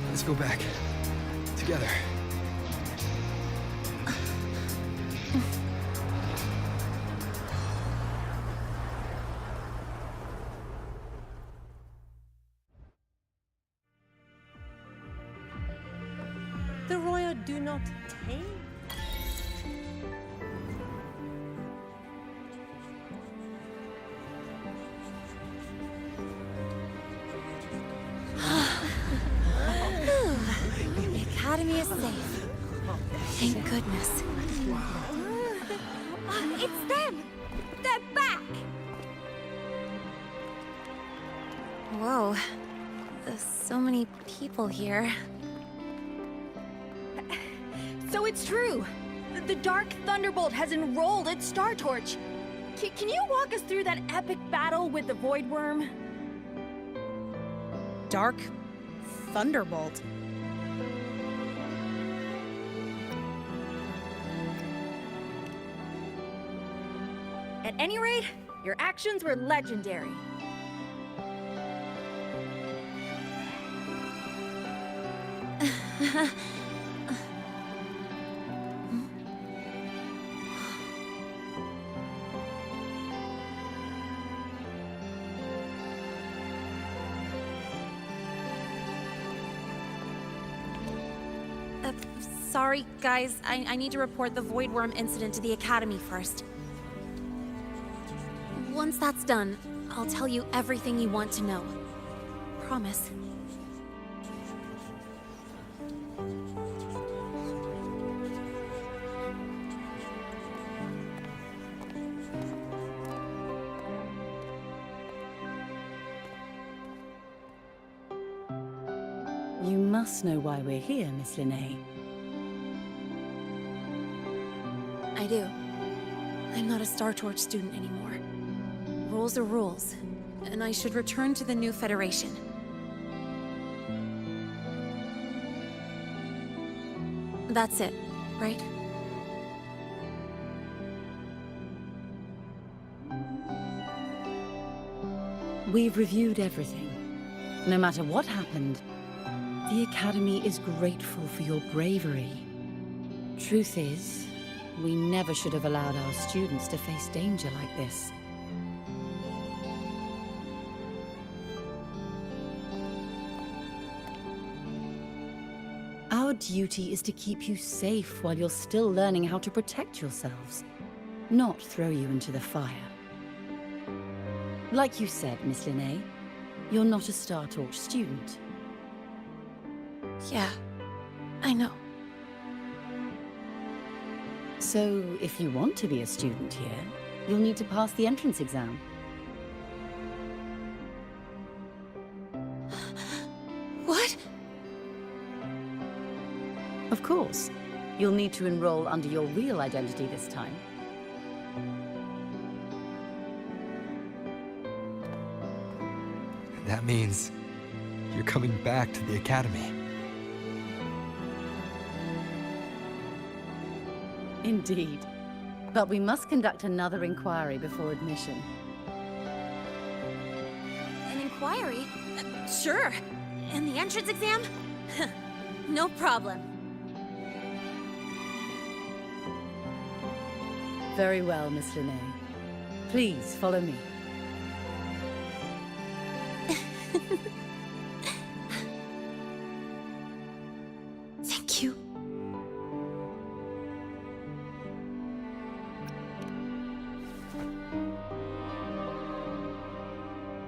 Let's go back. Together. The Royal do not take. is safe. Thank goodness. It's them! They're back! Whoa. There's so many people here. So it's true! The Dark Thunderbolt has enrolled at Star Torch! Can you walk us through that epic battle with the Void Worm? Dark Thunderbolt? At any rate, your actions were legendary. Sorry, guys. I need to report the Void Worm incident to the Academy first. Once that's done, I'll tell you everything you want to know. Promise. You must know why we're here, Miss Linnae. I do. I'm not a Star Torch student anymore. Rules are rules, and I should return to the new Federation. That's it, right? We've reviewed everything. No matter what happened, the Academy is grateful for your bravery. Truth is, we never should have allowed our students to face danger like this. Our duty is to keep you safe while you're still learning how to protect yourselves, not throw you into the fire. Like you said, Miss Linnae, you're not a Star Torch student. Yeah, I know. So, if you want to be a student here, you'll need to pass the entrance exam. What? Of course. You'll need to enroll under your real identity this time. That means you're coming back to the Academy. Indeed. But we must conduct another inquiry before admission. An inquiry? Sure. And the entrance exam? No problem. Very well, Miss Linnae. Please, follow me. Thank you.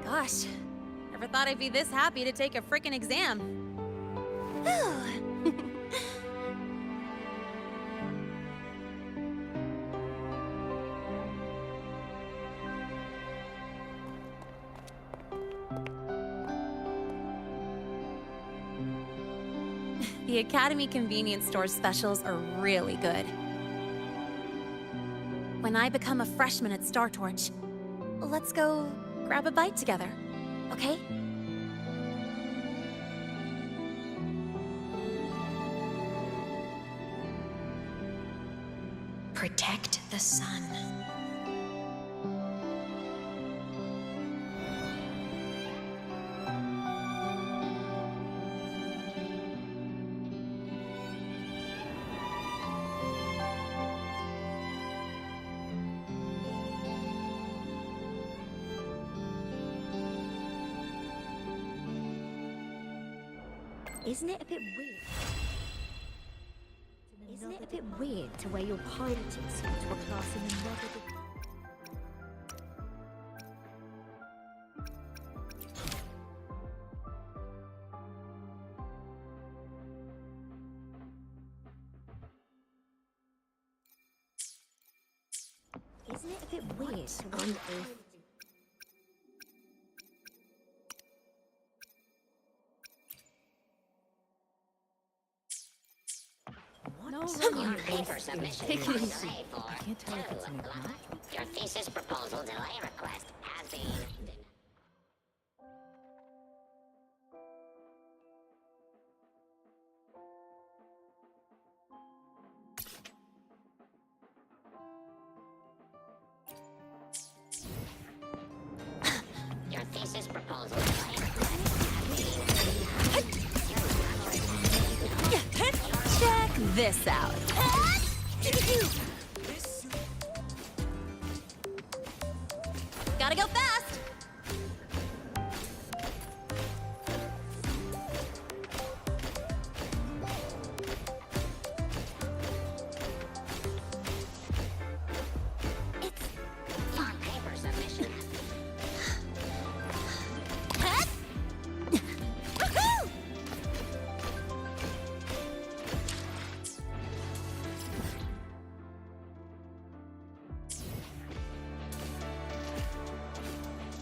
Gosh, never thought I'd be this happy to take a frickin' exam. The Academy convenience store specials are really good. When I become a freshman at Star Torch, let's go grab a bite together, okay? Protect the sun. Isn't it a bit weird? Isn't it a bit weird to wear your piloting suit to a class in another department? Wait, on earth? No, Your paper submission Take it was easy. delayed for I can't tell if it's 2 an o'clock. acknowledgement. Your thesis proposal delay request has been... Your thesis proposal delay request has been... Check this out. Gotta go fast! Your paper submission has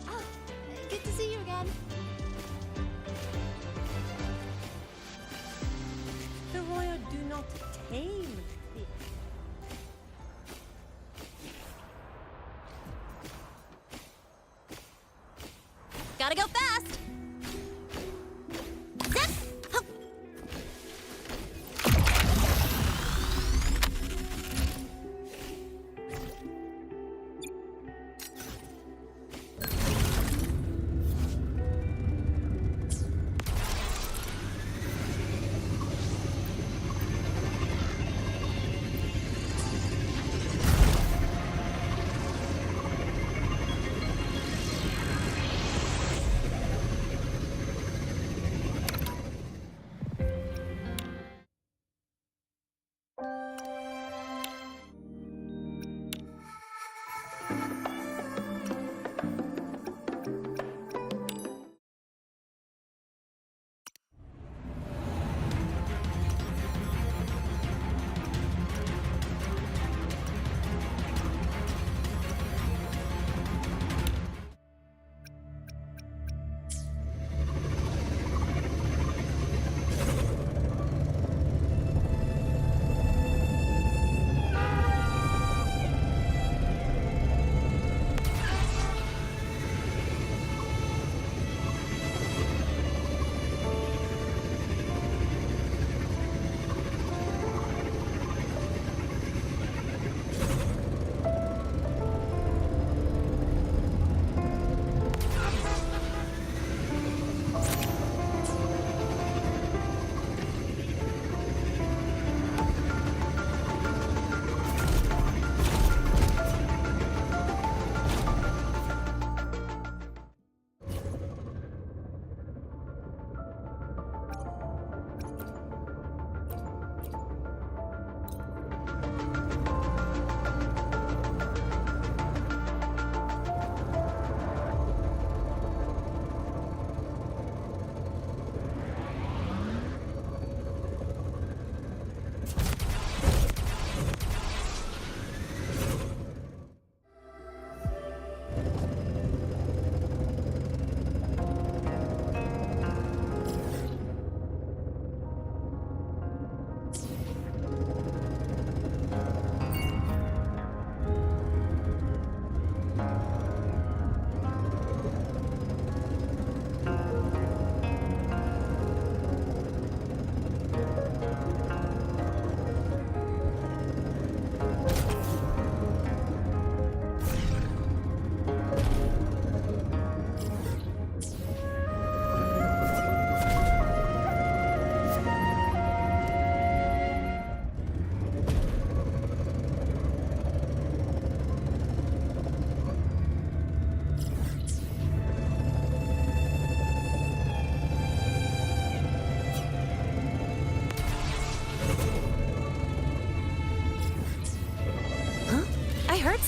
Oh, good to see you again. The Royal do not tame the... Gotta go fast!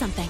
something.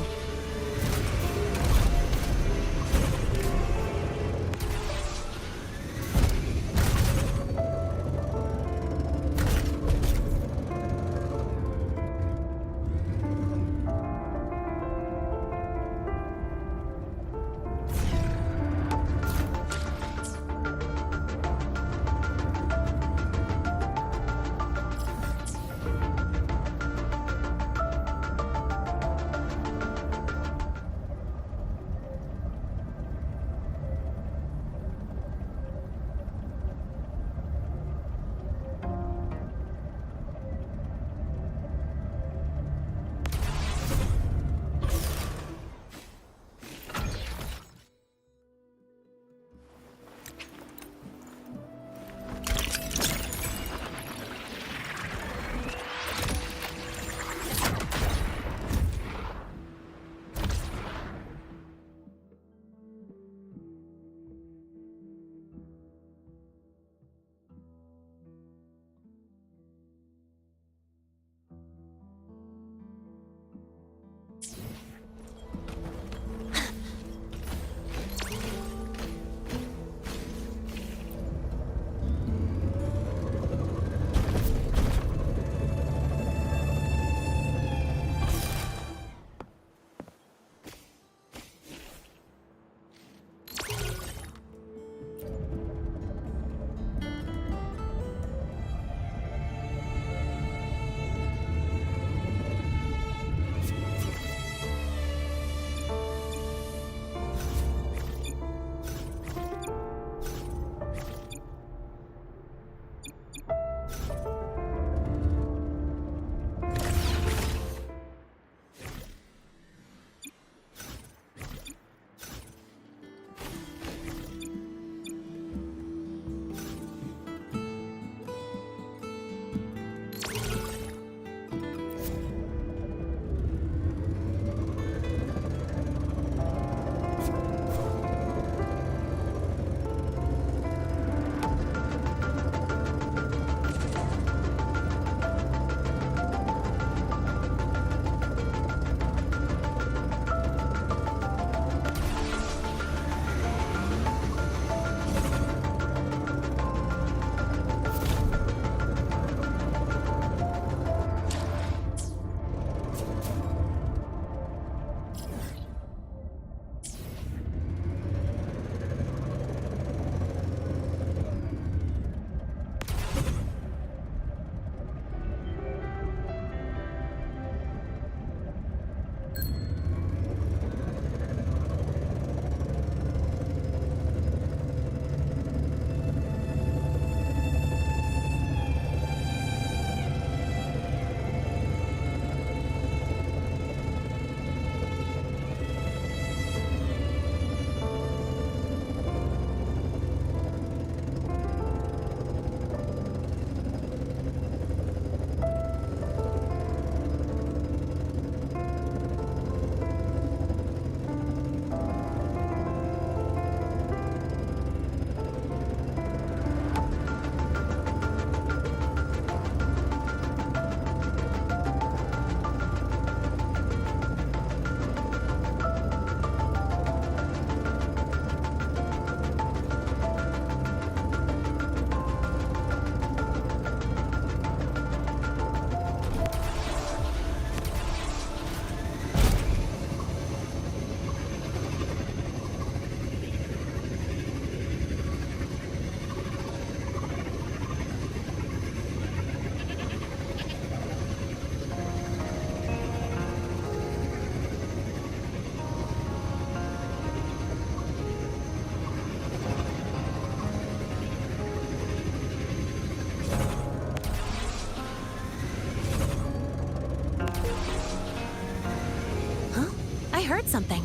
heard something.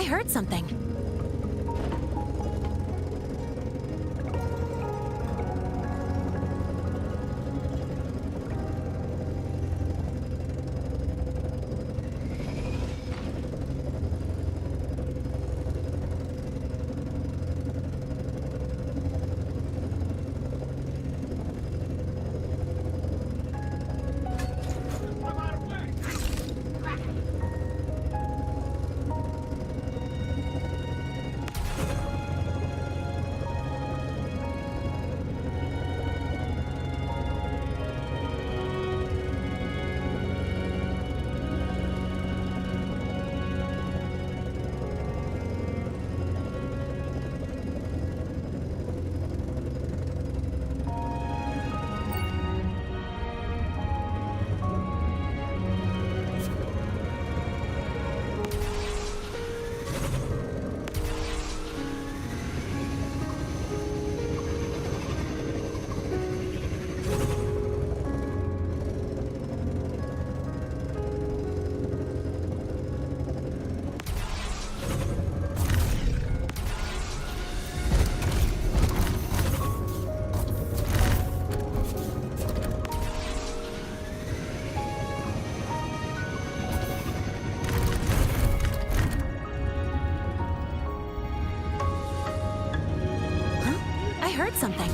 I heard something. I heard something.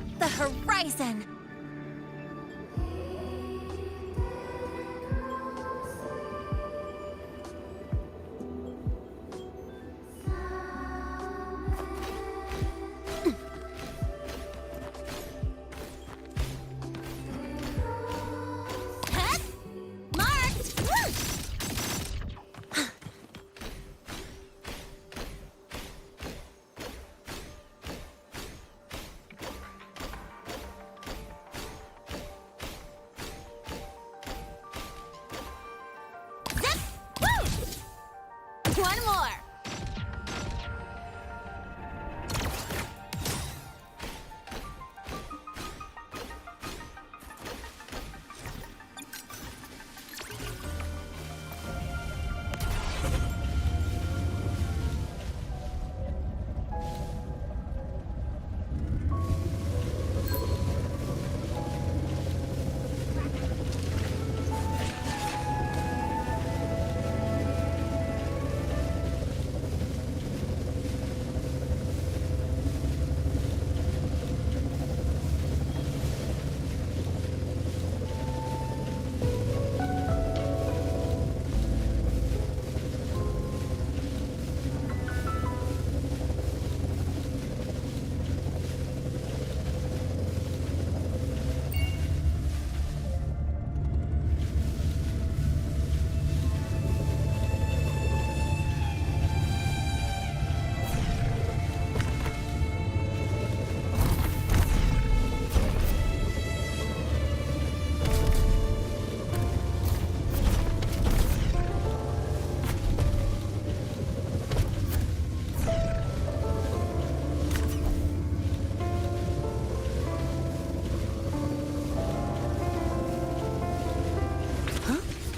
up the horizon! One more!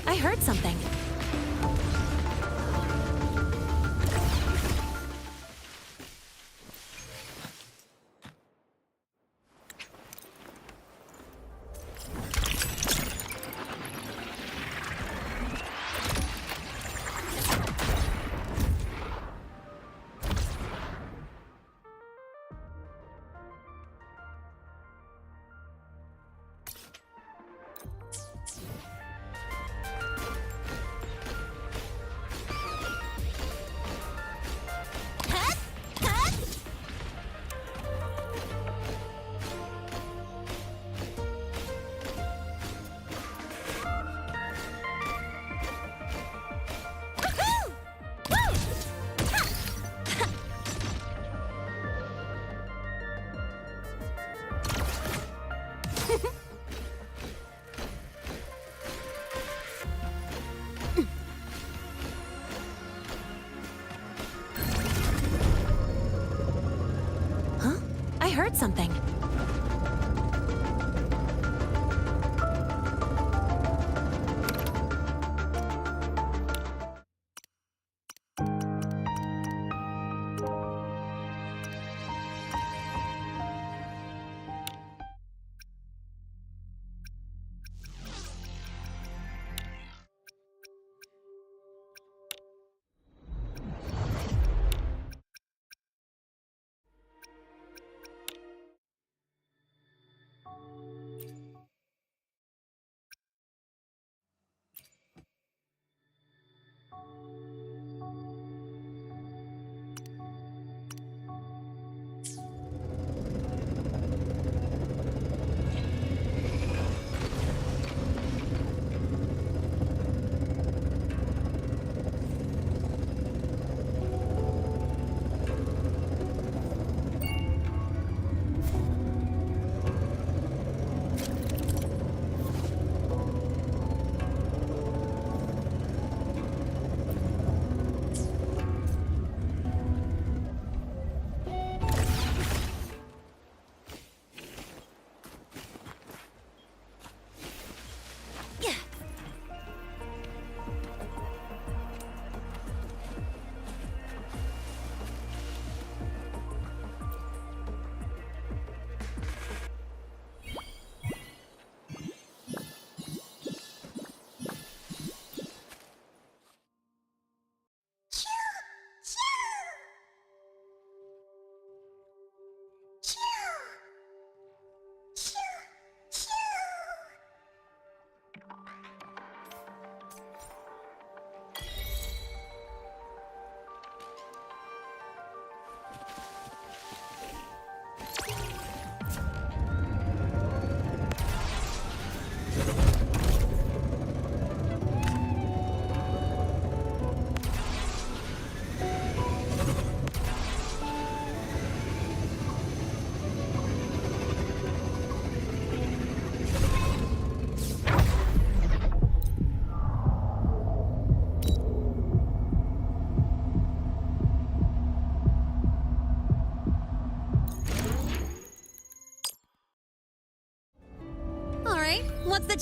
I heard something. I heard something.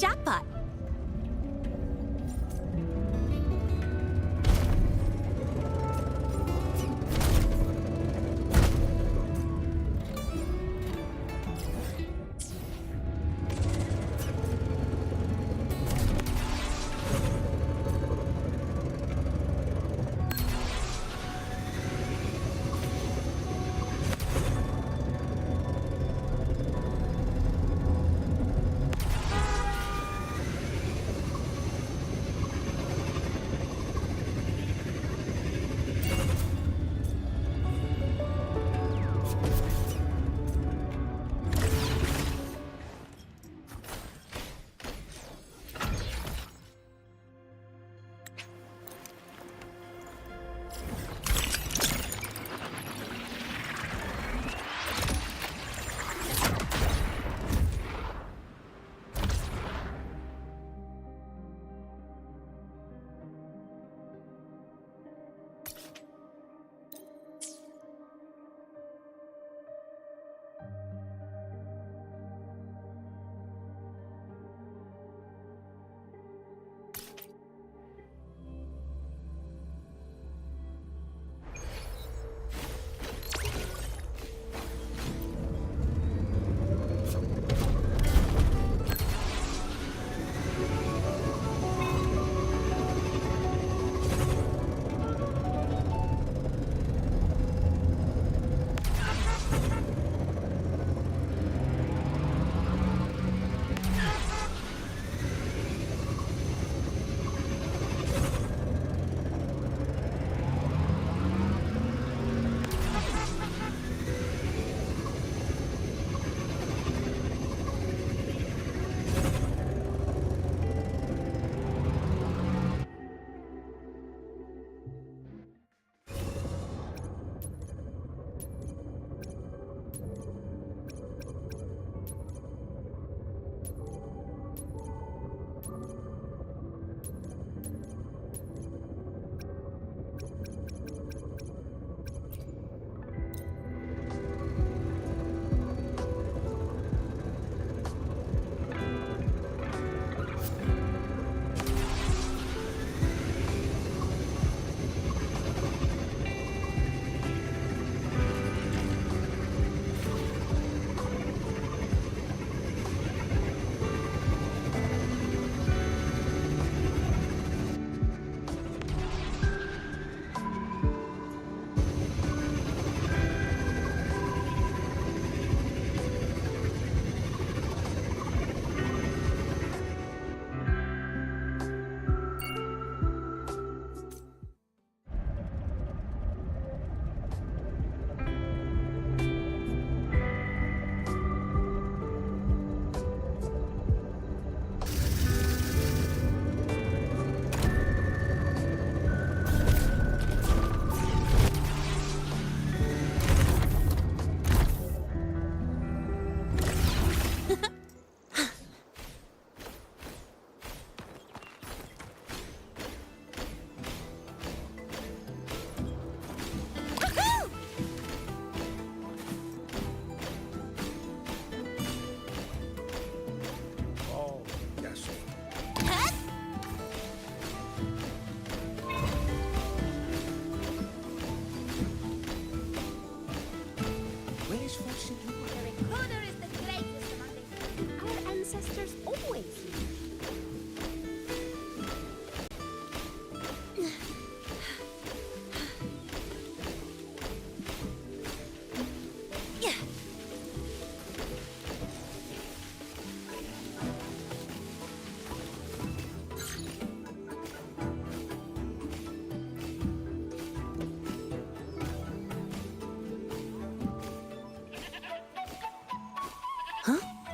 Jackpot!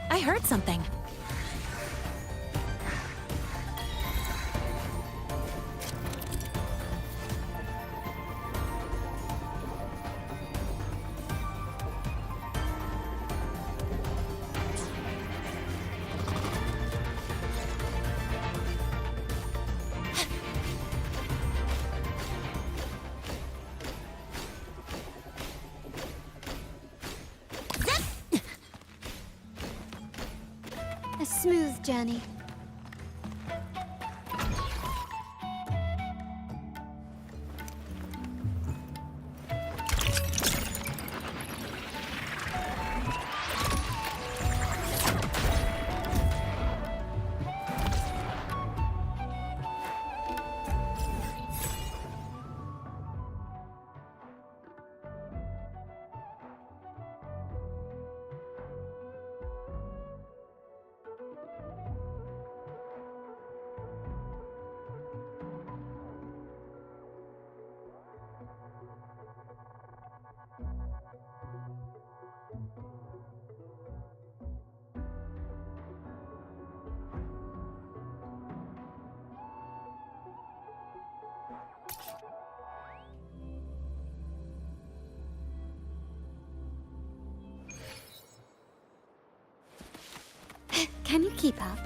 I heard something. A smooth journey. Keep up.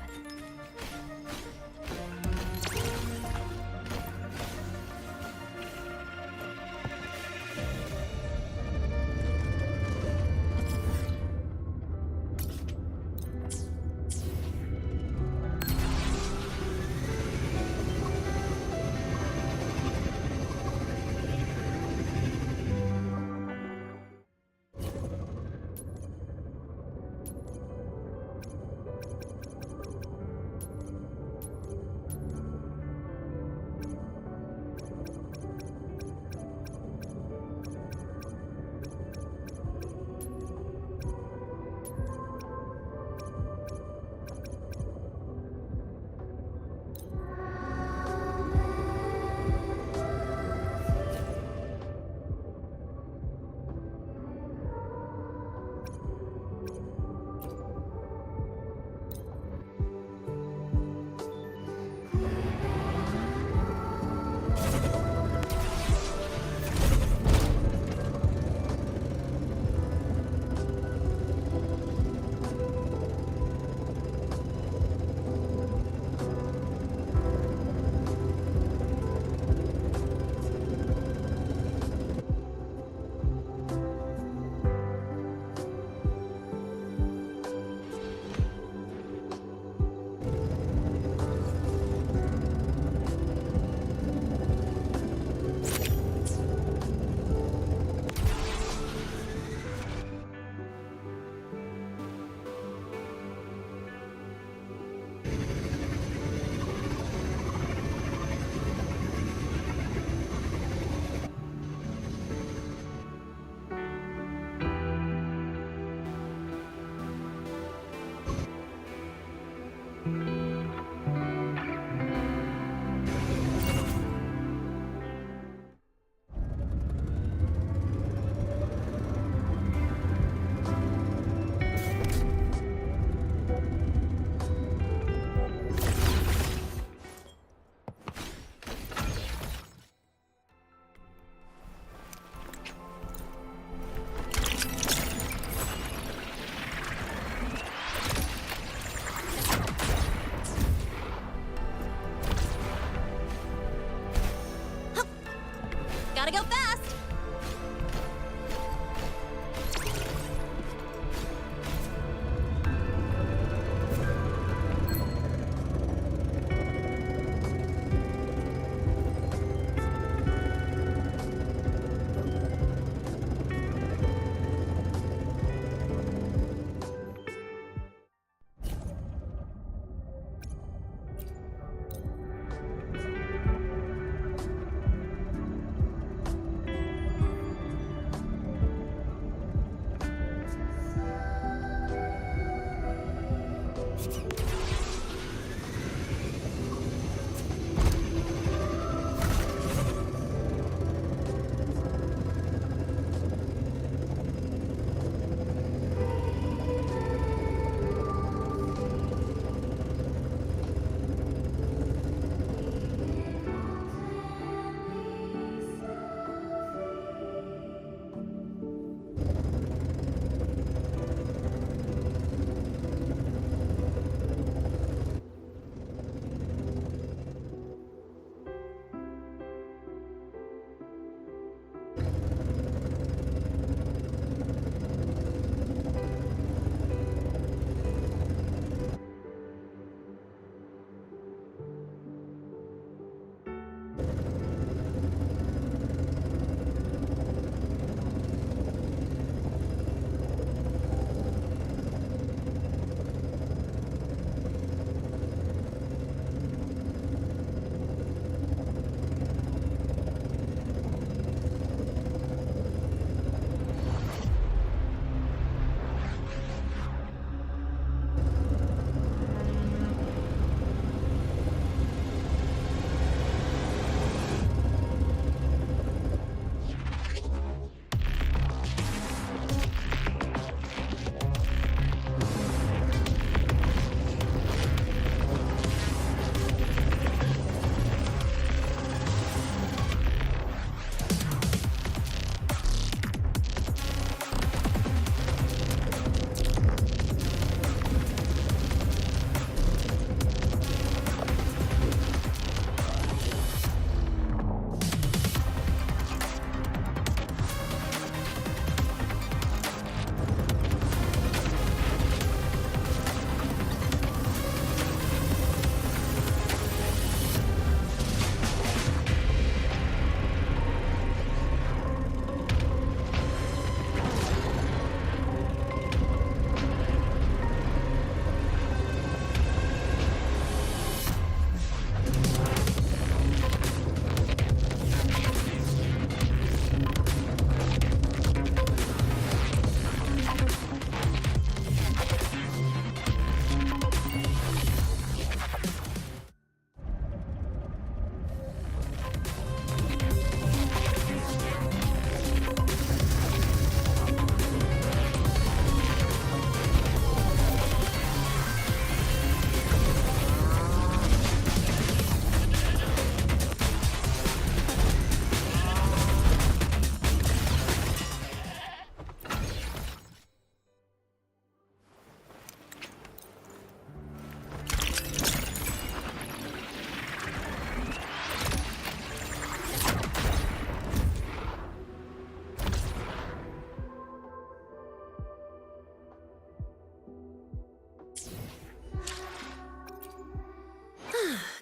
Gotta go fast!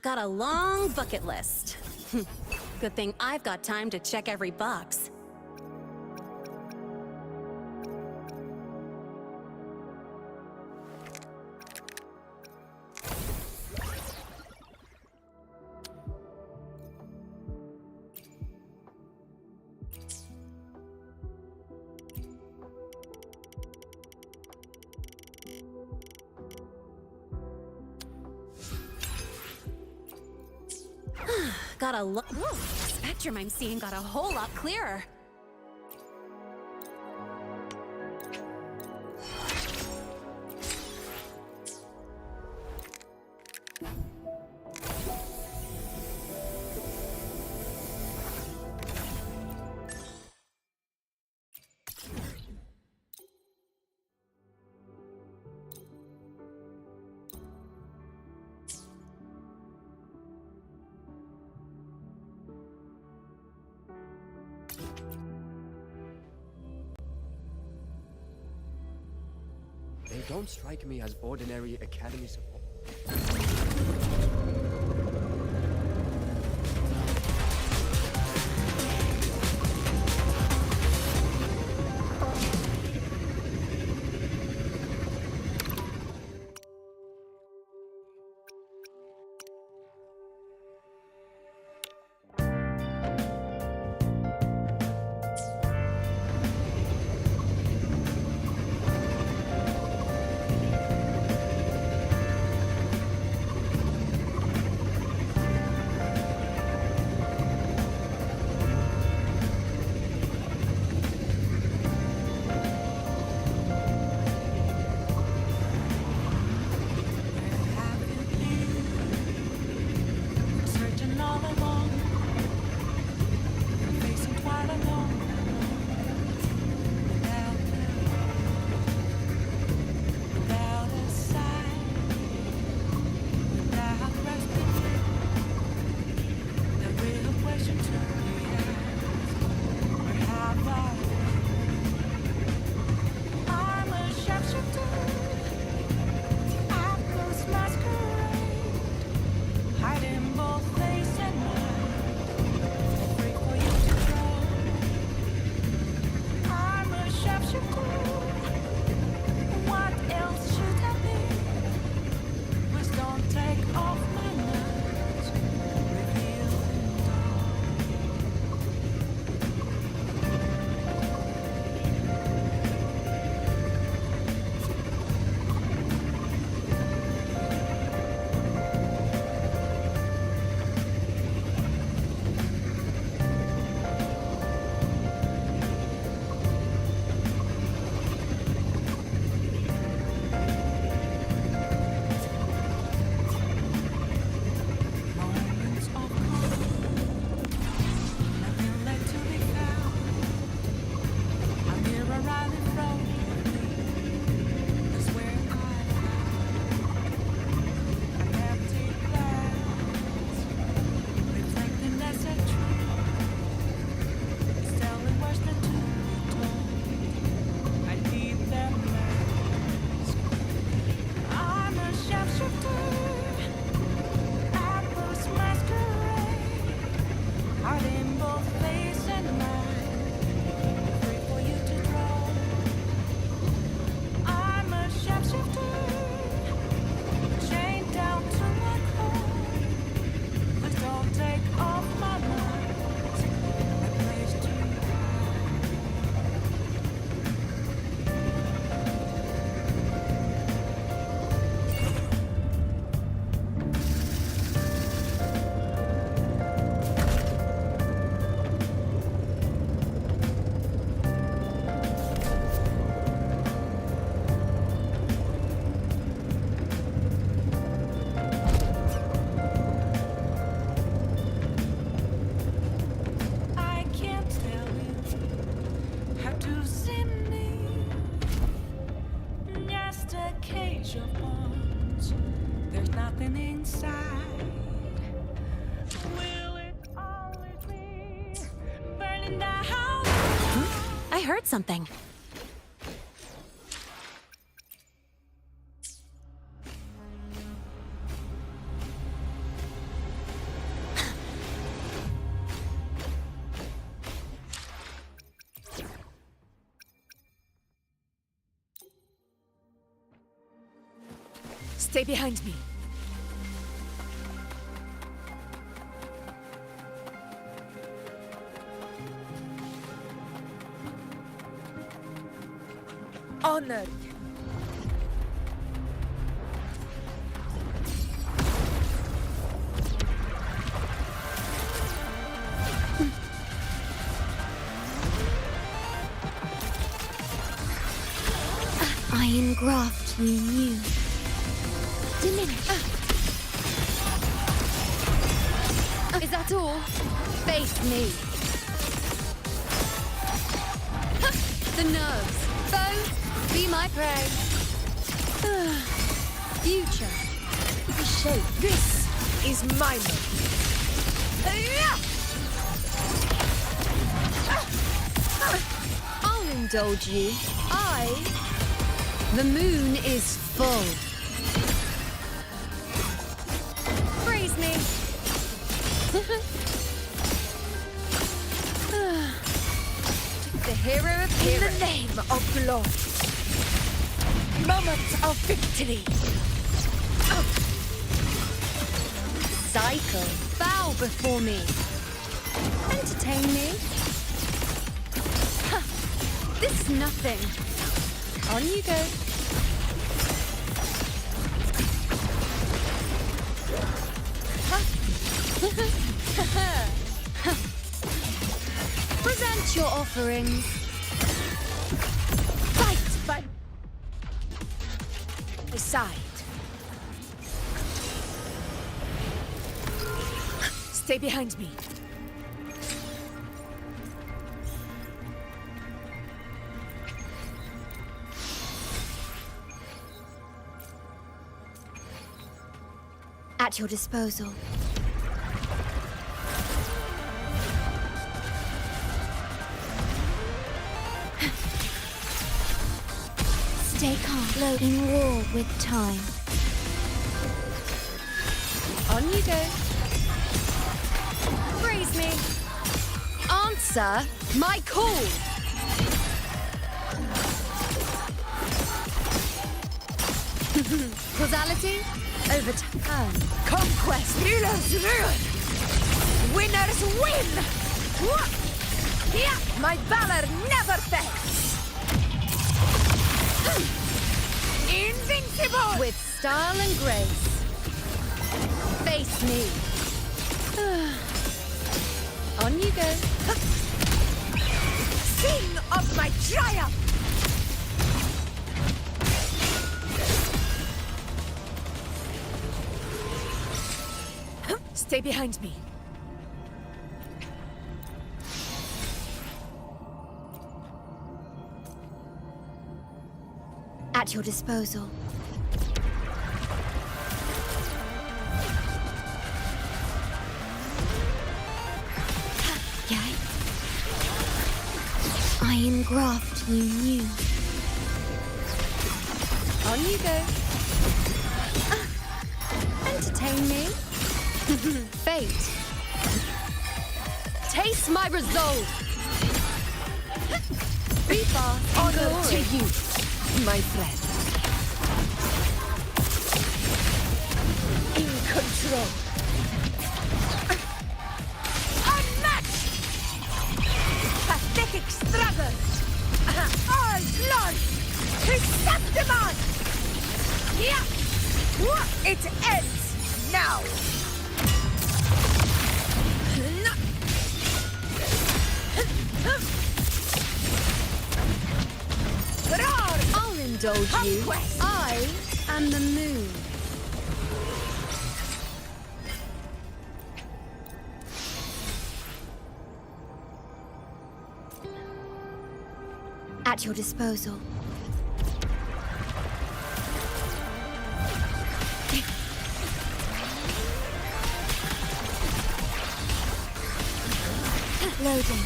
got a long bucket list. Good thing I've got time to check every box. Got a lot. Spectrum I'm seeing got a whole lot clearer. They don't strike me as ordinary Academy support. I heard something. Stay behind me. Honor. Iron graft you knew. Diminish. Is that all? Face me. The nerves. Foe, be my prey. Future. The shape. This is my move. I'll indulge you. The moon is full. Praise me. The hero of In heroes. the name of glory. Moment of victory. Cycle. Bow before me. Entertain me. Ha, this is nothing. On you go. Present your offerings. Fight by my side. Stay behind me. At your disposal. Stay calm. Flow in war with time. On you go. Praise me. Answer my call. Causality, overturn. Conquest. Rulers ruin. Winners win. Yeah, my valor never fails. Invincible. With style and grace. Face me. On you go. Sing of my triumph. Stay behind me. At your disposal. Yay. Iron graft you knew. On you go. Entertain me. Fate. Taste my resolve. Be fast. Honor to you, my friend. In control. Unmatched! Pathetic struggle! All glory! Perceptimon! Yeah! It ends now! I'll indulge you. I am the moon. At your disposal. Loading.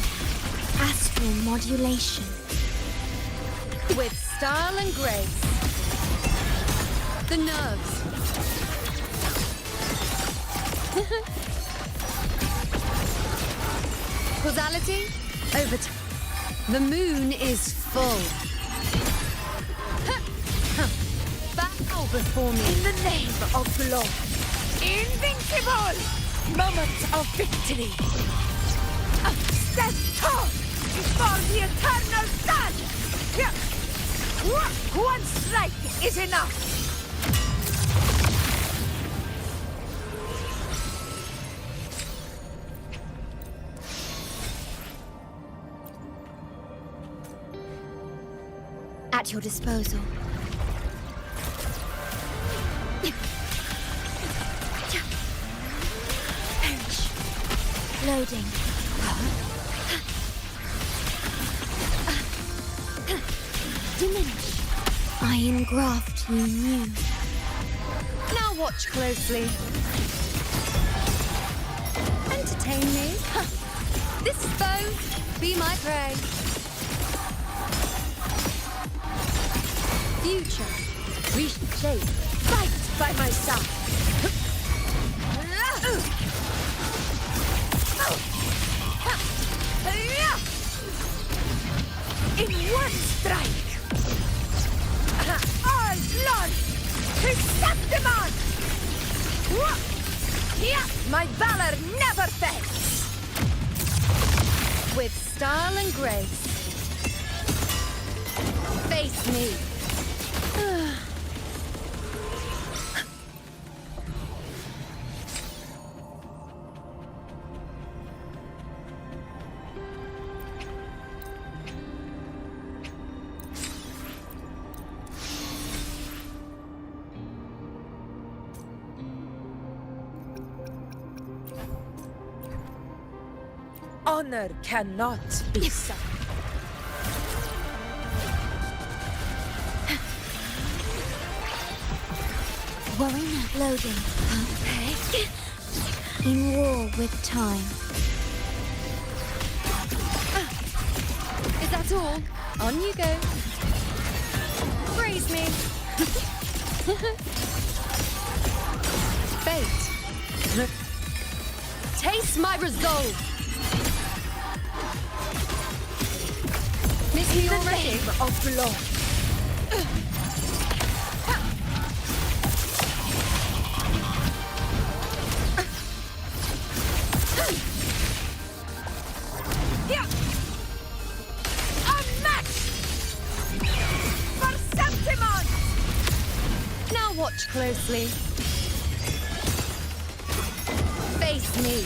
Astral modulation. With style and grace. The nerves. Causality, overtime. The moon is full. Bow before me. In the name of blood. Invincible! Moment of victory. Stand tall before the eternal sun! One strike is enough! At your disposal. Perish. Loading. Diminish. I engraft you new. Now watch closely. Entertain me. This foe, be my prey. Future, reshape, fight by my side. In one strike! All glory! Chrysanthemum! My valor never fails! With style and grace. Face me. Honor cannot be sunk. Warrior loading. Okay. In war with time. Is that all? On you go. Praise me. Fate. Taste my resolve. Miss me already? Of blood. Watch closely. Face me.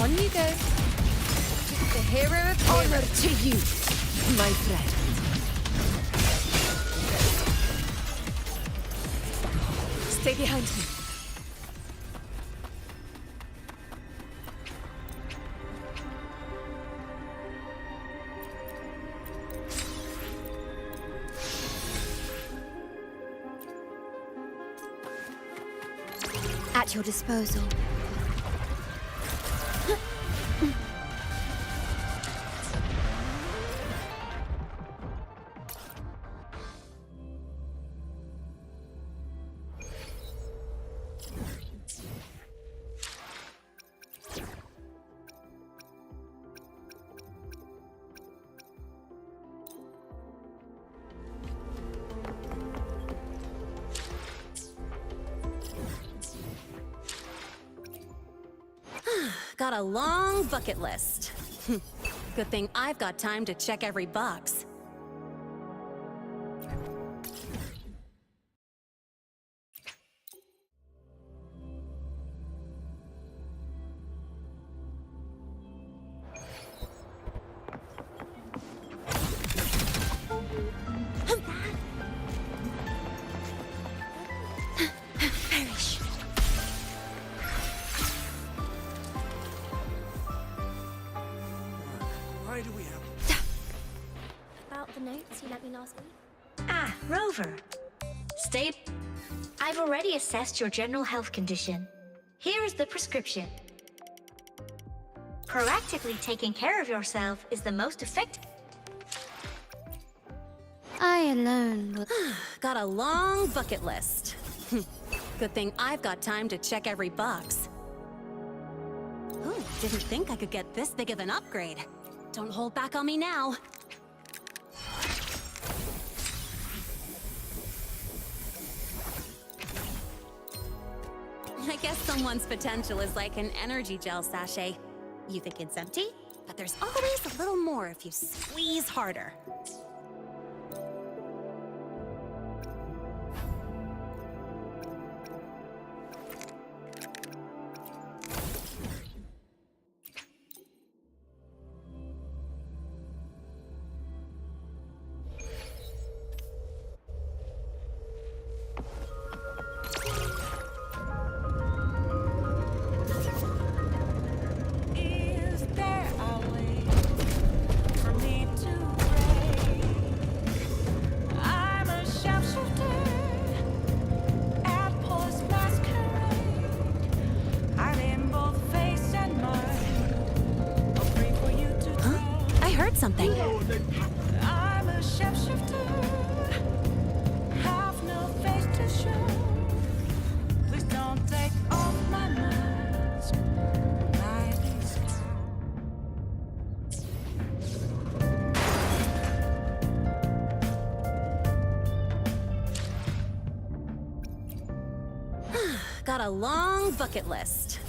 On you go. The hero of honor to you, my friend. Stay behind me. At your disposal. Got a long bucket list. Good thing I've got time to check every box. Rover. State. I've already assessed your general health condition. Here is the prescription. Proactively taking care of yourself is the most effective. I alone will. Got a long bucket list. Good thing I've got time to check every box. Ooh, didn't think I could get this big of an upgrade. Don't hold back on me now. I guess someone's potential is like an energy gel sachet. You think it's empty, but there's always a little more if you squeeze harder. Something. I'm a shapeshifter, have no face to show. Please don't take off my mask. Light is Got a long bucket list.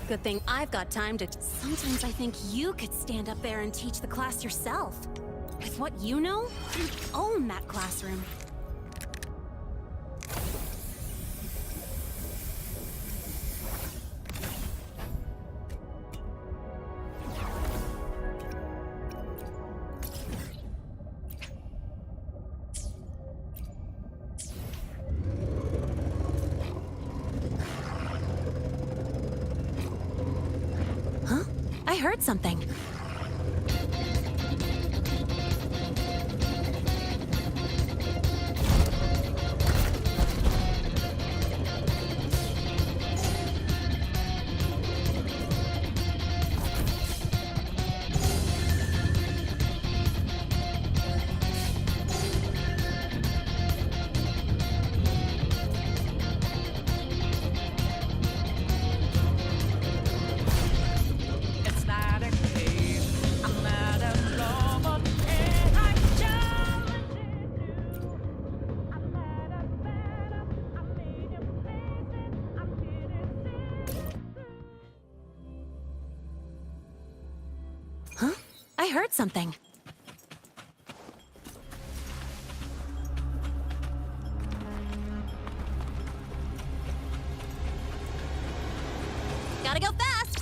Good thing I've got time to... Sometimes I think you could stand up there and teach the class yourself. With what you know, you own that classroom. I heard something. I heard something. Gotta go fast!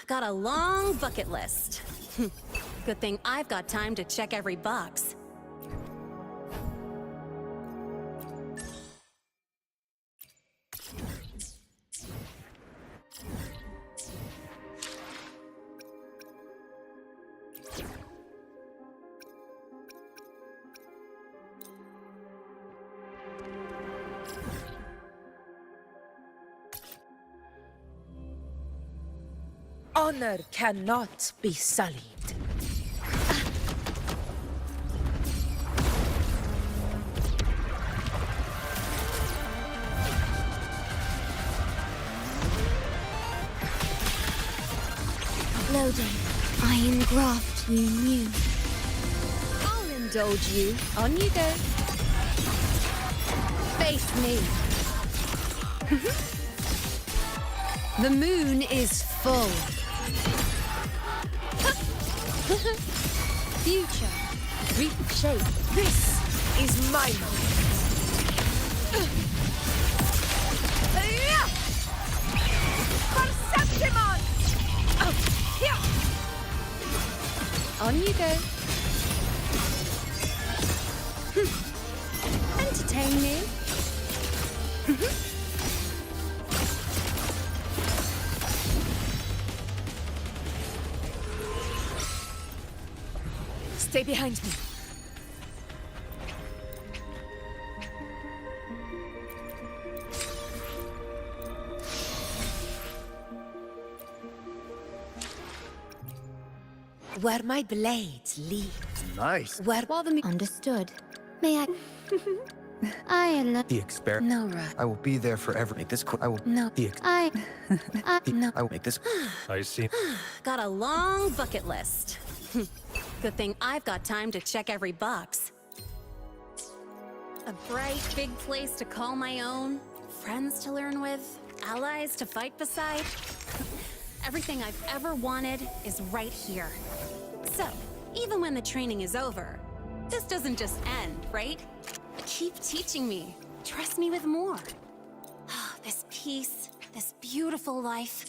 Got a long bucket list. Good thing I've got time to check every box. Honor cannot be sullied. Loading. Iron graft you knew. I'll indulge you. On you go. Face me. The moon is full. Future. Reap shape. This is my moment. Perceptimon! Here! On you go. Entertain me. Stay behind me. Where my blades lead. Nice. Where Understood. May I? I love The experiment. No, right. I will be there forever. Make this quick. I will. No. No. I will make this. I see. Got a long bucket list. Good thing I've got time to check every box. A bright, big place to call my own, friends to learn with, allies to fight beside. Everything I've ever wanted is right here. So, even when the training is over, this doesn't just end, right? Keep teaching me. Trust me with more. This peace, this beautiful life.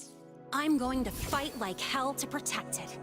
I'm going to fight like hell to protect it.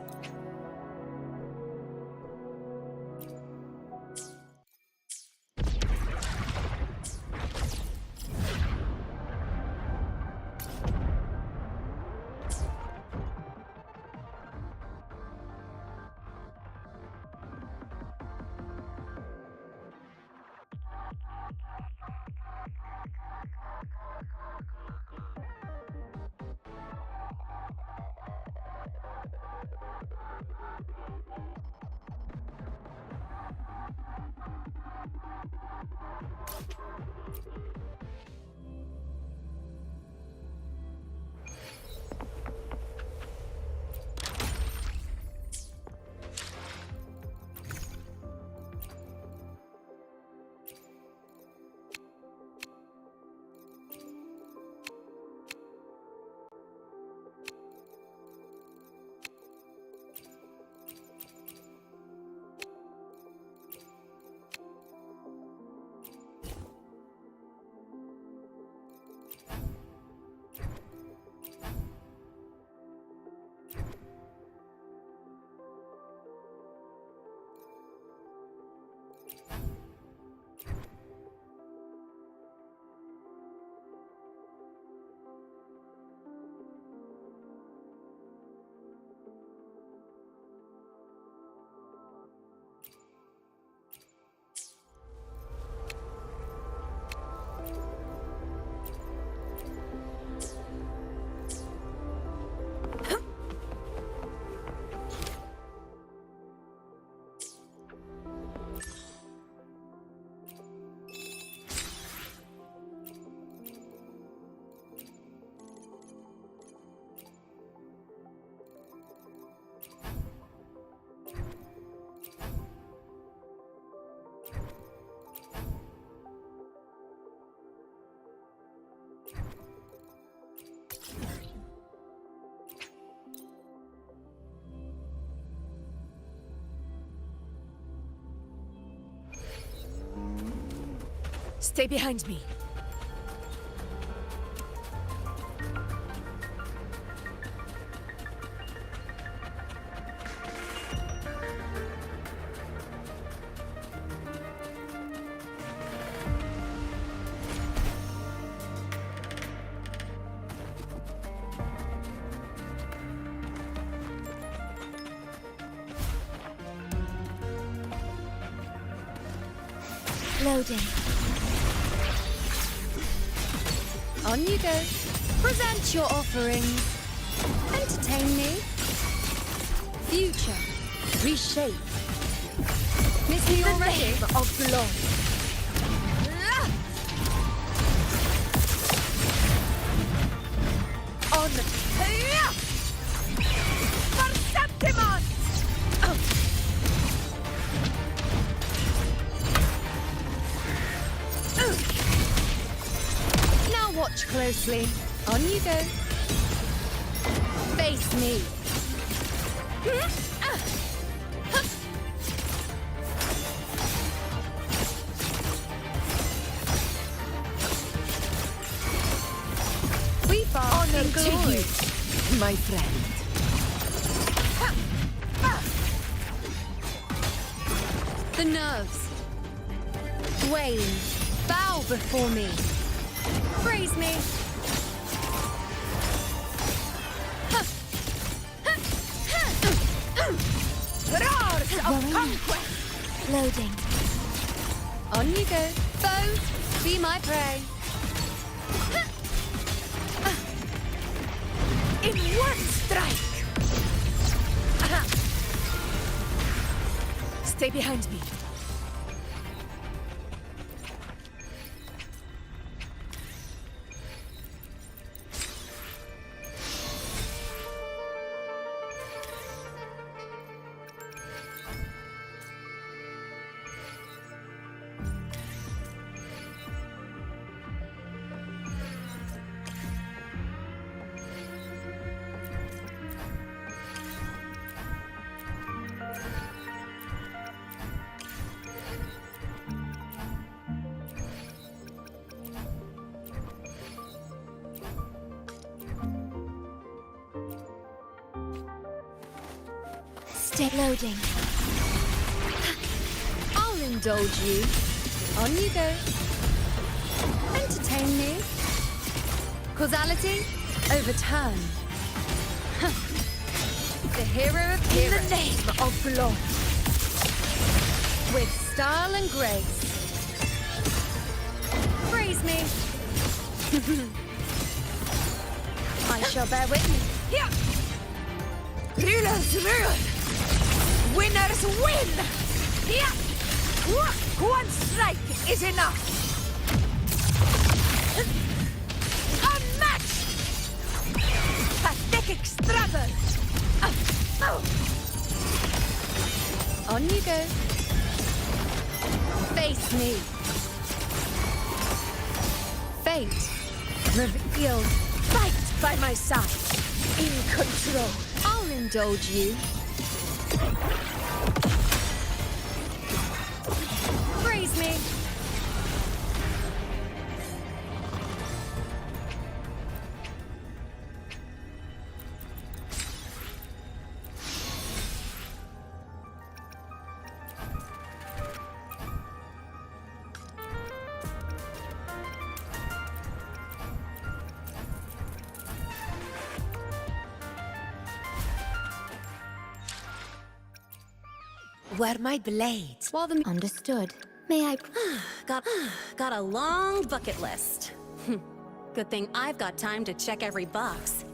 Stay behind me. Loading. On you go. Present your offerings. Entertain me. Future. Reshape. Miss me already? Of blood. On the Perceptimon! Now watch closely. On you go. Face me. We bask in glory, my friend. The nerves. Wane. Bow before me. Praise me. Roars of conquest! Loading. On you go. Foes, be my prey. In one strike! Stay behind me. Stay loading. I'll indulge you. On you go. Entertain me. Causality overturned. The hero of heroes. In the name of blood. With style and grace. Praise me. I shall bear witness. Here! Rulers rule! Winners win! Here! One strike is enough! Unmatched! Pathetic struggle! On you go. Face me. Fate revealed. Fight by my side. In control. I'll indulge you. Praise me. Where my blades? While the Understood. May I... Got a long bucket list. Good thing I've got time to check every box.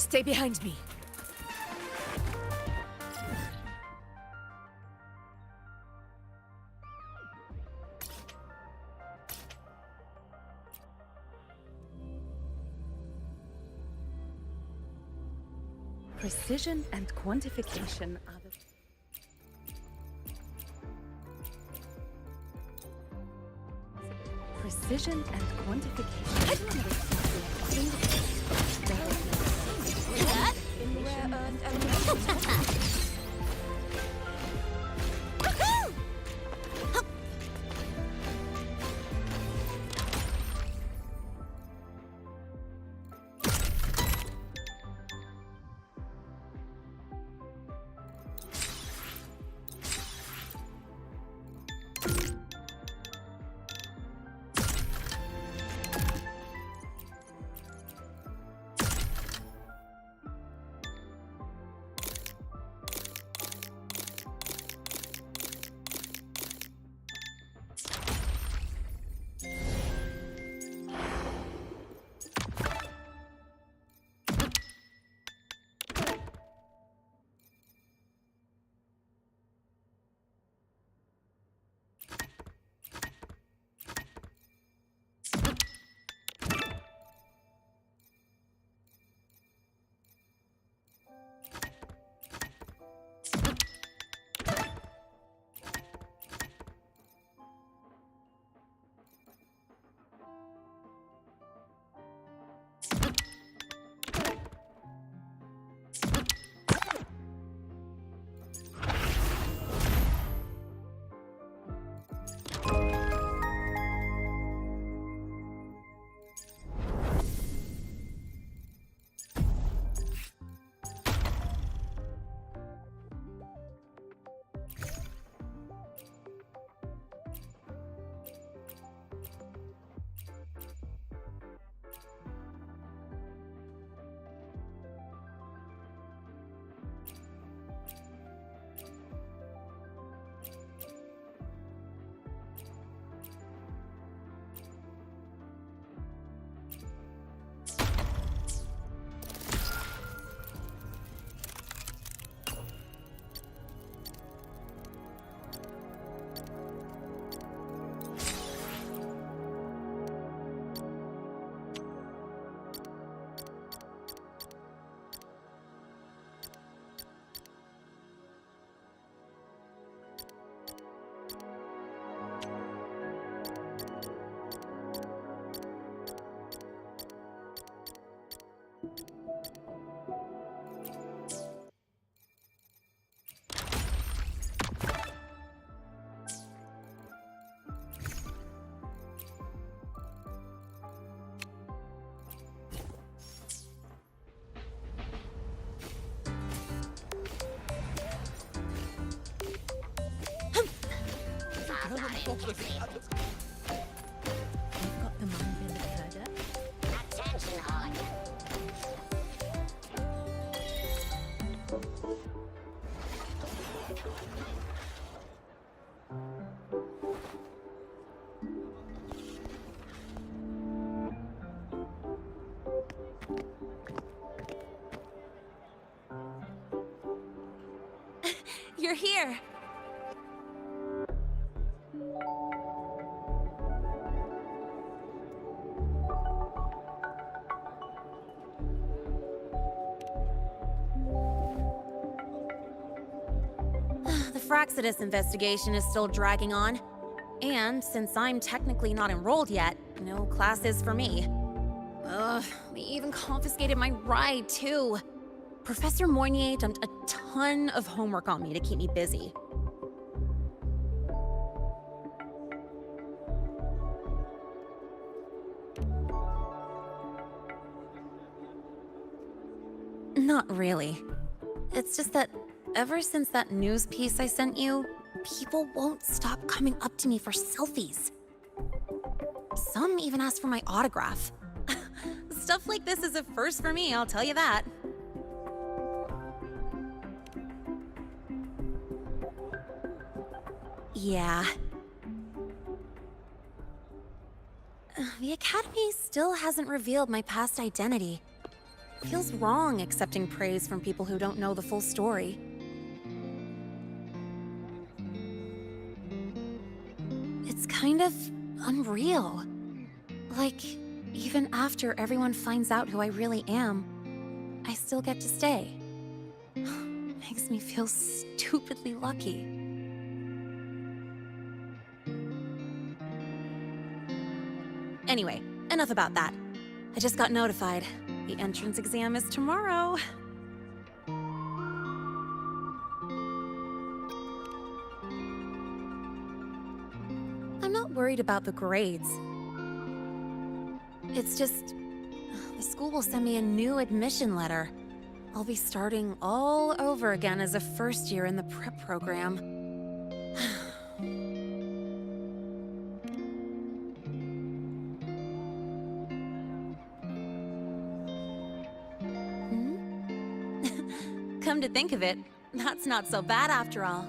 Stay behind me. Precision and quantification are the... Precision and quantification. In rare earth You've got the mind been further? Attention all. You're here. The Fraxidus investigation is still dragging on. And since I'm technically not enrolled yet, no classes for me. Ugh, they even confiscated my ride, too. Professor Moynier dumped a ton of homework on me to keep me busy. Not really. It's just that ever since that news piece I sent you, people won't stop coming up to me for selfies. Some even ask for my autograph. Stuff like this is a first for me, I'll tell you that. Yeah. The Academy still hasn't revealed my past identity. Feels wrong accepting praise from people who don't know the full story. It's kind of unreal. Like, even after everyone finds out who I really am, I still get to stay. Makes me feel stupidly lucky. Anyway, enough about that. I just got notified. The entrance exam is tomorrow. I'm not worried about the grades. It's just, the school will send me a new admission letter. I'll be starting all over again as a first year in the prep program. Come to think of it, that's not so bad after all.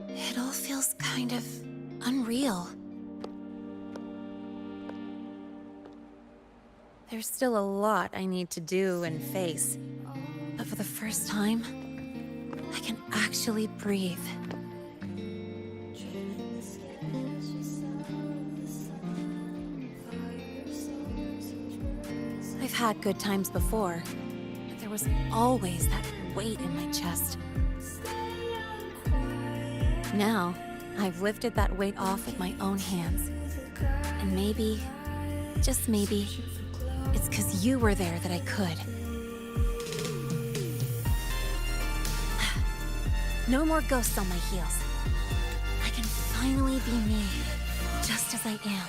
It all feels kind of unreal. There's still a lot I need to do and face, but for the first time, I can actually breathe. I've had good times before, but there was always that weight in my chest. Now, I've lifted that weight off with my own hands. And maybe, just maybe, it's 'cause you were there that I could. No more ghosts on my heels. I can finally be me, just as I am.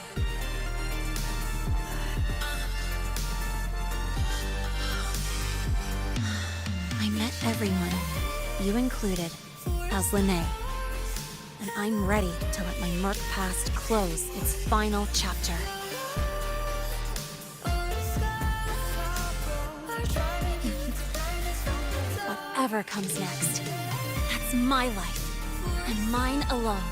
I met everyone, you included, as Lene. And I'm ready to let my murk past close its final chapter. Whatever comes next, that's my life, and mine alone.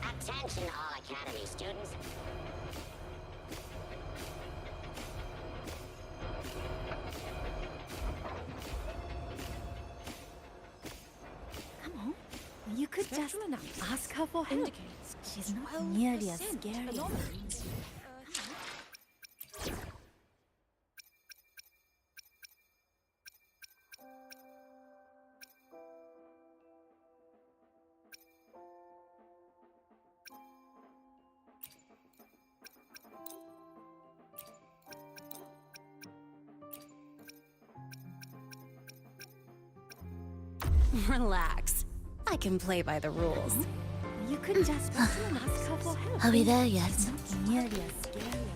Attention all Academy students. Come on. You could just ask her for help. She's not nearly as scary as Relax. I can play by the rules. you could just ask her for help. Are we there yet? She's not nearly as scary as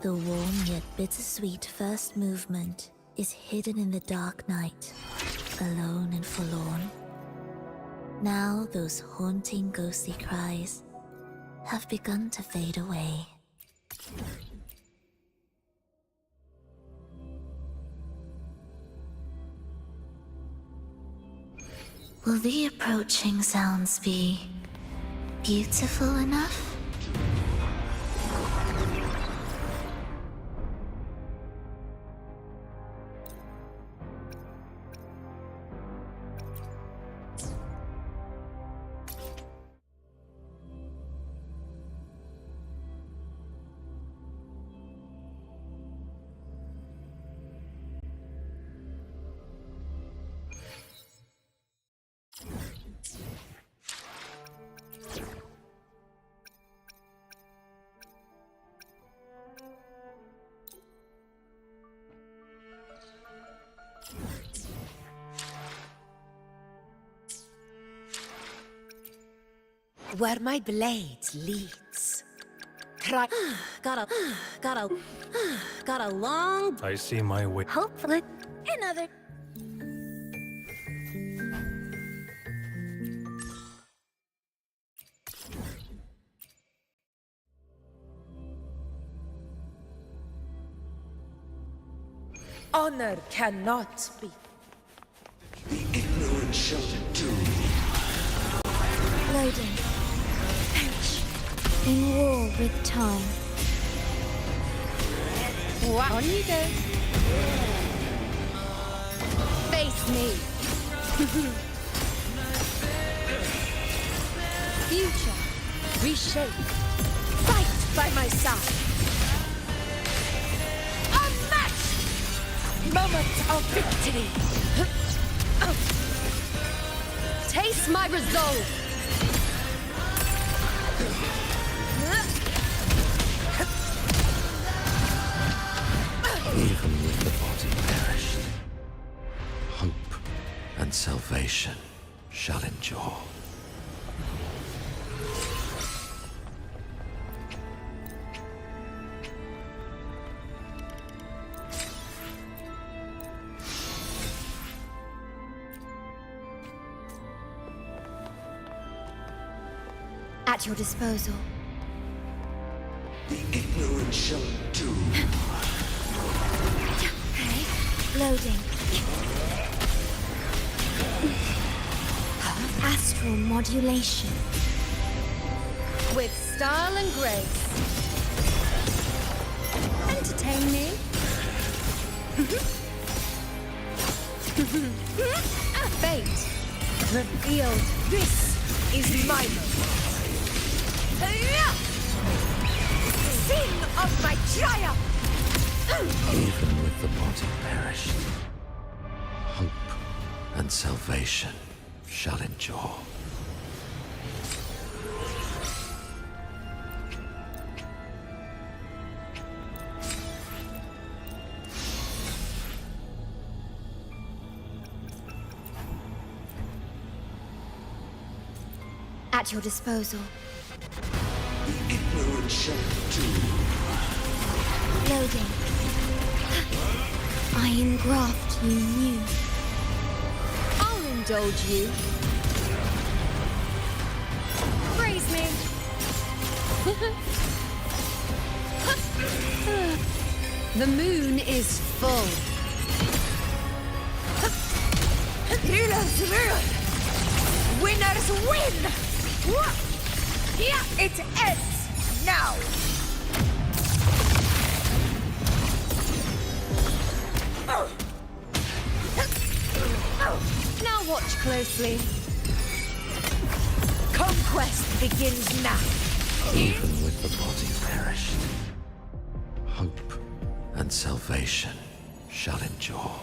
The warm yet bittersweet first movement is hidden in the dark night. alone and forlorn. Now those haunting ghostly cries have begun to fade away. Will the approaching sounds be beautiful enough? Where my blade leads. Try. got a long. I see my way. Hopefully, another. Honor cannot be. The ignorant shall do. Loading. In war with time. On you go. Face me. Future. Reshape. Fight by my side. Unmatched! Moment of victory. Taste my resolve. Even with the body perished, hope and salvation shall endure. At your disposal. The ignorant shall do. Loading. Astral modulation. With style and grace. Entertain me. Fate revealed. This is my moment. Sing of my triumph! Even with the body perished, hope and salvation shall endure. At your disposal. The ignorant shall do. Loading. I engraft you new. I'll indulge you. Praise me. The moon is full. Heroes rule. Winners win. Here it ends now. Now watch closely. Conquest begins now. Even with the body perished, hope and salvation shall endure.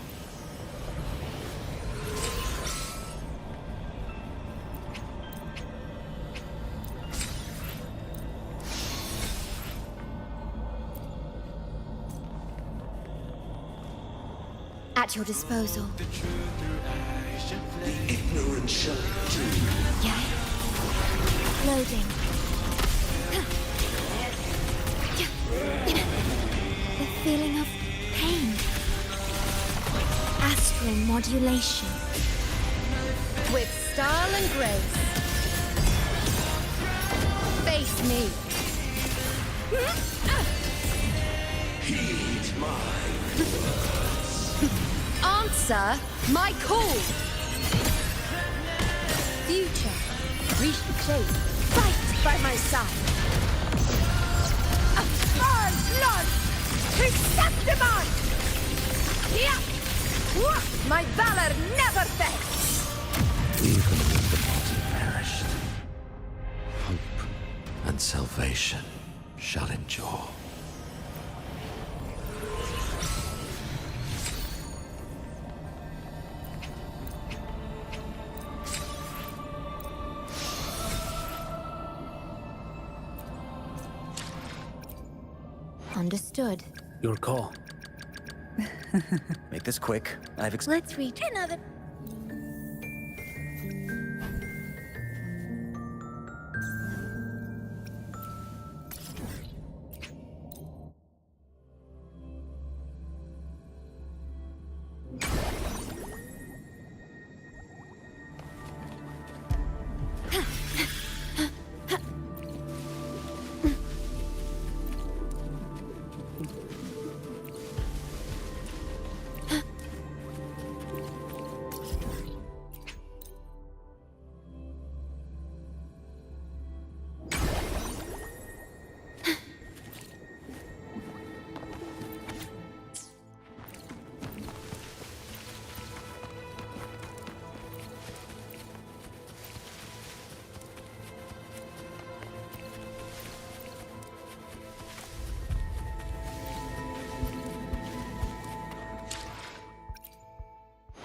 At your disposal. The ignorant shall do. Yeah. Loading. The feeling of pain. Astral gentle modulation. With style and grace. Face me. Heed my Answer my call. Future. Reshape. Fight by my side. My blood! Perceptimon! Yeah! My valor never fails! even when the body perished, hope and salvation shall endure. Understood. Your call. Make this quick. Let's reach another.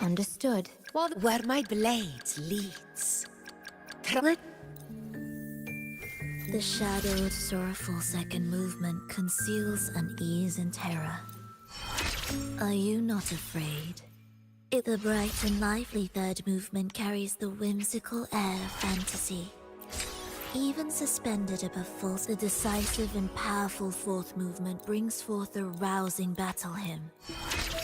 Understood. Well, where my blade leads. The shadowed, sorrowful second movement conceals unease and terror. Are you not afraid? The bright and lively third movement carries the whimsical air of fantasy. Even suspended above false, the decisive and powerful fourth movement brings forth a rousing battle hymn.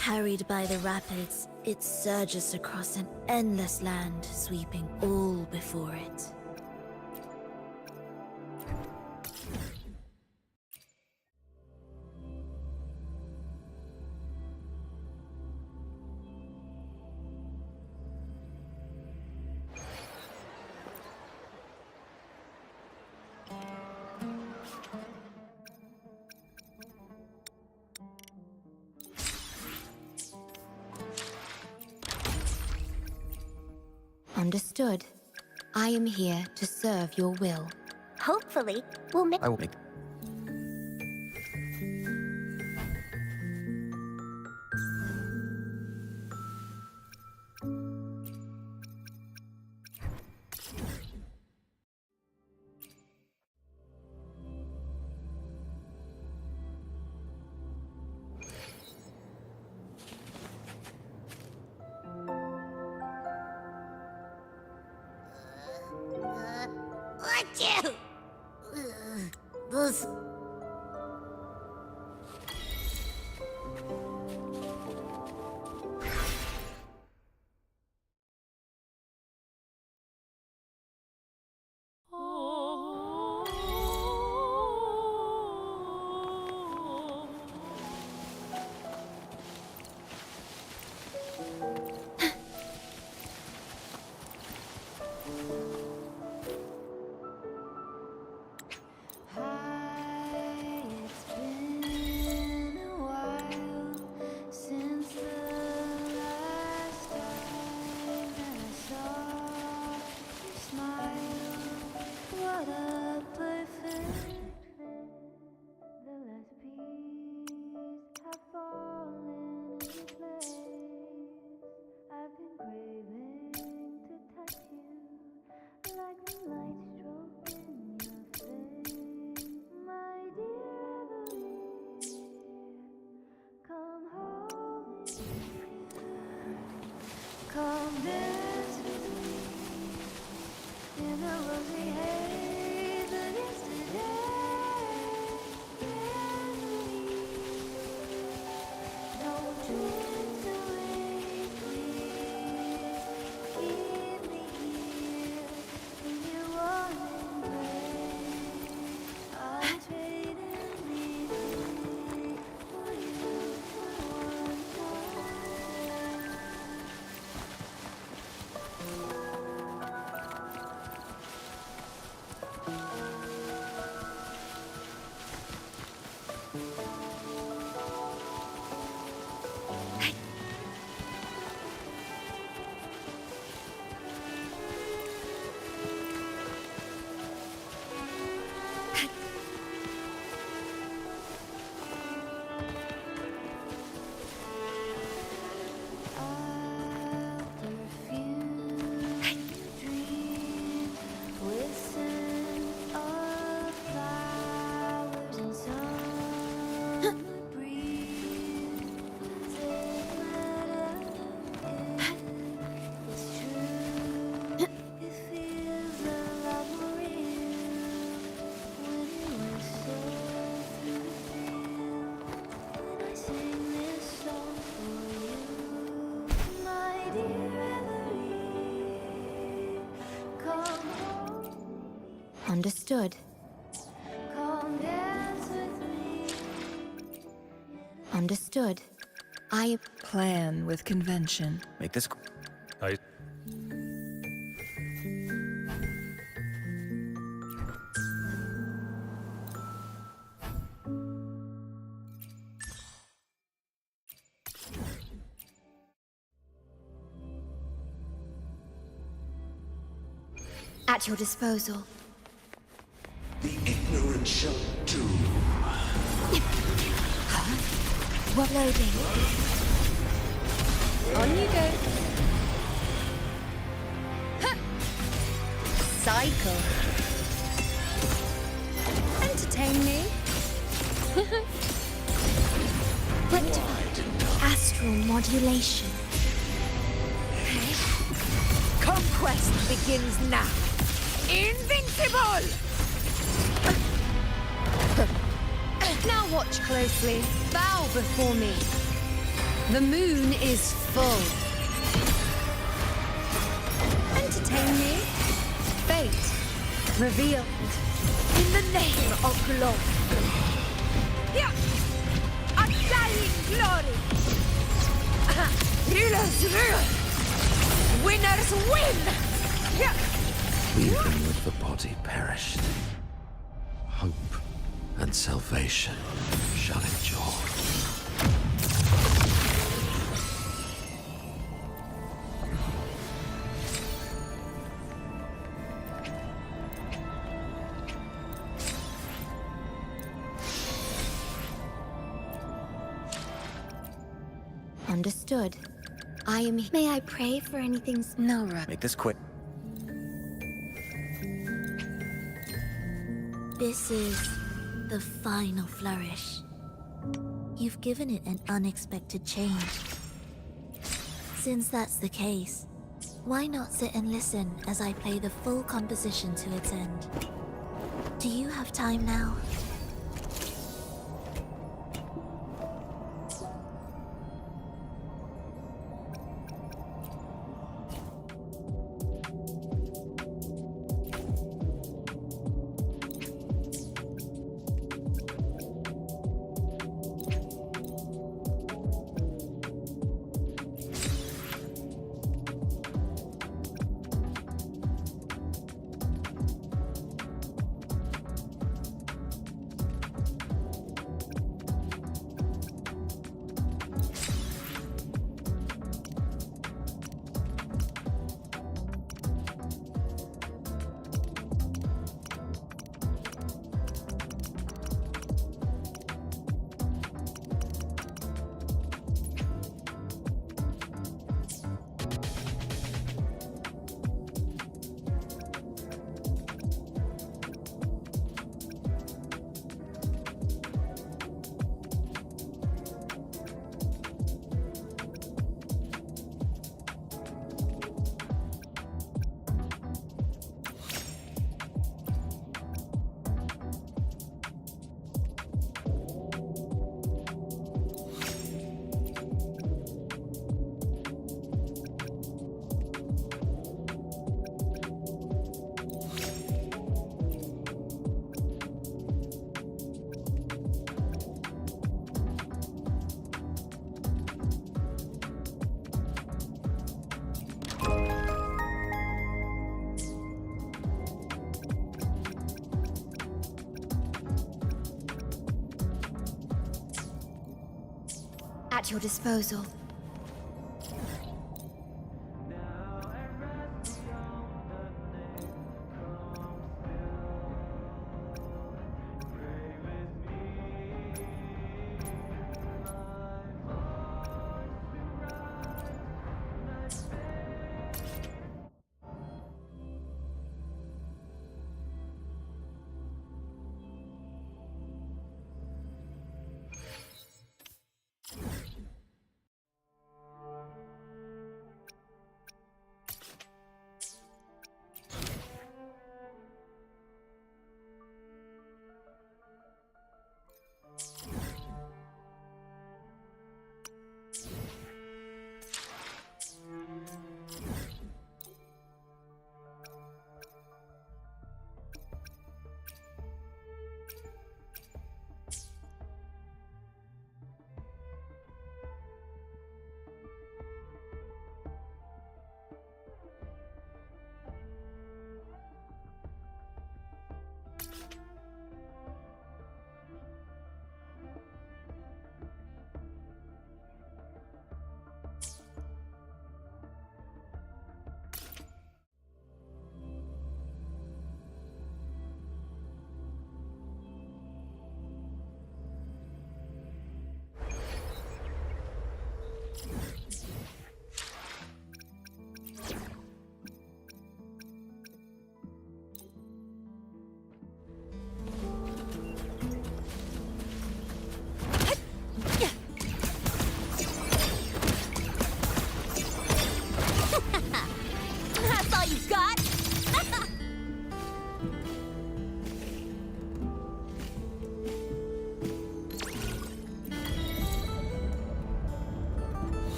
Carried by the rapids, it surges across an endless land, sweeping all before it. Understood. I am here to serve your will. Hopefully, we'll make. I will make. Achoo! Those. Understood. Understood. I plan with convention. Make this. at your disposal. The ignorant shall do. What loading? On you go. Ha! Cycle. Entertain me. Astral modulation. Conquest begins now. Invincible! Now watch closely. Bow before me. The moon is full. Entertain me. Fate revealed. In the name of glory. Here! Undying glory! Rulers rule! Winners win! Here! Even with the body perished, hope and salvation shall endure. Understood. I am. May I pray for anything? No, right. Make this quick. This is the final flourish. You've given it an unexpected change. Since that's the case, why not sit and listen as I play the full composition to its end? Do you have time now? At your disposal.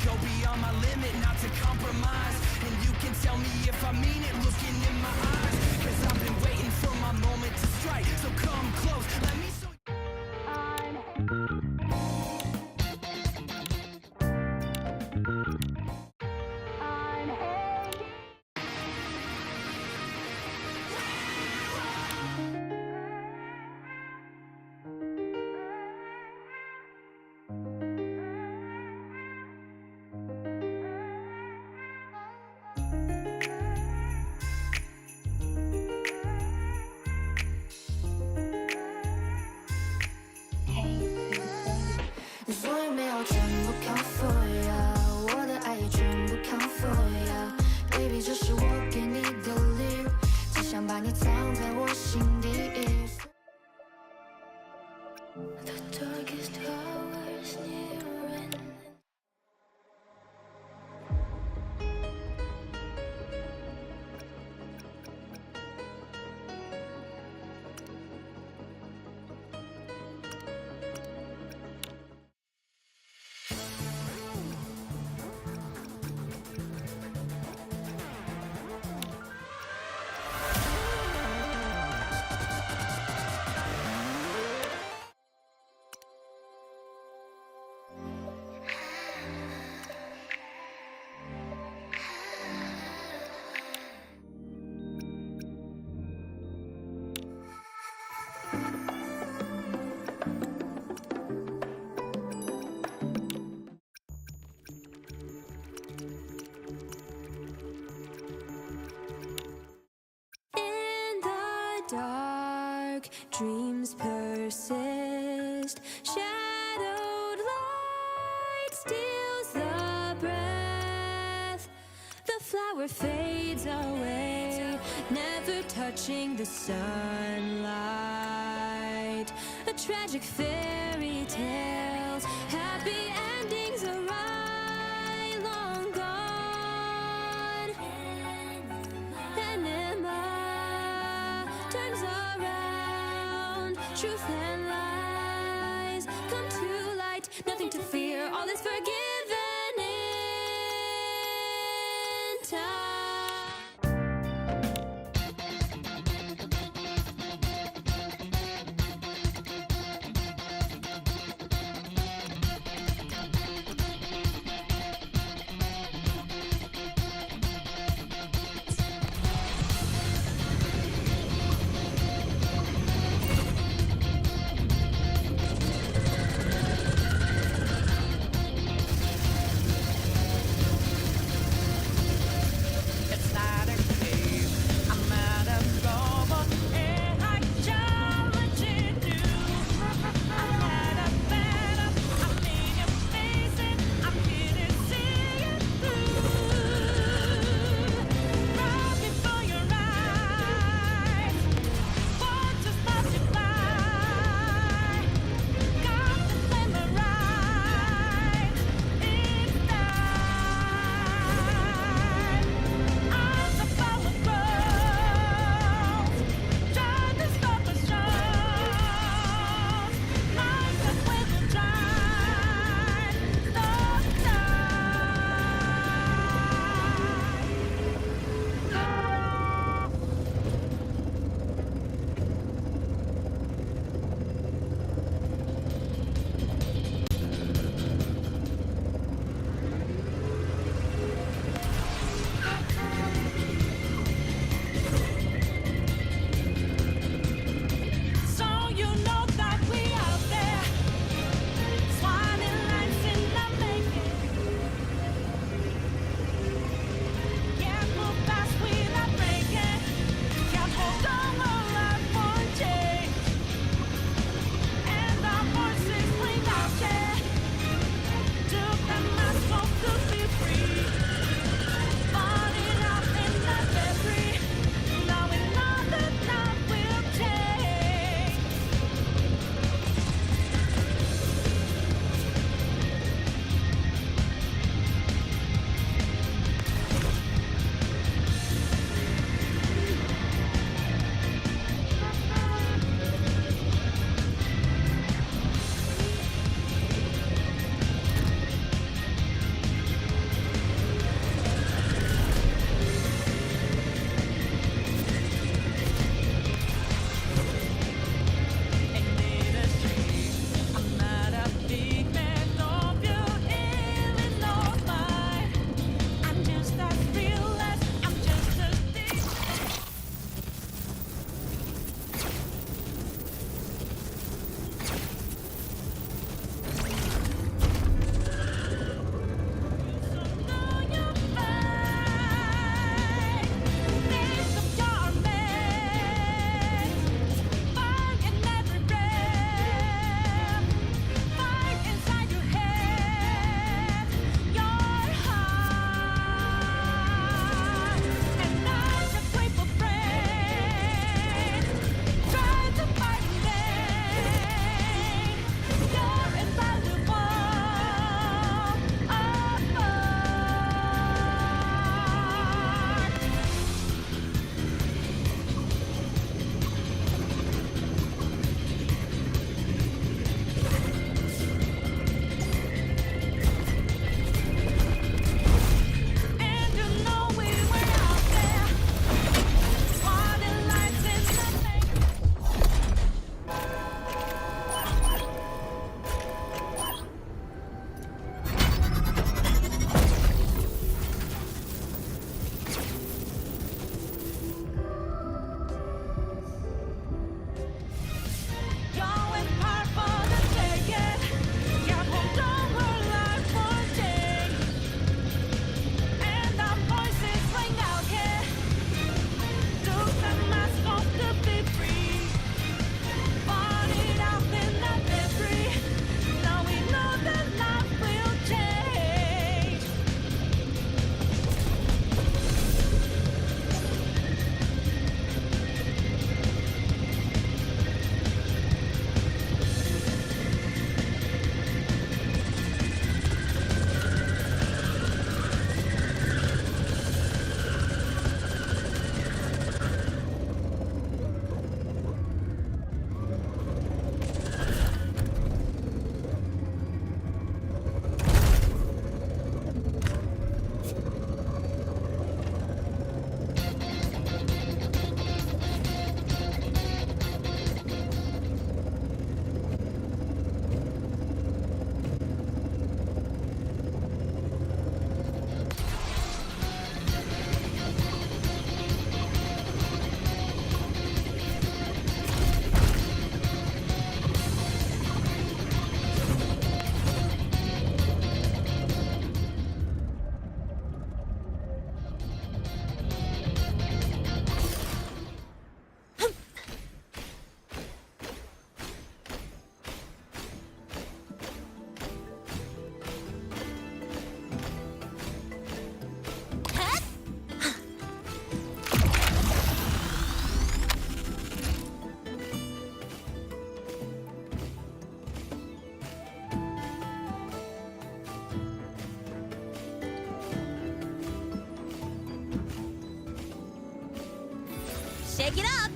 go beyond my limit, not to compromise. And you can tell me if I mean it, looking in my eyes. Cause I've been waiting for my moment to strike. So come close, let me show dark, dreams persist. Shadowed light steals the breath. The flower fades away, never touching the sunlight. A tragic fairy tales, happy endings arrive, long gone. Enema turns around, truth and lies come to light. Nothing to fear, all is forgiven in time. Shake it up!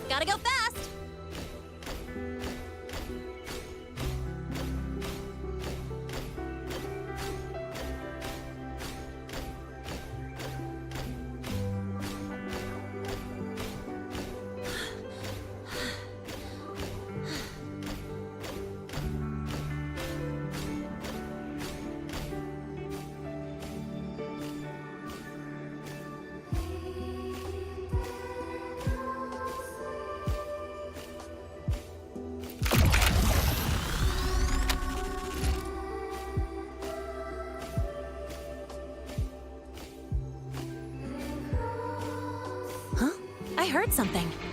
Gotta go fast! I heard something.